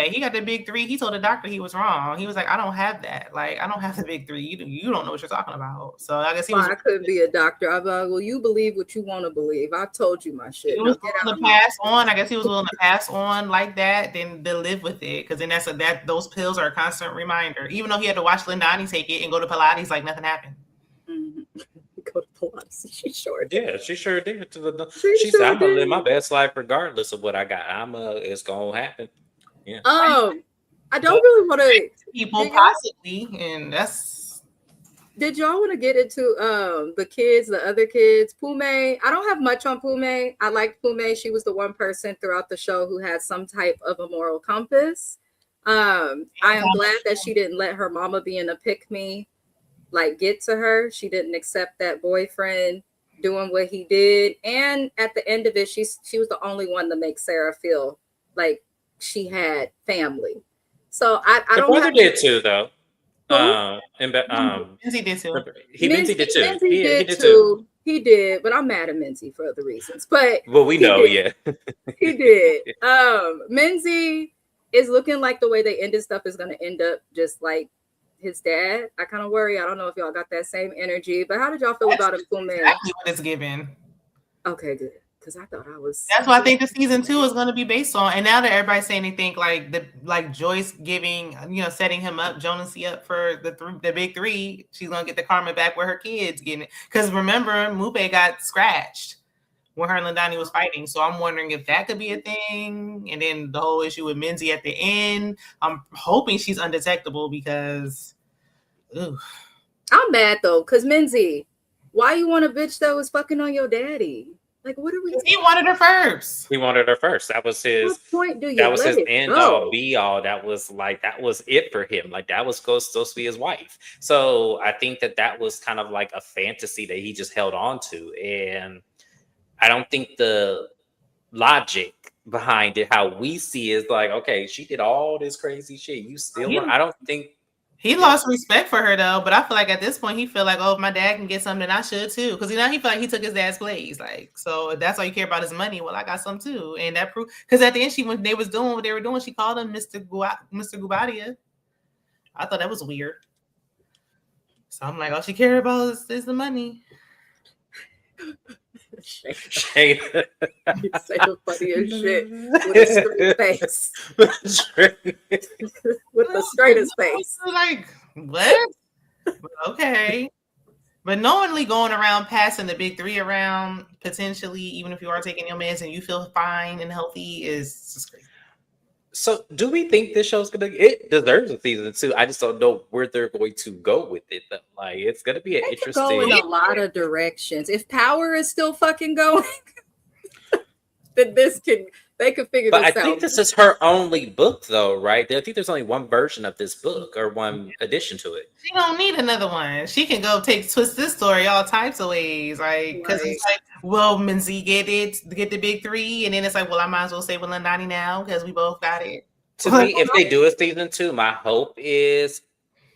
He got the big 3. He told the doctor he was wrong. He was like, I don't have that. Like, I don't have the big 3. You don't know what you're talking about. So I guess I couldn't be a doctor. I'm like, well, you believe what you want to believe. I've told you my shit. He was willing to pass on. I guess he was willing to pass on like that, then to live with it. Because then those pills are a constant reminder. Even though he had to watch Lindani take it and go to Pilates like nothing happened. Mm-hmm. Go to Pilates. She sure did. Yeah, she sure did. She said, I'm gonna live my best life regardless of what I got. It's gonna happen. Yeah. I don't really want to people possibly, and that's. Did y'all want to get into the other kids? Pume. I don't have much on Pume. I liked Pume. She was the one person throughout the show who had some type of a moral compass. I am glad that she didn't let her mama be in a pick-me, like, get to her. She didn't accept that boyfriend doing what he did. And at the end of it, she was the only one to make Sarah feel like she had family. So I don't. The brother did too, though. Minzy did too. Minzy did too. Minzy did too. He did, but I'm mad at Minzy for other reasons. But well, we know, yeah. He did. Minzy, it's looking like the way they ended stuff is going to end up just like his dad. I kind of worry. I don't know if y'all got that same energy, but how did y'all feel about him, Kumail? Exactly what it's given. Okay, good. Because I thought I was. That's what I think the season 2 is going to be based on. And now that everybody's saying they think like Joyce giving, setting him up, Jonasy up for the big 3, she's going to get the karma back with her kids getting it. Because remember, Mupe got scratched when her and Lindani was fighting. So I'm wondering if that could be a thing. And then the whole issue with Minzy at the end. I'm hoping she's undetectable because, ooh. I'm mad though, because Minzy, why you want a bitch that was fucking on your daddy? Like, what are we? He wanted her first. He wanted her first. That was his. What point do you? That was his end all, go? be all. That was it for him. Like that was supposed to be his wife. So I think that was kind of like a fantasy that he just held on to, and I don't think the logic behind it, how we see, is like, okay, she did all this crazy shit. You still, I don't think. He lost respect for her though, but I feel like at this point he feel like, oh, if my dad can get something, I should too. Because he feel like he took his dad's place. Like, so if that's all you care about is money, well, I got some too, and that proved. Because at the end, when they was doing what they were doing, she called him Mr. Gubadia. I thought that was weird. So I'm like, all she cared about is the money. Shana. You say the funniest shit with a straight face. With the straightest face. Like, what? Okay. But knowingly going around passing the big 3 around, potentially, even if you are taking your meds and you feel fine and healthy, is just crazy. So do we think this show's it deserves a season 2? I just don't know where they're going to go with it. Like, it's gonna be an interesting. Go in a lot of directions. If Power is still fucking going, then they could figure but this out. I think this is her only book though, right? I think there's only one version of this book or one addition to it. She don't need another one. She can go twist this story all types of ways, right? Because it's like, well, Minzy get the big 3, and then it's like, well, I might as well say with Lindani now because we both got it. To me, if they do a season 2, my hope is,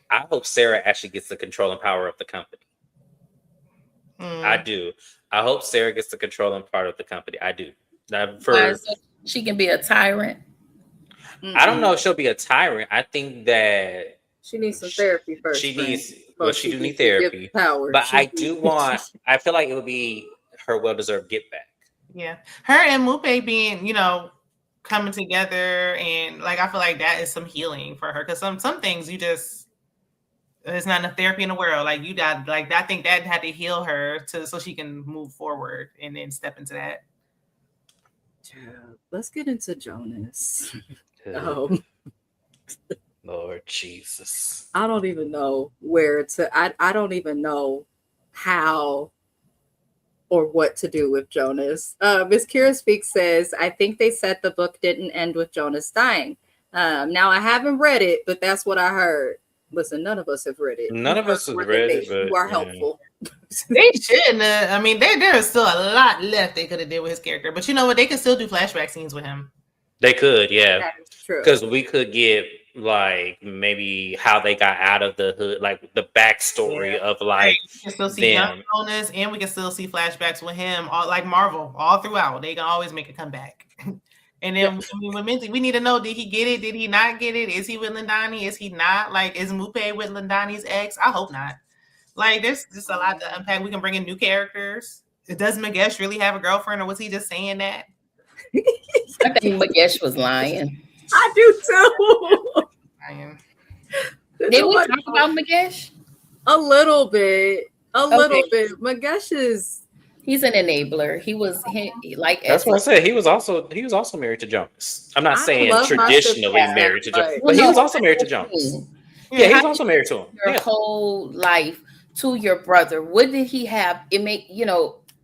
I hope Sarah actually gets the control and power of the company. I do. I hope Sarah gets the control and part of the company. I do. She can be a tyrant. I don't know if she'll be a tyrant. I think that she needs some therapy first. She do need therapy. Power. But I feel like it would be her well-deserved get back. Yeah. Her and Mupe being, coming together, and like I feel like that is some healing for her, because some things there's not enough therapy in the world. Like you got, like, I think that had to heal her so she can move forward and then step into that. Let's get into Jonas. Lord Jesus. I don't even know where to. I don't even know how or what to do with Jonas. Miss Kira Speaks says, I think they said the book didn't end with Jonas dying. Now I haven't read it, but that's what I heard. Listen, none of us have read it. None of us have read it. You are helpful. They shouldn't have. I mean, there is still a lot left they could have did with his character. But you know what? They could still do flashback scenes with him. They could, yeah. That is true. Because we could get, like, maybe how they got out of the hood, like the backstory of, like, we can still see young Jonas, and we can still see flashbacks with him, all like Marvel, all throughout. They can always make a comeback. And then with Minzy, we need to know, did he get it? Did he not get it? Is he with Lindani? Is he not? Like, is Mupe with Lindani's ex? I hope not. Like, there's just a lot to unpack. We can bring in new characters. Does Magesh really have a girlfriend, or was he just saying that? I think Magesh was lying. I do too. Did we talk about Magesh? A little bit. Magesh is. He's an enabler. He was like. That's what I said. He was also married to Jonas. I'm not saying traditionally married to Jonas, but he was also married to Jonas. Yeah, he was also married to him. Your whole life to your brother. What did he have? It make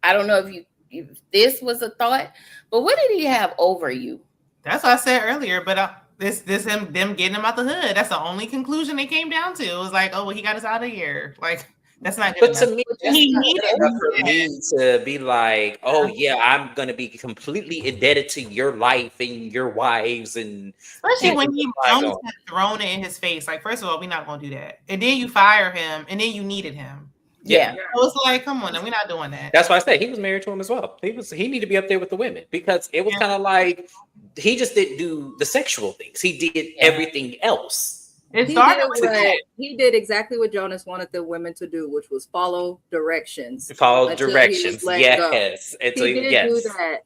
I don't know if this was a thought, but what did he have over you? That's what I said earlier. But them getting him out the hood. That's the only conclusion they came down to. It was like, oh well, he got us out of here. Like. That's not good. But to me, he needed for me to be like, oh yeah, I'm gonna be completely indebted to your life and your wives, and especially when Jonas had thrown it in his face. Like, first of all, we're not gonna do that, and then you fire him, and then you needed him. Yeah, so it's like, come on, we're not doing that. That's why I said he was married to him as well. He needed to be up there with the women, because it was kind of like he just didn't do the sexual things. He did everything else. It started with that. He did exactly what Jonas wanted the women to do, which was follow directions. Follow directions. Yes. He did do that.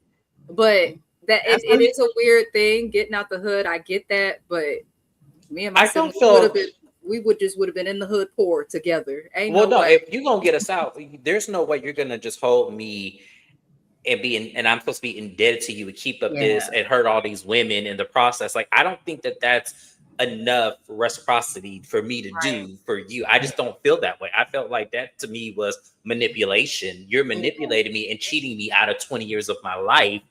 But it is a weird thing getting out the hood. I get that, but me and my son would have been in the hood poor together. If you're gonna get us out, there's no way you're gonna just hold me and I'm supposed to be indebted to you and keep up this and hurt all these women in the process. Like, I don't think that that's enough reciprocity for me to do for you. I just don't feel that way. I felt like that to me was manipulation. You're manipulating me and cheating me out of 20 years of my life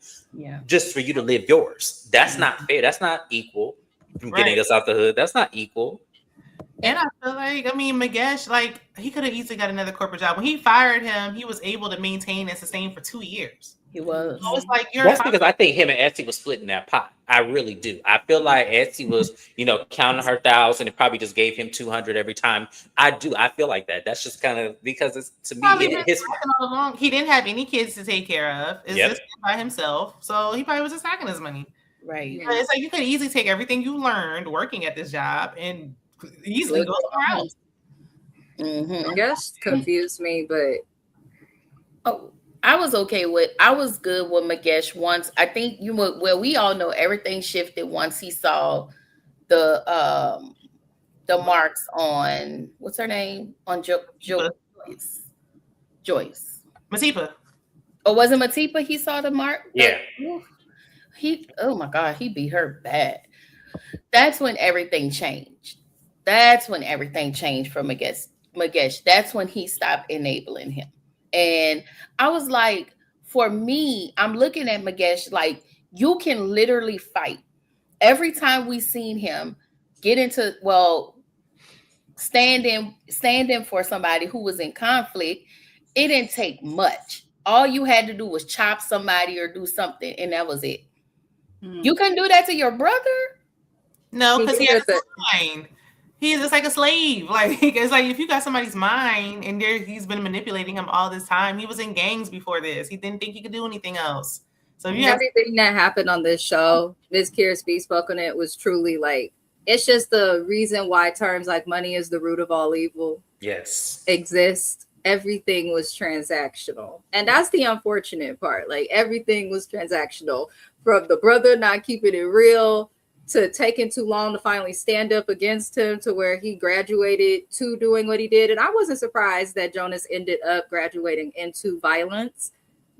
just for you to live yours. That's not fair. That's not equal from getting us out the hood. That's not equal. And I feel like, Magesh, like, he could have easily got another corporate job. When he fired him, he was able to maintain and sustain for 2 years. He was. So it's like that's because I think him and Essie was splitting that pot. I really do. I feel like Essie was, counting her 1,000 and probably just gave him 200 every time. I do. I feel like that. That's just kind of because it's to me. All along. He didn't have any kids to take care of. It's just by himself. So he probably was just stacking his money. Right. But it's like you could easily take everything you learned working at this job and easily go somewhere else. I guess confused me, but I was good with Magesh once. I think we all know everything shifted once he saw the marks on what's her name on Joyce Matipa. Oh, was it Matipa? He saw the mark. Yeah. Oh my God, he beat her bad. That's when everything changed. That's when everything changed for Magesh. That's when he stopped enabling him. And I was like, for me, I'm looking at Magesh like, you can literally fight. Every time we seen him stand in for somebody who was in conflict, it didn't take much. All you had to do was chop somebody or do something, and that was it. You can do that to your brother? No, because he has a mind. He's just like a slave. Like, it's like if you got somebody's mind and he's been manipulating him all this time. He was in gangs before this. He didn't think he could do anything else. So everything that happened on this show, Ms. Kira Speed spoke on it, was truly like, it's just the reason why terms like money is the root of all evil exist. Everything was transactional. And that's the unfortunate part. Like, everything was transactional, from the brother not keeping it real to taking too long to finally stand up against him, to where he graduated to doing what he did. And I wasn't surprised that Jonas ended up graduating into violence,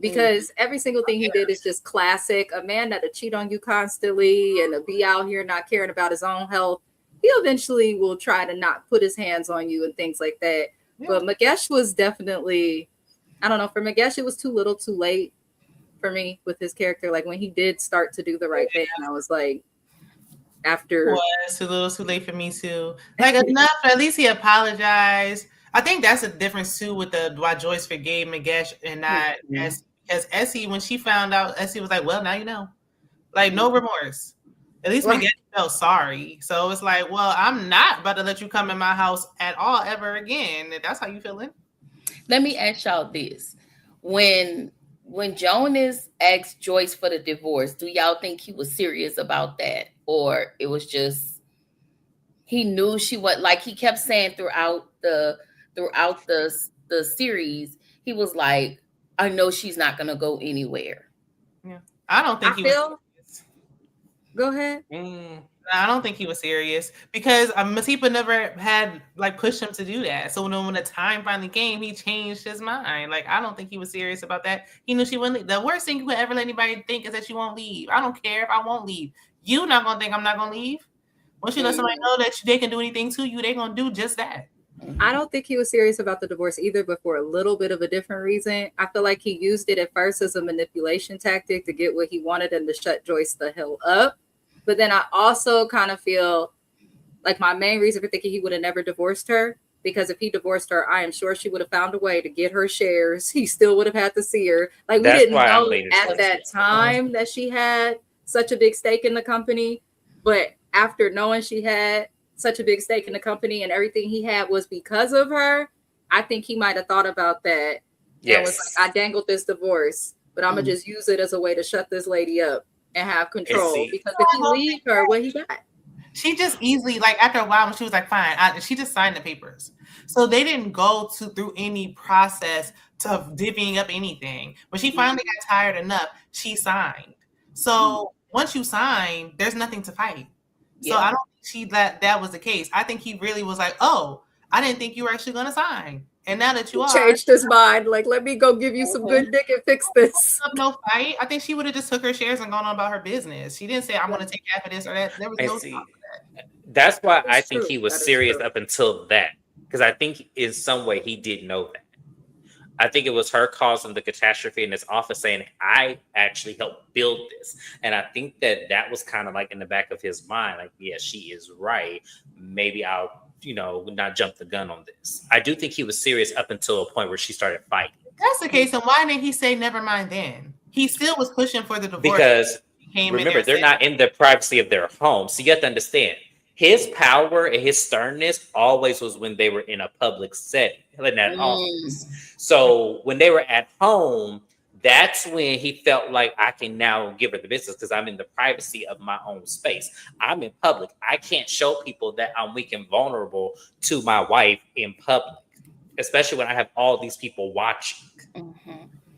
because every single thing he did is just classic. A man that'll cheat on you constantly and to be out here not caring about his own health, he eventually will try to not put his hands on you and things like that. But Magesh was definitely, I don't know, for Magesh, it was too little too late for me with his character. Like, when he did start to do the right thing, I was like, after. It was too little too late for me too. Like, enough, at least he apologized. I think that's a difference too with why Joyce forgave Magesh and not Essie. Because Essie, when she found out, Essie was like, well, now you know. Like, no remorse. At least Magesh felt sorry. So it's like, well, I'm not about to let you come in my house at all ever again. That's how you feeling? Let me ask y'all this. When Jonas asked Joyce for the divorce, do y'all think he was serious about that? Or it was just, he knew she was, like he kept saying throughout the series, he was like, I know she's not going to go anywhere. Yeah. I don't think he was serious. Go ahead. I don't think he was serious, because Matipa never had pushed him to do that. So when the time finally came, he changed his mind. Like, I don't think he was serious about that. He knew she wouldn't leave. The worst thing you could ever let anybody think is that you won't leave. I don't care if I won't leave. You not gonna think I'm not gonna leave. Once you let somebody know that they can do anything to you, they're gonna do just that. I don't think he was serious about the divorce either, but for a little bit of a different reason. I feel like he used it at first as a manipulation tactic to get what he wanted and to shut Joyce the hell up. But then I also kind of feel like my main reason for thinking he would have never divorced her, because if he divorced her, I am sure she would have found a way to get her shares. He still would have had to see her. Like, we didn't know at that time that she had such a big stake in the company. But after knowing she had such a big stake in the company and everything he had was because of her, I think he might have thought about that. Yes. And was like, I dangled this divorce, but I'm going to just use it as a way to shut this lady up. and have control. see- Because if he leave her, what he got? She just easily, like after a while, when she was like, fine, she just signed the papers. So they didn't go through any process to divvying up anything. When she finally got tired enough, she signed. So once you sign, there's nothing to fight. So I don't think that was the case. I think he really was like, oh, I didn't think you were actually going to sign. And now that you are, changed his mind. Like, let me go give you some good dick and fix this. No fight. I think she would have just took her shares and gone on about her business. She didn't say, I'm going to take half of this or that. There was no talk of that. That's why That is I think true. he was That is serious true. up until that. Because I think in some way he did know that. I think it was her causing the catastrophe in his office saying, I actually helped build this. And I think that was kind of like in the back of his mind, like, yeah, she is right. Maybe I'll, not jump the gun on this. I do think he was serious up until a point where she started fighting. If that's the case, then why didn't he say never mind then? He still was pushing for the divorce. Because remember, they're not in the privacy of their home. So you have to understand, his power and his sternness always was when they were in a public setting, in that office. So when they were at home, that's when he felt like I can now give her the business because I'm in the privacy of my own space. I'm in public. I can't show people that I'm weak and vulnerable to my wife in public, especially when I have all these people watching.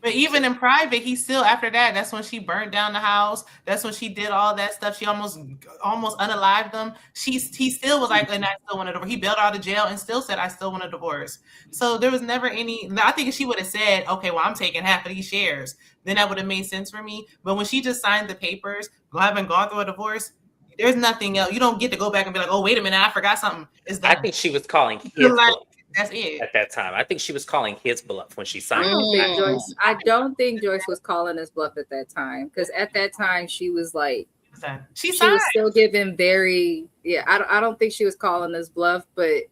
But even in private, he still, after that, that's when she burned down the house. That's when she did all that stuff. She almost unalived them. He still was like, and I still want a divorce. He bailed out of jail and still said, I still want a divorce. So there was never any, I think if she would have said, okay, well, I'm taking half of these shares, then that would have made sense for me. But when she just signed the papers, having gone through a divorce, there's nothing else. You don't get to go back and be like, oh, wait a minute, I forgot something. It's done. I think she was calling his bluff. That's it. At that time, I think she was calling his bluff when she signed. I don't think Joyce was calling his bluff at that time, because at that time she was like, she was still giving very, I don't think she was calling his bluff, but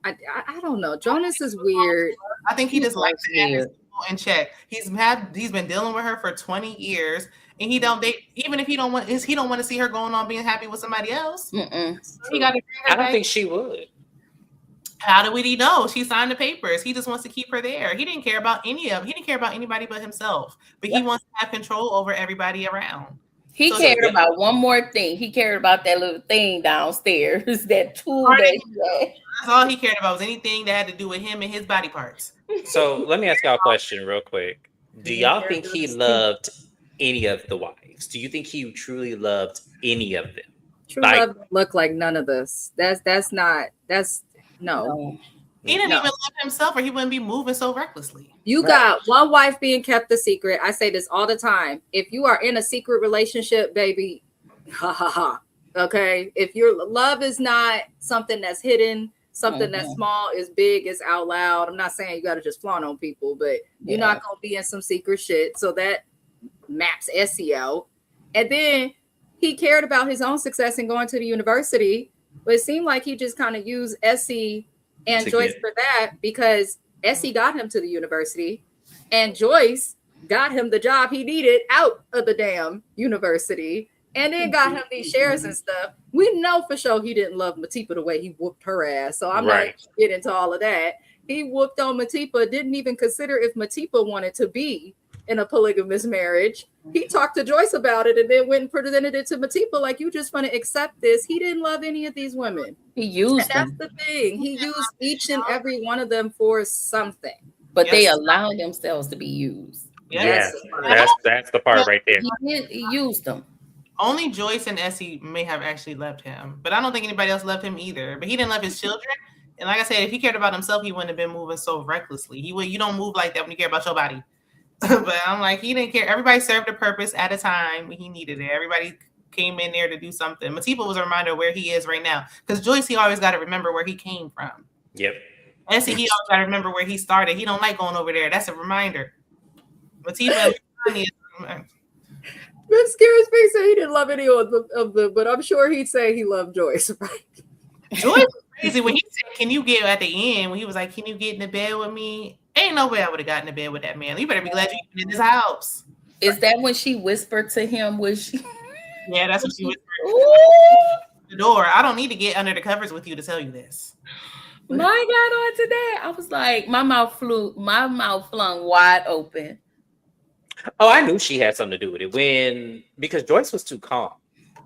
I don't know. Jonas is weird. I think he just likes to have his people in check. He's been dealing with her for 20 years, and he don't date, even if he don't want to see her going on being happy with somebody else. So he got to. I don't think she would. How would he know? She signed the papers. He just wants to keep her there. He didn't care about he didn't care about anybody but himself. But he wants to have control over everybody around. He cared about one more thing. He cared about that little thing downstairs, that tool that he had. That's all he cared about, was anything that had to do with him and his body parts. So let me ask y'all a question real quick. Do y'all think he loved any of the wives? Do you think he truly loved any of them? True love look like none of this. No. He didn't even love himself, or he wouldn't be moving so recklessly. You got one wife being kept a secret. I say this all the time. If you are in a secret relationship, baby, okay? If your love is not something that's hidden, something that's small, is big, is out loud. I'm not saying you got to just flaunt on people, but you're not going to be in some secret shit. So that maps SEO. And then he cared about his own success in going to the university. But it seemed like he just kind of used Essie and Joyce for that, because Essie got him to the university and Joyce got him the job he needed out of the damn university, and then got him these shares and stuff. We know for sure he didn't love Matipa the way he whooped her ass. So I'm not going to get into all of that. He whooped on Matipa, didn't even consider if Matipa wanted to be in a polygamous marriage. He talked to Joyce about it and then went and presented it to Matipa like, you just want to accept this. He didn't love any of these women. He used them. That's the thing. He used each and every one of them for something. But they allowed themselves to be used. Yes, that's the part right there. He used them. Only Joyce and Essie may have actually loved him, but I don't think anybody else loved him either. But he didn't love his children. And like I said, if he cared about himself, he wouldn't have been moving so recklessly. You don't move like that when you care about your body. But I'm like, he didn't care. Everybody served a purpose at a time when he needed it. Everybody came in there to do something. Matipa was a reminder of where he is right now. Because Joyce, he always got to remember where he came from. Yep. Essie, he always got to remember where he started. He don't like going over there. That's a reminder. Matipa is Miss Kira's face said he didn't love any of them, but I'm sure he'd say he loved Joyce, right? Joyce was crazy when he said, can you get, at the end, when he was like, can you get in the bed with me? Ain't no way I would have gotten in bed with that man. You better be glad you're in this house. Is that when she whispered to him? Was she? Yeah, that's what she whispered. The door. I don't need to get under the covers with you to tell you this. Mine got on today. I was like, my mouth flung wide open. Oh, I knew she had something to do with it because Joyce was too calm.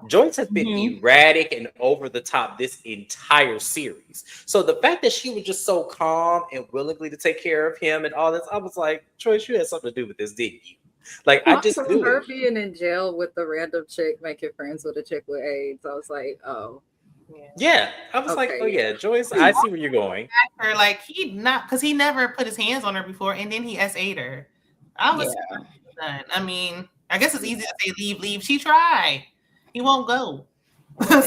Joyce has been erratic and over the top this entire series. So the fact that she was just so calm and willingly to take care of him and all this, I was like, Joyce, you had something to do with this, didn't you? Like, I just knew her it. being in jail with the random chick making friends with a chick with AIDS. I was like, oh. Yeah, I was like, oh yeah, Joyce, I see where you're going. Her, like, because he never put his hands on her before, and then he SA'd her. I was done. I mean, I guess it's easy to say leave. She tried. He won't go. So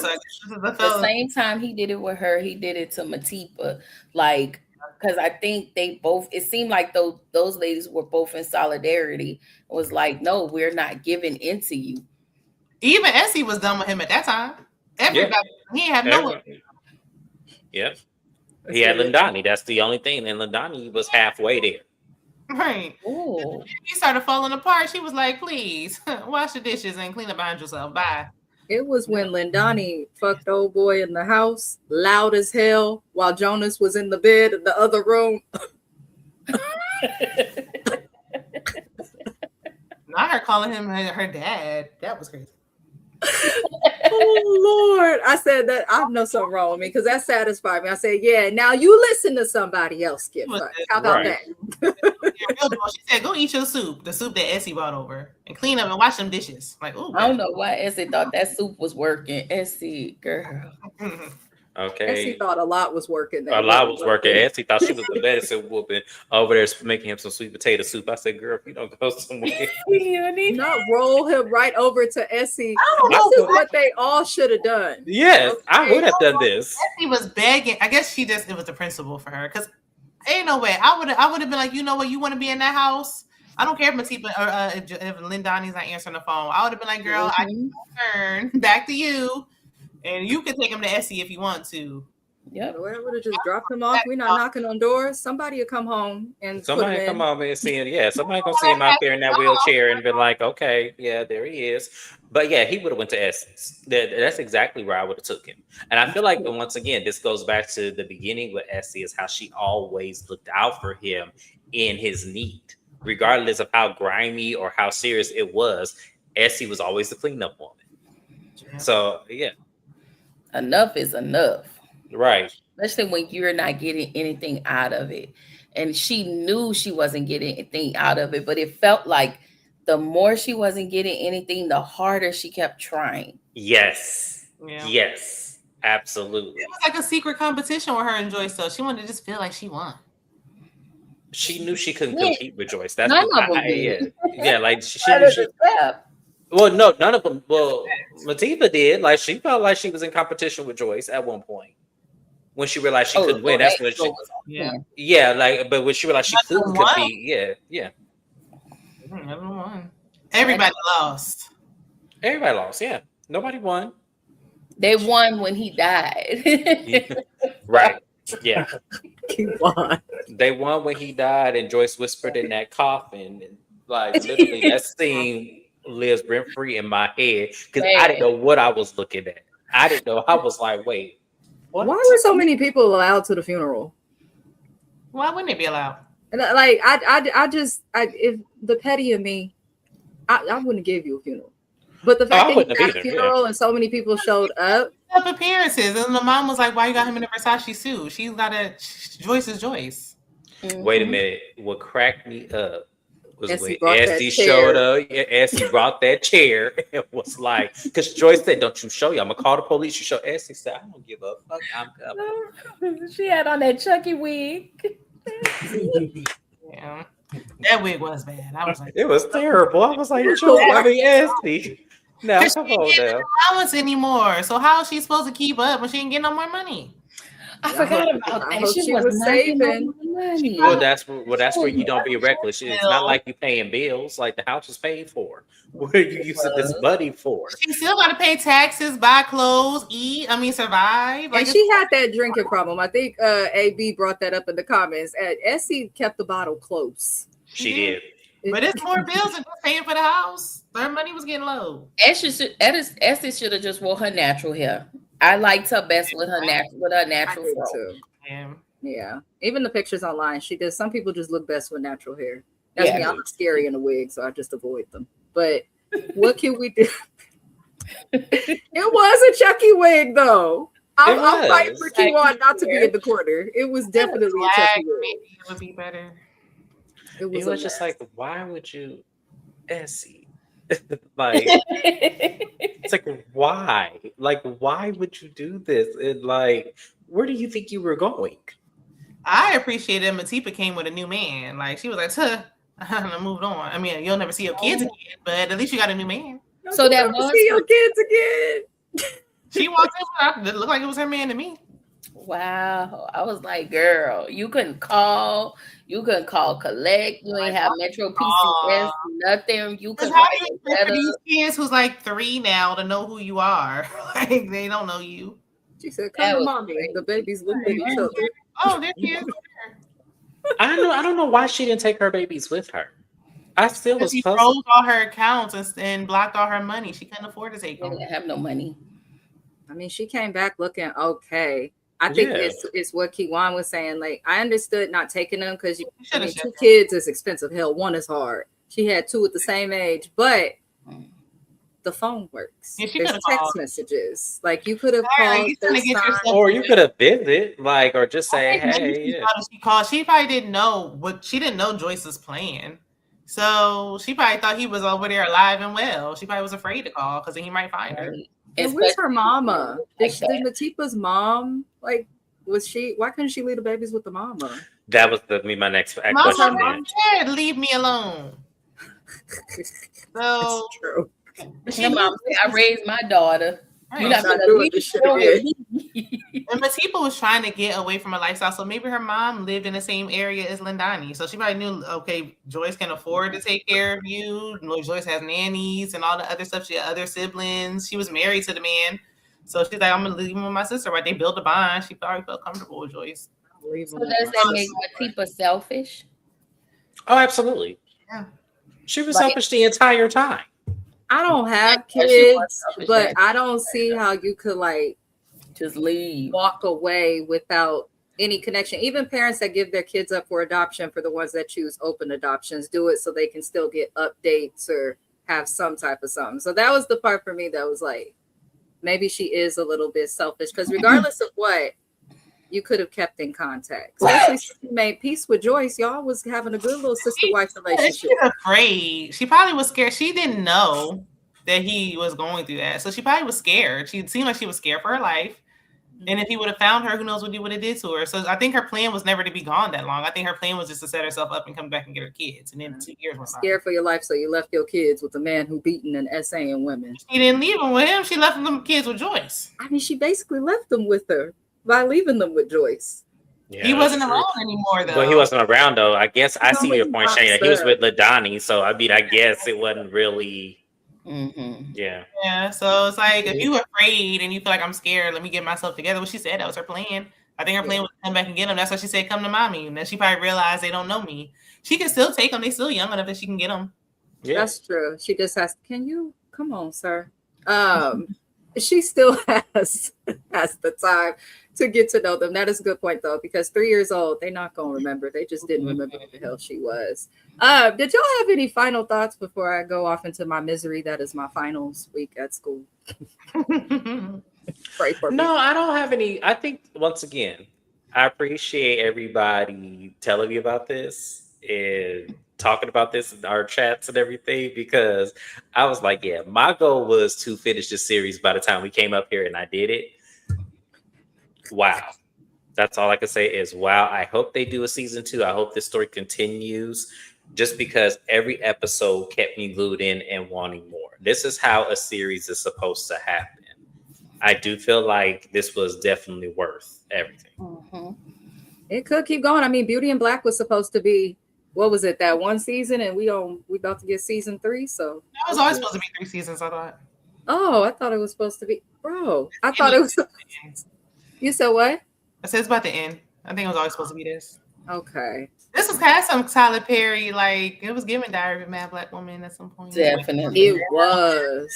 the same time he did it with her, he did it to Matipa. Like, because I think they both, it seemed like those ladies were both in solidarity. It was like, no, we're not giving into you. Even Essie was done with him at that time. Everybody, he had no one. Yep. He had Lindani. That's the only thing. And Lindani was halfway there. Right. Ooh. He started falling apart. She was like, please wash the dishes and clean up behind yourself. Bye. It was when Lindani fucked old boy in the house, loud as hell, while Jonas was in the bed in the other room. Not her calling him her dad. That was crazy. Oh Lord. I said that I know something wrong with me because that satisfied me. I said, yeah, now you listen to somebody else get fucked. How about that? She said, go eat your soup, the soup that Essie brought over, and clean up and wash them dishes. Like, oh, I don't know why Essie thought that soup was working. Essie, girl. Okay. Essie thought a lot was working there. A lot was working. Essie thought she was the best at whooping over there making him some sweet potato soup. I said, girl, if you don't go somewhere. Not roll him right over to Essie. This is what they all should have done. Yes, okay. I would have done this. Essie was begging. I guess it was the principle for her. Because ain't no way. I would have been like, you know what, you want to be in that house? I don't care if Matipa or if Lindani's not answering the phone. I would have been like, girl, I turn back to you. And you can take him to Essie if you want to. Yeah, I would have just dropped him off. We're not knocking on doors. Somebody will come home and somebody come home and see him. Yeah, somebody gonna see him out there in that wheelchair and be like, okay, yeah, there he is. But yeah, he would have went to Essex. That's exactly where I would have took him. And I feel like once again, this goes back to the beginning with Essie is how she always looked out for him in his need, regardless of how grimy or how serious it was. Essie was always the cleanup woman. Yeah. So yeah. Enough is enough. Right. Especially when you're not getting anything out of it. And she knew she wasn't getting anything out of it, but it felt like the more she wasn't getting anything, the harder she kept trying. Yes. Yeah. Yes. Absolutely. It was like a secret competition with her and Joyce, so she wanted to just feel like she won. She knew she couldn't compete with Joyce. That's none of them did. Yeah, like she well, no, none of them. Well, Matipa did. Like she felt like she was in competition with Joyce at one point when she realized she couldn't win. That's when she, but when she realized she couldn't compete, Everyone won. Everybody lost. Everybody lost. Yeah, nobody won. They won when he died. Right. Yeah. He won. They won when he died, and Joyce whispered in that coffin, and like literally that scene lives rent free in my head because I didn't know what I was looking at. I didn't know. I was like, wait, what? Why were so many people allowed to the funeral? Why wouldn't they be allowed? And like, if the petty in me, I wouldn't give you a funeral. But the fact that he got a funeral and so many people showed up. Appearances, and the mom was like, "Why you got him in a Versace suit? She's got Joyce is Joyce." Mm-hmm. Wait a minute. What cracked me up was when Essie showed up. Essie brought that chair and was like, because Joyce said, "Don't you show you? I'm gonna call the police." You show. Essie said, "I don't give a fuck. I'm coming." She had on that Chucky wig. Yeah, that wig was bad. I was like, it was terrible. I was like, Essie. No, come on now. Allowance anymore. So how is she supposed to keep up when she ain't getting no more money? I forgot about that. She was saving money. Well, that's where you don't be reckless. It's not like you paying bills. Like the house is paid for. What are you using this money for? She still got to pay taxes, buy clothes, survive. Like, and she had that drinking problem. I think AB brought that up in the comments. Essie kept the bottle close. She did. But it's more bills than just paying for the house. Her money was getting low. Essie should have just wore her natural hair. I liked her best with her natural fro. Yeah. Even the pictures online, she does. Some people just look best with natural hair. That's me. I look scary in a wig, so I just avoid them. But what can we do? It was a Chucky wig, though. I'm fighting for Keywan not to be in the corner. It was definitely a Chucky wig. Maybe it would be better. It was just like, why would you, Essie? Like, it's like, why? Like, why would you do this? And like, where do you think you were going? I appreciated Matipa came with a new man. Like, she was like, I moved on. I mean, you'll never see your kids again, but at least you got a new man. So that was see your kids again. She walked in, it looked like it was her man to me. Wow. I was like, girl, you couldn't call collect. You ain't have Metro PCS, nothing. You could how do you expect for these kids who's like 3 now to know who you are? Like, they don't know you. She said, come to mommy. The babies look at each other. Oh, there she is. I don't know why she didn't take her babies with her. I still was She puzzled. froze all her accounts and blocked all her money. She couldn't afford to take them. They didn't have no money. I mean, she came back looking okay. I think it's what Keywan was saying. Like, I understood not taking them because 2 kids is expensive. Hell, 1 is hard. She had 2 at the same age, but the phone works. Yeah, there's text messages. Like, you could have called, or you could have visited, like, or just say, hey. She called. She probably didn't know she didn't know Joyce's plan. So she probably thought he was over there alive and well. She probably was afraid to call because he might find her. And where's her mama? Did Matipa's mom, like, was she? Why couldn't she leave the babies with the mama? That was my next question. Mom said, leave me alone. So it's true. Her mom said, I raised my daughter. You're not gonna doing this shit again. And Matipa was trying to get away from a lifestyle, so maybe her mom lived in the same area as Lindani. So she probably knew, okay, Joyce can afford to take care of you. Joyce has nannies and all the other stuff. She had other siblings. She was married to the man. So she's like, I'm going to leave him with my sister. Right? They built a bond. She probably felt comfortable with Joyce. So does that make Matipa selfish? Oh, absolutely. Yeah. She was selfish the entire time. I don't have kids, but I don't see how you could like just leave, walk away without any connection. Even parents that give their kids up for adoption, for the ones that choose open adoptions, do it so they can still get updates or have some type of something. So that was the part for me that was like, maybe she is a little bit selfish because regardless of what, you could have kept in contact. Especially since you made peace with Joyce. Y'all was having a good little sister-wife relationship. She was afraid. She probably was scared. She didn't know that he was going through that. So she probably was scared. She seemed like she was scared for her life. And if he would have found her, who knows what he would have did to her. So I think her plan was never to be gone that long. I think her plan was just to set herself up and come back and get her kids. And then 2 years went by. Scared for your life, so you left your kids with a man who beaten and essaying women. She didn't leave them with him. She left them kids with Joyce. I mean, she basically left them with her by leaving them with Joyce. Yeah, he wasn't around anymore, though. Well, he wasn't around, though. I guess I see your point, Shana. He was with Ladani, so I mean, I guess it wasn't really. Mm-hmm. Yeah. So it's like if you were afraid and you feel like I'm scared, let me get myself together. What she said, that was her plan. I think her plan was to come back and get them. That's why she said, "Come to mommy." And then she probably realized they don't know me. She can still take them. They're still young enough that she can get them. Yeah, that's true. She just has. Can you come on, sir? She still has the time to get to know them. That is a good point, though, because 3 years old, they're not going to remember. They just didn't remember who the hell she was. Did y'all have any final thoughts before I go off into my misery? That is my finals week at school. Pray for me. No, I don't have any. I think, once again, I appreciate everybody telling me about this and talking about this in our chats and everything, because I was like, yeah, my goal was to finish this series by the time we came up here, and I did it. Wow. That's all I can say is wow. I hope they do a season 2. I hope this story continues, just because every episode kept me glued in and wanting more. This is how a series is supposed to happen. I do feel like this was definitely worth everything. Mm-hmm. It could keep going. I mean, Beauty and Black was supposed to be, what was it, that 1 season, and we about to get season 3. So that was always supposed to be 3 seasons, I thought. Oh, I thought it was supposed to be, bro. I thought it was. You said what? I said it's about to end. I think it was always supposed to be this. Okay. This was kind of some Tyler Perry, like it was giving Diary of a Mad Black Woman at some point. Definitely, it was.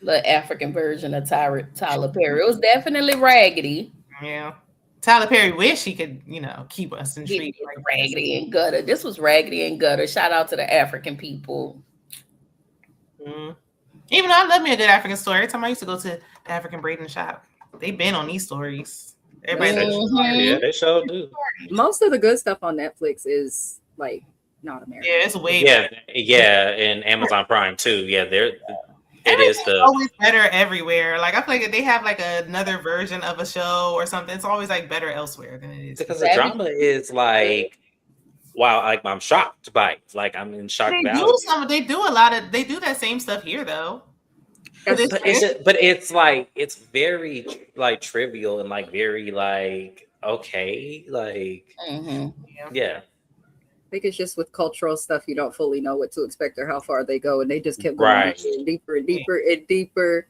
The African version of Tyler Perry. It was definitely raggedy. Yeah. Tyler Perry wish he could, keep us intrigued. Like Raggedy and Gutter. This was Raggedy and Gutter. Shout out to the African people. Mm. Even though I love me a good African story. Every time I used to go to the African braiding shop, they've been on these stories. Everybody yeah, they sure do. Most of the good stuff on Netflix is like not American. Yeah, it's way better. And Amazon Prime too. Yeah, it's always better everywhere. Like I feel like if they have like another version of a show or something, it's always like better elsewhere than it is. Because the drama is like, wow, like I'm shocked by it. Like I'm in shock value. They do that same stuff here though. But it's like it's very like trivial and like very like okay, like yeah. I think it's just with cultural stuff, you don't fully know what to expect or how far they go, and they just kept going deeper and deeper and deeper.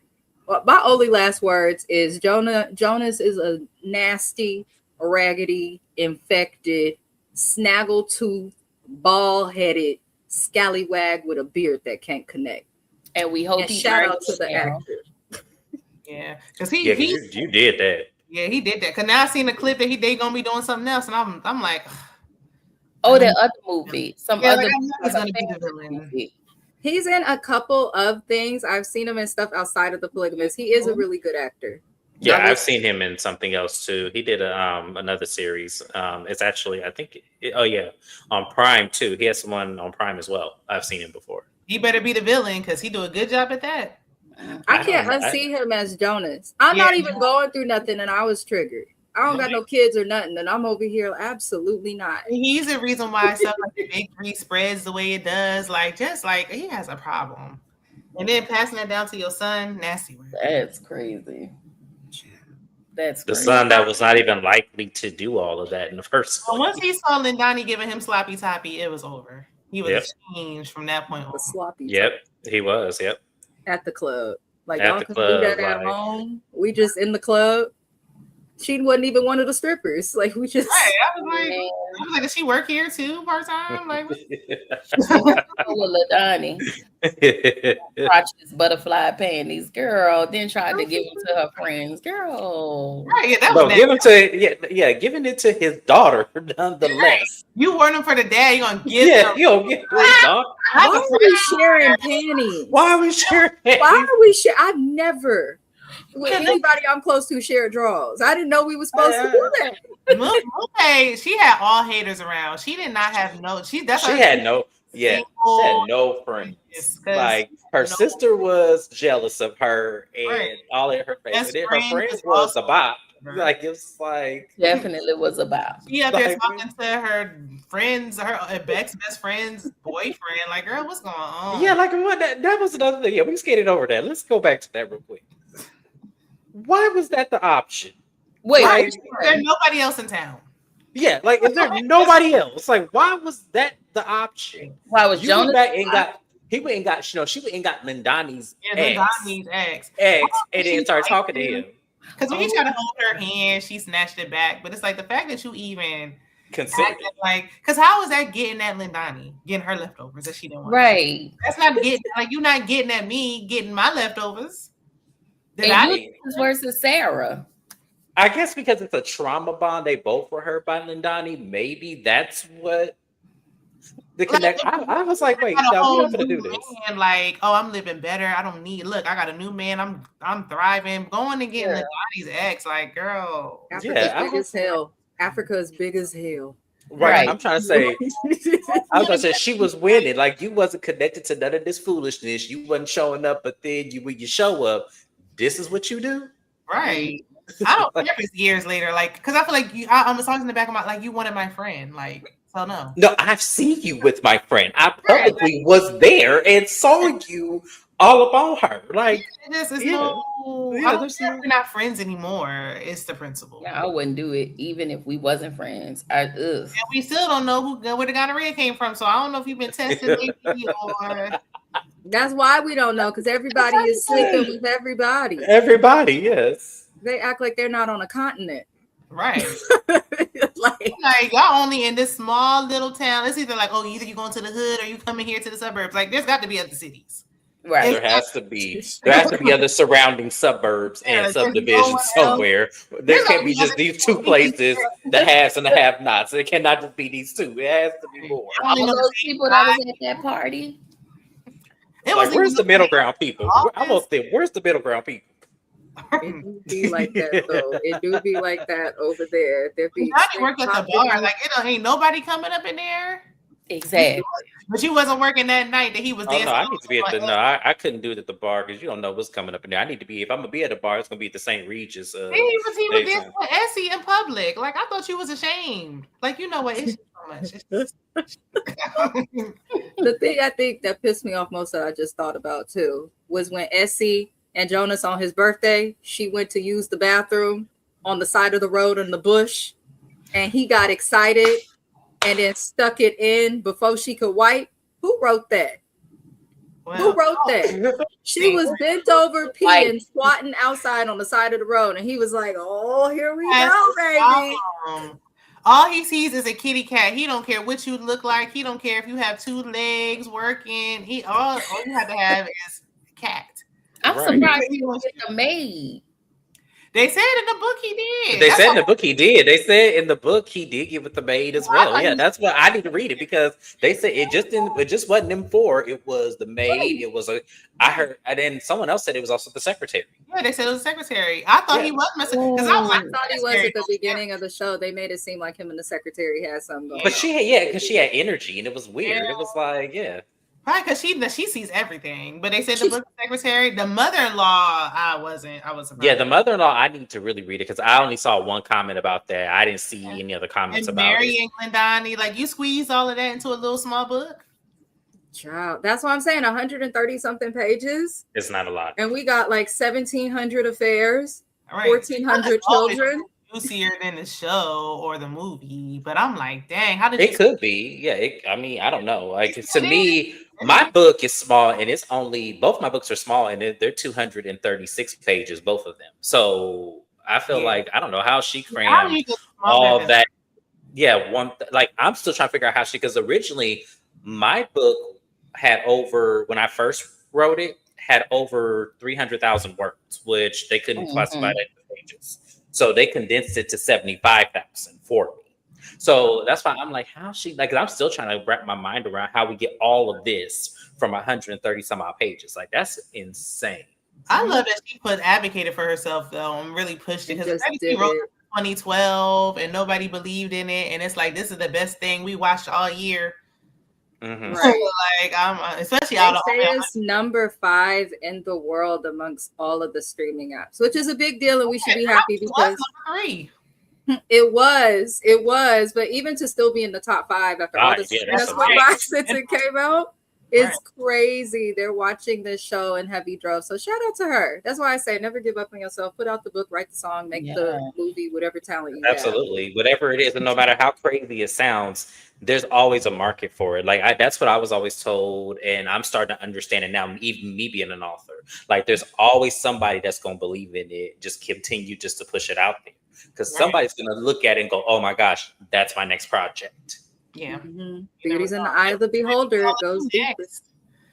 Well, my only last words is Jonas is a nasty, raggedy, infected, snaggletooth, ball-headed scallywag with a beard that can't connect. And we hope shout out to the actor. Yeah, because you did that. Yeah, he did that. Because now I seen the clip that they gonna be doing something else, and I'm like. That other movie. He's gonna be the villain. He's in a couple of things. I've seen him in stuff outside of The Polygamist. He is a really good actor. Yeah, I've seen him in something else too. He did another series. It's actually, I think, on Prime too. He has one on Prime as well. I've seen him before. He better be the villain because he do a good job at that. I can't unsee him as Jonas. I'm not even going through nothing, and I was triggered. I don't got no kids or nothing, and I'm over here absolutely not. He's the reason why stuff like the Big Three spreads the way it does. Like, just like he has a problem, and then passing that down to your son, nasty word. That's crazy. That's the son that was not even likely to do all of that in the first place. Well, once he saw Lindani giving him sloppy toppy, it was over. He was changed from that point on. The sloppy. Yep, he was. Yep. At the club, like y'all can do that at home. We just in the club. She wasn't even one of the strippers. Like we just. Right, I was like, does she work here too part time? Like, Lindani. Watch this butterfly panties, girl. Then tried to give them to her friends, girl. Right, yeah, that was giving it to his daughter nonetheless. You want him for the dad, you gonna give him. You gonna give his daughter. Why are we sharing panties? Why are we sharing? I've never. With anybody I'm close to share draws. I didn't know we were supposed to do that. Lupe, she had all haters around. She did not have she had no friends. Like her sister was jealous of her and all in her face. And then her friends was about. Like it's like definitely was about. She out there talking to her friends, her best friend's boyfriend. Like, girl, what's going on? Yeah, like what that was another thing. Yeah, we skated over that. Let's go back to that real quick. Why was that the option? Wait, there's nobody else in town. Yeah, like is there nobody else? Like, why was that the option? Why was Jonas? He went and got she went and got Lindani's ex, and then started talking to him. Because when he tried to hold her hand, she snatched it back. But it's like the fact that you even consider, like, because how is that getting at Lindani, getting her leftovers that she didn't want? Right. That's not getting like you're not getting at me getting my leftovers. Versus Sarah. I guess because it's a trauma bond they both were hurt by Lindani. Maybe that's what the connect. I was like, wait, no, we're not gonna do this. Like, oh, I'm living better. I don't need. Look, I got a new man. I'm thriving. Going and getting Lindani's ex. Like, girl. Africa's big as hell. Africa is big as hell. Right. I'm trying to say. I was gonna say she was winning. Like you wasn't connected to none of this foolishness. You wasn't showing up, but then when you show up. This is what you do, right? I don't care if it's years later, like, because I feel like I'm always in the back of my like you wanted my friend, like, so no. No, I've seen you with my friend. I publicly was there and saw you all about her. Like, we're not friends anymore. It's the principle. Yeah, I wouldn't do it even if we wasn't friends. And we still don't know where the gonorrhea came from, so I don't know if you've been tested maybe or. That's why we don't know, because everybody is sleeping with everybody. Everybody, yes. They act like they're not on a continent. Right. like y'all only in this small little town. It's either like, oh, either you going to the hood or you coming here to the suburbs. Like, there's got to be other cities. Right. There has to be other surrounding suburbs and subdivisions somewhere. There can't be just these two places, the haves and the have-nots. It cannot just be these two. It has to be more. All those people that was at that party. Like, where's the middle ground people? I almost think, where's the middle ground people? It do be like that though. It do be like that over there. There be work at the bar. Like ain't nobody coming up in there. Exactly. But you wasn't working that night that he was dancing. No, I need to be at the. No, I couldn't do it at the bar because you don't know what's coming up in there. I need to be. If I'm gonna be at the bar, it's gonna be at the St. Regis. He was dancing with Essie in public. Like I thought you was ashamed. Like you know what? It's so much. The thing I think that pissed me off most that I just thought about too was when Essie and Jonas on his birthday, she went to use the bathroom on the side of the road in the bush, and he got excited and then stuck it in before she could wipe. Who wrote that? Well, who wrote that? She was bent over peeing, squatting outside on the side of the road, and he was like, "Oh, here we go, baby." All he sees is a kitty cat. He don't care what you look like. He don't care if you have two legs working. All you have to have is a cat. I'm surprised he was a maid. They said in the book he did. They said in the book he did. They said in the book he did get with the maid as well. Yeah, that's what I need to read it because they said it just wasn't them four. It was the maid. It was I heard, and then someone else said it was also the secretary. Yeah, they said it was the secretary. I thought he was missing because I thought he was at the beginning of the show. They made it seem like him and the secretary had something going. But because she had energy and it was weird. Yeah. It was like Probably because she sees everything. But they said the book secretary, the mother-in-law, I was surprised. Yeah, the mother-in-law, I need to really read it because I only saw one comment about that. I didn't see any other comments and about Mary it. And Glendani, like you squeezed all of that into a little small book. Child, that's what I'm saying. 130 something pages. It's not a lot. And we got like 1,700 affairs, 1,400 children. Juicier than the show or the movie, but I'm like, dang, how did it could be? Yeah, I mean, I don't know. Like to me, my book is small, and it's only both my books are small, and they're 236 pages, both of them. So I feel like I don't know how she crammed all that. Yeah, like I'm still trying to figure out how because originally my book had when I first wrote it, had over 300,000 words, which they couldn't classify that as pages. So they condensed it to 75,000 for me. So that's why I'm like, how she like? I'm still trying to wrap my mind around how we get all of this from 130 some odd pages. Like that's insane. I love that she advocated for herself though and really pushed it because she wrote it in 2012 and nobody believed in it, and it's like this is the best thing we watched all year. Mm-hmm. So like I'm especially out of it's number 5 in the world amongst all of the streaming apps, which is a big deal, and we should be happy because number 3. It was, but even to still be in the top 5 after all this, that's what since it came out. It's crazy. They're watching this show in heavy droves. So shout out to her. That's why I say never give up on yourself. Put out the book, write the song, make the movie, whatever talent you have. Absolutely. Whatever it is, and no matter how crazy it sounds, there's always a market for it. Like that's what I was always told, and I'm starting to understand it now, even me being an author. Like there's always somebody that's going to believe in it. Just continue just to push it out there. Because somebody's going to look at it and go, oh my gosh, that's my next project. Yeah. Mm-hmm. Beauty's in the eye of the beholder. It goes deepest.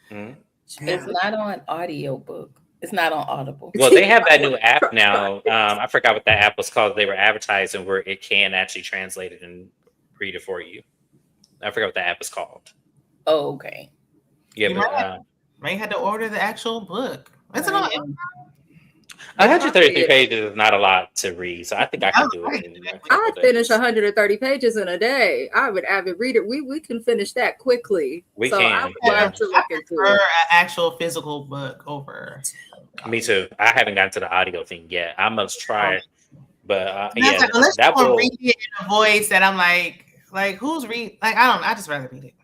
Mm-hmm. It's not on audiobook. It's not on Audible. Well, they have that new app now. I forgot what that app was called. They were advertising where it can actually translate it and read it for you. I forgot what that app is called. Oh, okay. Yeah, you might have to order the actual book. It's not 133 pages is not a lot to read, so I think I can do it. I finish 130 pages in a day. I would avid read it. We can finish that quickly. We can. I prefer an actual physical book over. Me too. I haven't gotten to the audio thing yet. I must try it, but unless that will read it in a voice that I'm like who's read? Like I don't know. I just rather read it.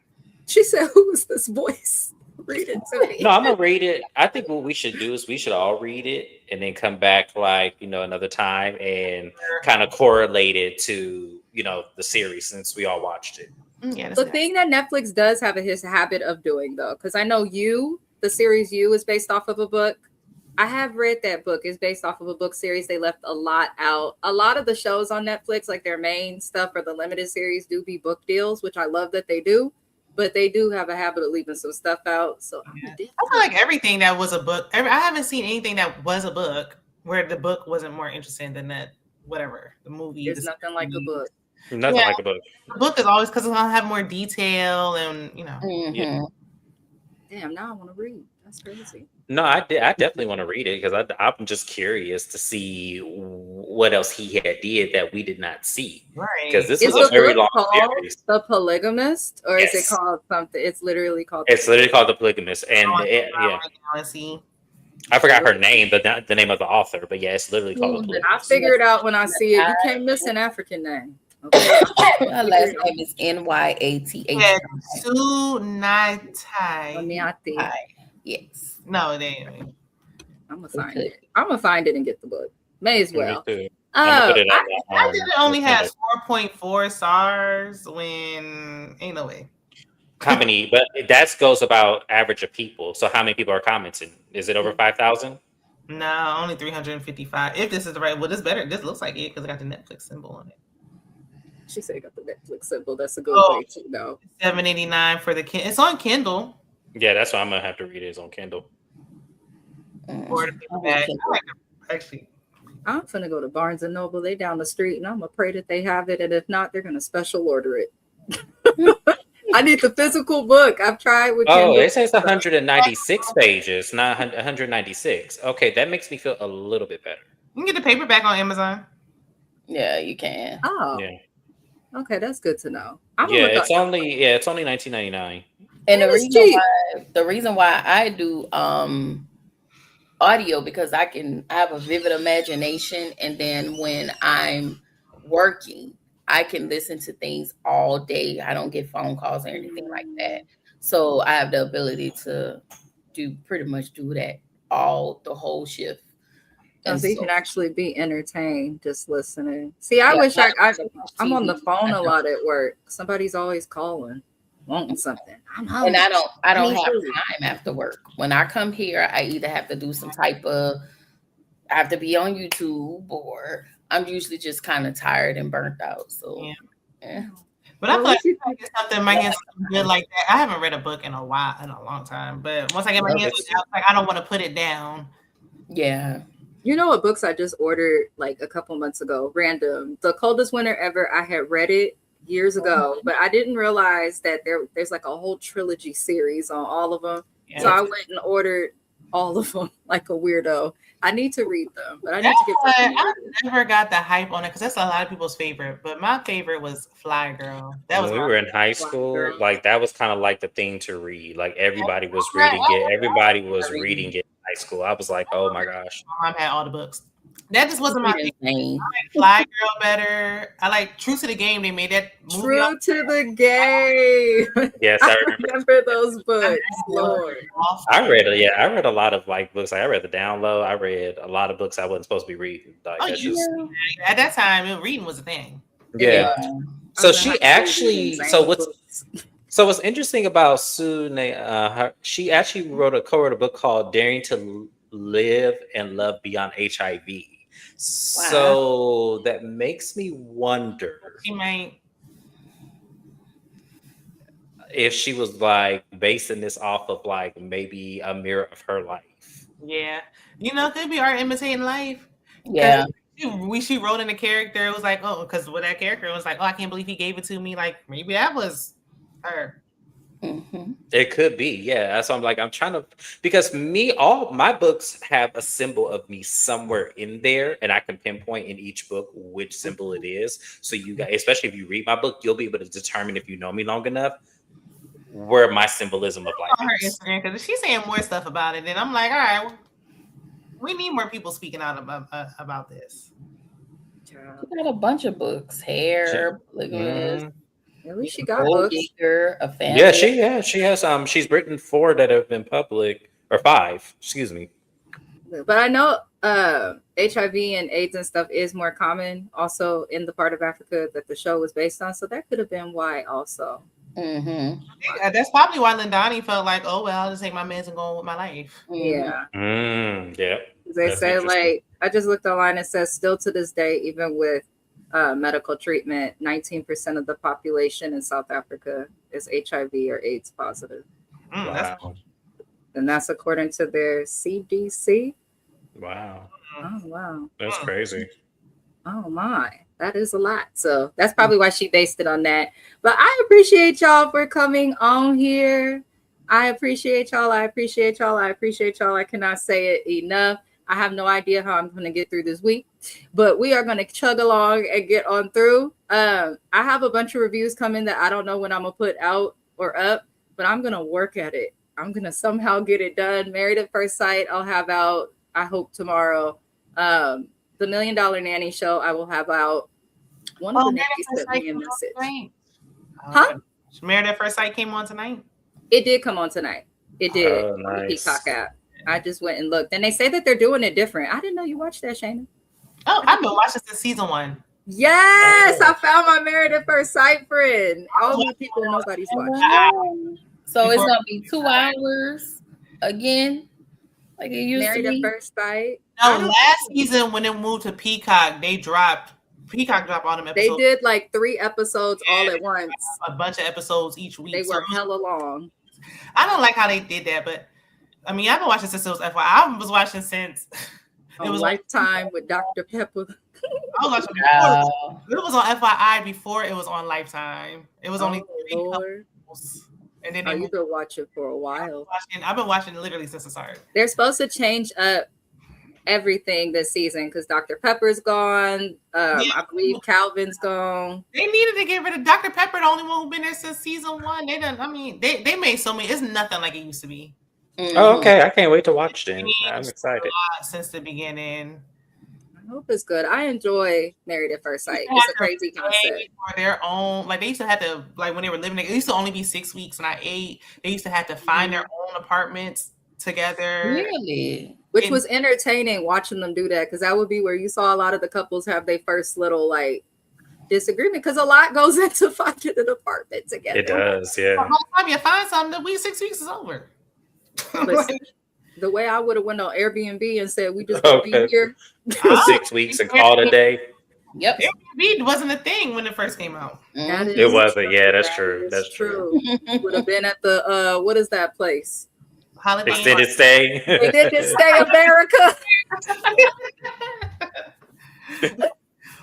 She said, "Who is this voice?" Read it to me. No, I'm gonna read it. I think what we should do is we should all read it and then come back another time and kind of correlate it to the series since we all watched it. Yeah, the thing that Netflix does have his habit of doing though, because I know the series You is based off of a book. I have read that book. It's based off of a book series. They left a lot out. A lot of the shows on Netflix, like their main stuff or the limited series, do be book deals, which I love that they do. but they do have a habit of leaving some stuff out. So I feel like everything that was a book, I haven't seen anything that was a book where the book wasn't more interesting than that, whatever, the movie. There's nothing like a book. Nothing like a book. The book is always because it's going to have more detail and, you know. Mm-hmm. Damn, now I want to read. That's crazy. No, I definitely want to read it because I'm just curious to see what else he had did that we did not see. Right. Because this Is was a very long series. The Polygamist, or Yes. is it called something? It's literally called. It's literally called The Polygamist, and I forgot her name, but not the name of the author. But yeah, it's literally called The Polygamist. I figure it out when I see it. You can't miss an African name. Okay. Her last name is Nyath. Yeah, Sunatai. Yes. No, they ain't. I'm gonna find it. I'm gonna find it and get the book. May as well. I did it only has 4.4 stars when ain't no way. How many? But that goes about average of people. So how many people are commenting? Is it over 5,000? No, only 355. If this is the right, well, this better. This looks like it because it got the Netflix symbol on it. She said it got the Netflix symbol. That's a good way to know. $7.89 for the Kindle. It's on Kindle. Yeah, that's why I'm gonna have to read it. It's on Kindle. Or the paperback. Actually, I'm finna go to Barnes and Noble. They down the street, and I'm gonna pray that they have it. And if not, they're gonna special order it. I need the physical book. I've tried with. Oh, it says 196 pages, not 196. Okay, that makes me feel a little bit better. You can get the paperback on Amazon. Yeah, you can. Oh, yeah. Okay, that's good to know. It's only $19.99. And the reason why I do audio because I have a vivid imagination, and then when I'm working, I can listen to things all day. I don't get phone calls or anything like that. So I have the ability to pretty much do that the whole shift. And so you can actually be entertained just listening. See, I wish I'm on the phone a lot at work. Somebody's always calling, wanting something. I'm home. And I don't have time after work. When I come here, I either have to do some type of, I have to be on YouTube, or I'm usually just kind of tired and burnt out. So yeah. But I feel like something my hands good like that. I haven't read a book in a long time. But once I get my hands on it, I don't want to put it down. Yeah. You know what books I just ordered like a couple months ago? Random. The Coldest Winter Ever. I had read it years ago, but I didn't realize that there's like a whole trilogy series on all of them. Yeah. So I went and ordered all of them like a weirdo. I need to read them, but I need to get. I never got the hype on it because that's a lot of people's favorite. But my favorite was Fly Girl. That was when we were in high school. Like that was kind of like the thing to read. Like everybody was reading it. Everybody was reading it in high school. I was like, oh my gosh. My mom had all the books. That just wasn't my thing. I like Fly Girl better. I like True to the Game. They made that movie. True to the Game. Yes, I remember those books. Lord. I read a lot of like books. Like I read The Download. I read a lot of books I wasn't supposed to be reading. Like, at that time, reading was a thing. Yeah. So she actually. So what's interesting about Sue? She actually co-wrote a book called Daring to Live and Love Beyond HIV. Wow. So that makes me wonder if she was like basing this off of like maybe a mirror of her life. Yeah, it could be art imitating life. Yeah, she wrote in the character. It was like, because with that character, it was like, I can't believe he gave it to me. Like maybe that was her. Mm-hmm. It could be, yeah. So I'm like, I'm trying to, because all my books have a symbol of me somewhere in there, and I can pinpoint in each book which symbol it is. So you guys, especially if you read my book, you'll be able to determine, if you know me long enough, where my symbolism of life is. Her Instagram, because she's saying more stuff about it, and I'm like, all right, we need more people speaking out about this. She got a bunch of books, Hair, At least she got books. A family. Yeah, she has. She's written 4 that have been public, or 5. Excuse me. But I know HIV and AIDS and stuff is more common also in the part of Africa that the show was based on. So that could have been why also. Mm-hmm. Yeah, that's probably why Lindani felt like, I'll just take my meds and go on with my life. Yeah. Yeah. They say like, I just looked online. It says still to this day, even with medical treatment. 19% of the population in South Africa is HIV or AIDS positive. Wow. And that's according to their CDC. Wow. Oh, wow. That's crazy. Oh, my. That is a lot. So that's probably why she based it on that. But I appreciate y'all for coming on here. I appreciate y'all. I appreciate y'all. I appreciate y'all. I cannot say it enough. I have no idea how I'm going to get through this week, but we are going to chug along and get on through. I have a bunch of reviews coming that I don't know when I'm going to put out or up, but I'm going to work at it. I'm going to somehow get it done. Married at First Sight, I'll have out, I hope, tomorrow. The $1 Million Nanny Show, I will have out. One of the nannies sent me a message. Huh? Married at First Sight came on tonight? It did come on tonight. It did. Oh, nice. On the Peacock app. I just went and looked. And they say that they're doing it different. I didn't know you watched that, Shana. Oh, I've been watching since season 1. Yes, I found my Married at First Sight friend. All the people nobody's watching. So it's gonna be 2 hours again, like it used Married to be. at First Sight. No, last season when it moved to Peacock, Peacock dropped all them episodes. They did like 3 episodes all at once. A bunch of episodes each week. They were hella long. I don't like how they did that, but I mean, I've been watching since it was FYI. I was watching since it was Lifetime with Dr. Pepper. I was watching before. It was on FYI before it was on Lifetime. It was only 3 couples. And then you've been watching for a while. I've been watching literally since it started. They're supposed to change up everything this season because Dr. Pepper's gone. I believe Calvin's gone. They needed to get rid of Dr. Pepper, the only one who's been there since season 1. They done. I mean, they made so many. It's nothing like it used to be. Mm-hmm. Oh, okay. I can't wait to watch them. I'm excited. Since the beginning. I hope it's good. I enjoy Married at First Sight. It's a crazy concept. For their own, like they used to have to, like when they were living there, it used to only be 6 weeks, not 8. They used to have to find their own apartments together. Really? Which was entertaining watching them do that, because that would be where you saw a lot of the couples have their first little like disagreement, because a lot goes into finding an apartment together. It does, yeah. By the time you find something, the 6 weeks is over. But the way I would have went on Airbnb and said we just gonna be here 6 weeks and called a day. Yep. Airbnb wasn't a thing when it first came out. It wasn't. Yeah, that's true. That's true. Would have been at the what is that place? Holiday Extended stay. Extended stay America.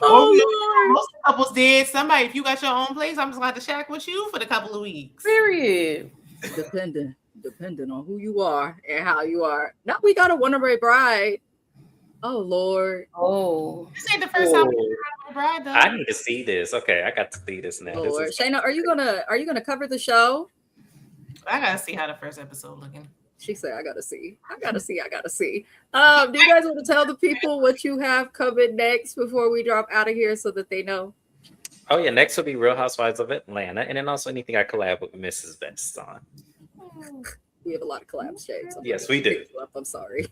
Most couples did. Somebody, if you got your own place, I'm just going to shack with you for the couple of weeks. Period. Depending on who you are and how you are. Now we got a Runaway Bride. Oh Lord. Oh. This ain't the first time we got a bride though. I need to see this. Okay, I got to see this now. Lord. Shana, are you gonna cover the show? I gotta see how the first episode looking. She said, I gotta see. Do you guys want to tell the people what you have coming next before we drop out of here so that they know? Oh yeah, next will be Real Housewives of Atlanta, and then also anything I collab with Mrs. Best on. We have a lot of collabs, James. Yes, we do. I'm sorry.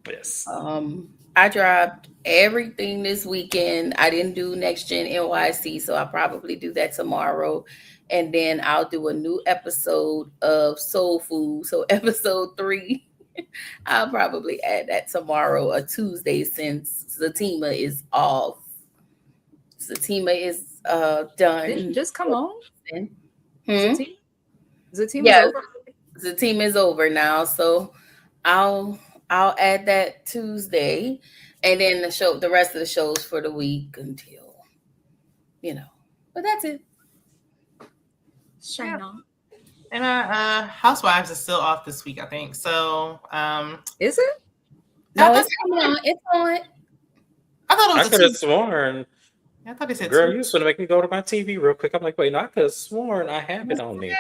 Yes. I dropped everything this weekend. I didn't do Next Gen NYC, so I'll probably do that tomorrow. And then I'll do a new episode of Soul Food. So episode 3, I'll probably add that tomorrow, a Tuesday, since Zatima is off. Zatima is done. Just come on. Zatima over. Zatima is over now. So I'll add that Tuesday, and then the rest of the shows for the week until, but that's it. Shana. And Housewives is still off this week, I think. So, is it? No, it's on. It's on. I thought it was. I could have sworn. I thought they said. Girl, you was gonna make me go to my TV real quick. I'm like, wait, no, I could have sworn I have it on there.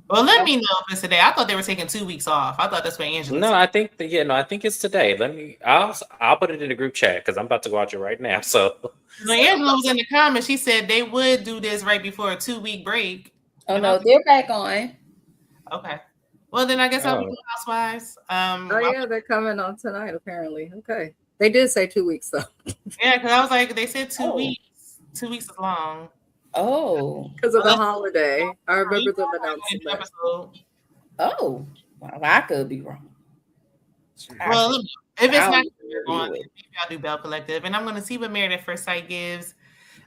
Well, let me know if it's today. I thought they were taking 2 weeks off. I thought that's what Angela. No, I think I think it's today. I'll put it in the group chat because I'm about to watch it right now. So when Angela was in the comments, she said they would do this right before a 2-week break. Oh no, they're back on. Okay. Well, then I guess I'll do Housewives. They're coming on tonight apparently. Okay, they did say 2 weeks though. Yeah, because I was like, they said 2 weeks. 2 weeks is long. Oh, because of the holiday. I remember them announcing that. Oh, well, I could be wrong. Well, if it's not I'll do Bell Collective, and I'm going to see what Married at First Sight gives.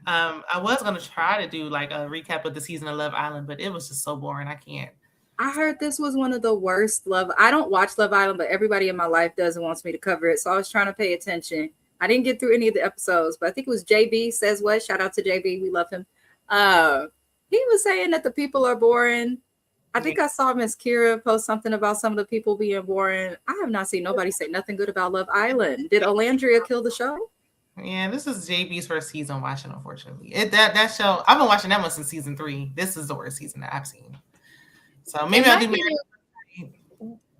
I was going to try to do like a recap of the season of Love Island, but it was just so boring. I can't. I heard this was one of the worst I don't watch Love Island, but everybody in my life does and wants me to cover it. So I was trying to pay attention. I didn't get through any of the episodes, but I think it was JB Says What. Shout out to JB. We love him. He was saying that the people are boring. I think I saw Miss Kira post something about some of the people being boring. I have not seen nobody say nothing good about Love Island. Did Olandria kill the show? Yeah, this is JB's first season watching, unfortunately. That show, I've been watching that one since season 3. This is the worst season that I've seen. So maybe I'll do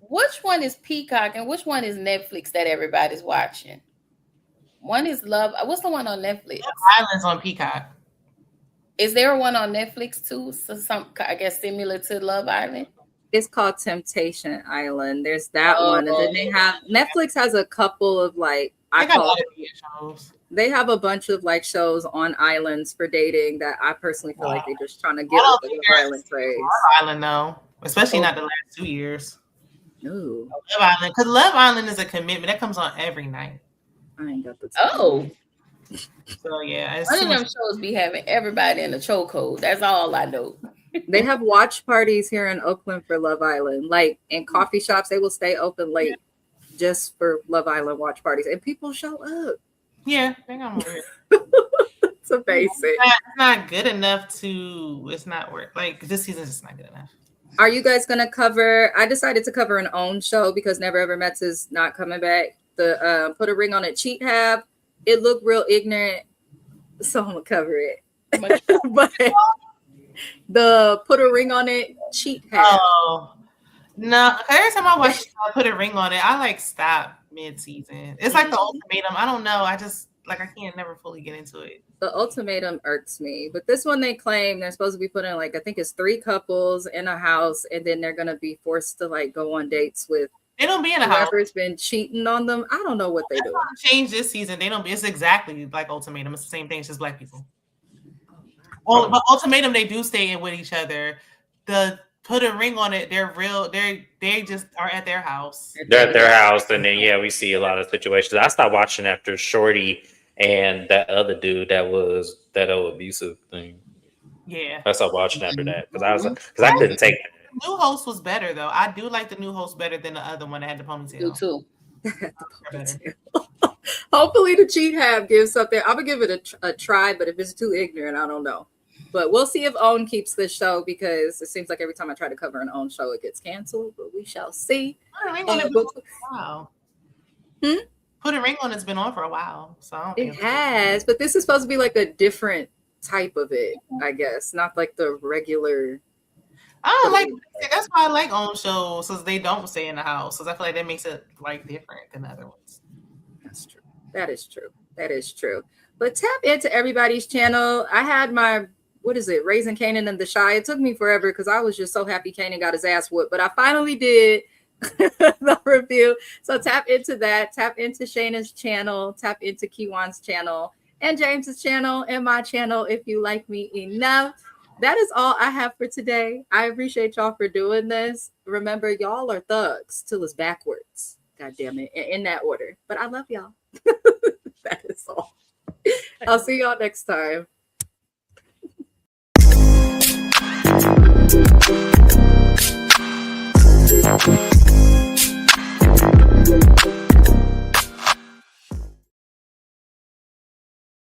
which one is Peacock and which one is Netflix that everybody's watching? One is Love. What's the one on Netflix? Love Island's on Peacock. Is there one on Netflix too? So I guess similar to Love Island. It's called Temptation Island. There's that one, and then they have Netflix has a couple of like they have a bunch of like shows on islands for dating that I personally feel like they're just trying to get with the Love Island craze. Love Island, though, especially not the last 2 years. Ooh. Love Island, because Love Island is a commitment that comes on every night. I ain't got the time. Oh. So yeah, one of them shows be having everybody in a chokehold. That's all I know. They have watch parties here in Oakland for Love Island. Like in coffee shops, they will stay open late just for Love Island watch parties, and people show up. Yeah, I think I'm weird. It's a basic. It's not good enough to. It's not worth. Like this season's just not good enough. Are you guys gonna cover? I decided to cover an own show because Never Ever Mets is not coming back. The Put a Ring on It cheat hab. It looked real ignorant, so I'm gonna cover it. But the Put a Ring on It cheat hab. Oh no! Every time I watch Put a Ring on It, I like stop mid-season. It's like the ultimatum. I don't know. I just like I can't never fully get into it. The ultimatum irks me, but this one they claim they're supposed to be putting like I think it's 3 couples in a house, and then they're gonna be forced to like go on dates with. They don't be in a house. Whoever's been cheating on them. I don't know what they do. Change this season. They don't be. It's exactly like ultimatum. It's the same thing. It's just black people. Well, but ultimatum, they do stay in with each other. The Put a Ring on It. They're real. They just are at their house. They're at their house, and then we see a lot of situations. I stopped watching after Shorty and that other dude that was that old abusive thing. Yeah, I stopped watching after that because I couldn't take it. The new host was better though. I do like the new host better than the other one that had the ponytail. You too. Hopefully the cheat hab gives something. I'm gonna give it a try, but if it's too ignorant, I don't know. But we'll see if OWN keeps this show because it seems like every time I try to cover an OWN show, it gets canceled. But we shall see. Put a Ring on It been on for a while. Put a Ring on It's been on for a while, so it has. But this is supposed to be like a different type of it, I guess, not like the regular. I don't like. That's why I like OWN shows, since they don't stay in the house. Because I feel like that makes it like different than the other ones. That's true. That is true. That is true. But tap into everybody's channel. I had my Raising Kanan and the Shy. It took me forever because I was just so happy Kanan got his ass whooped, but I finally did the review. So tap into that. Tap into Shana's channel. Tap into Keywan's channel and James's channel and my channel if you like me enough. That is all I have for today. I appreciate y'all for doing this. Remember, y'all are thugs till it's backwards. God damn it. In that order. But I love y'all. That is all. I'll see y'all next time.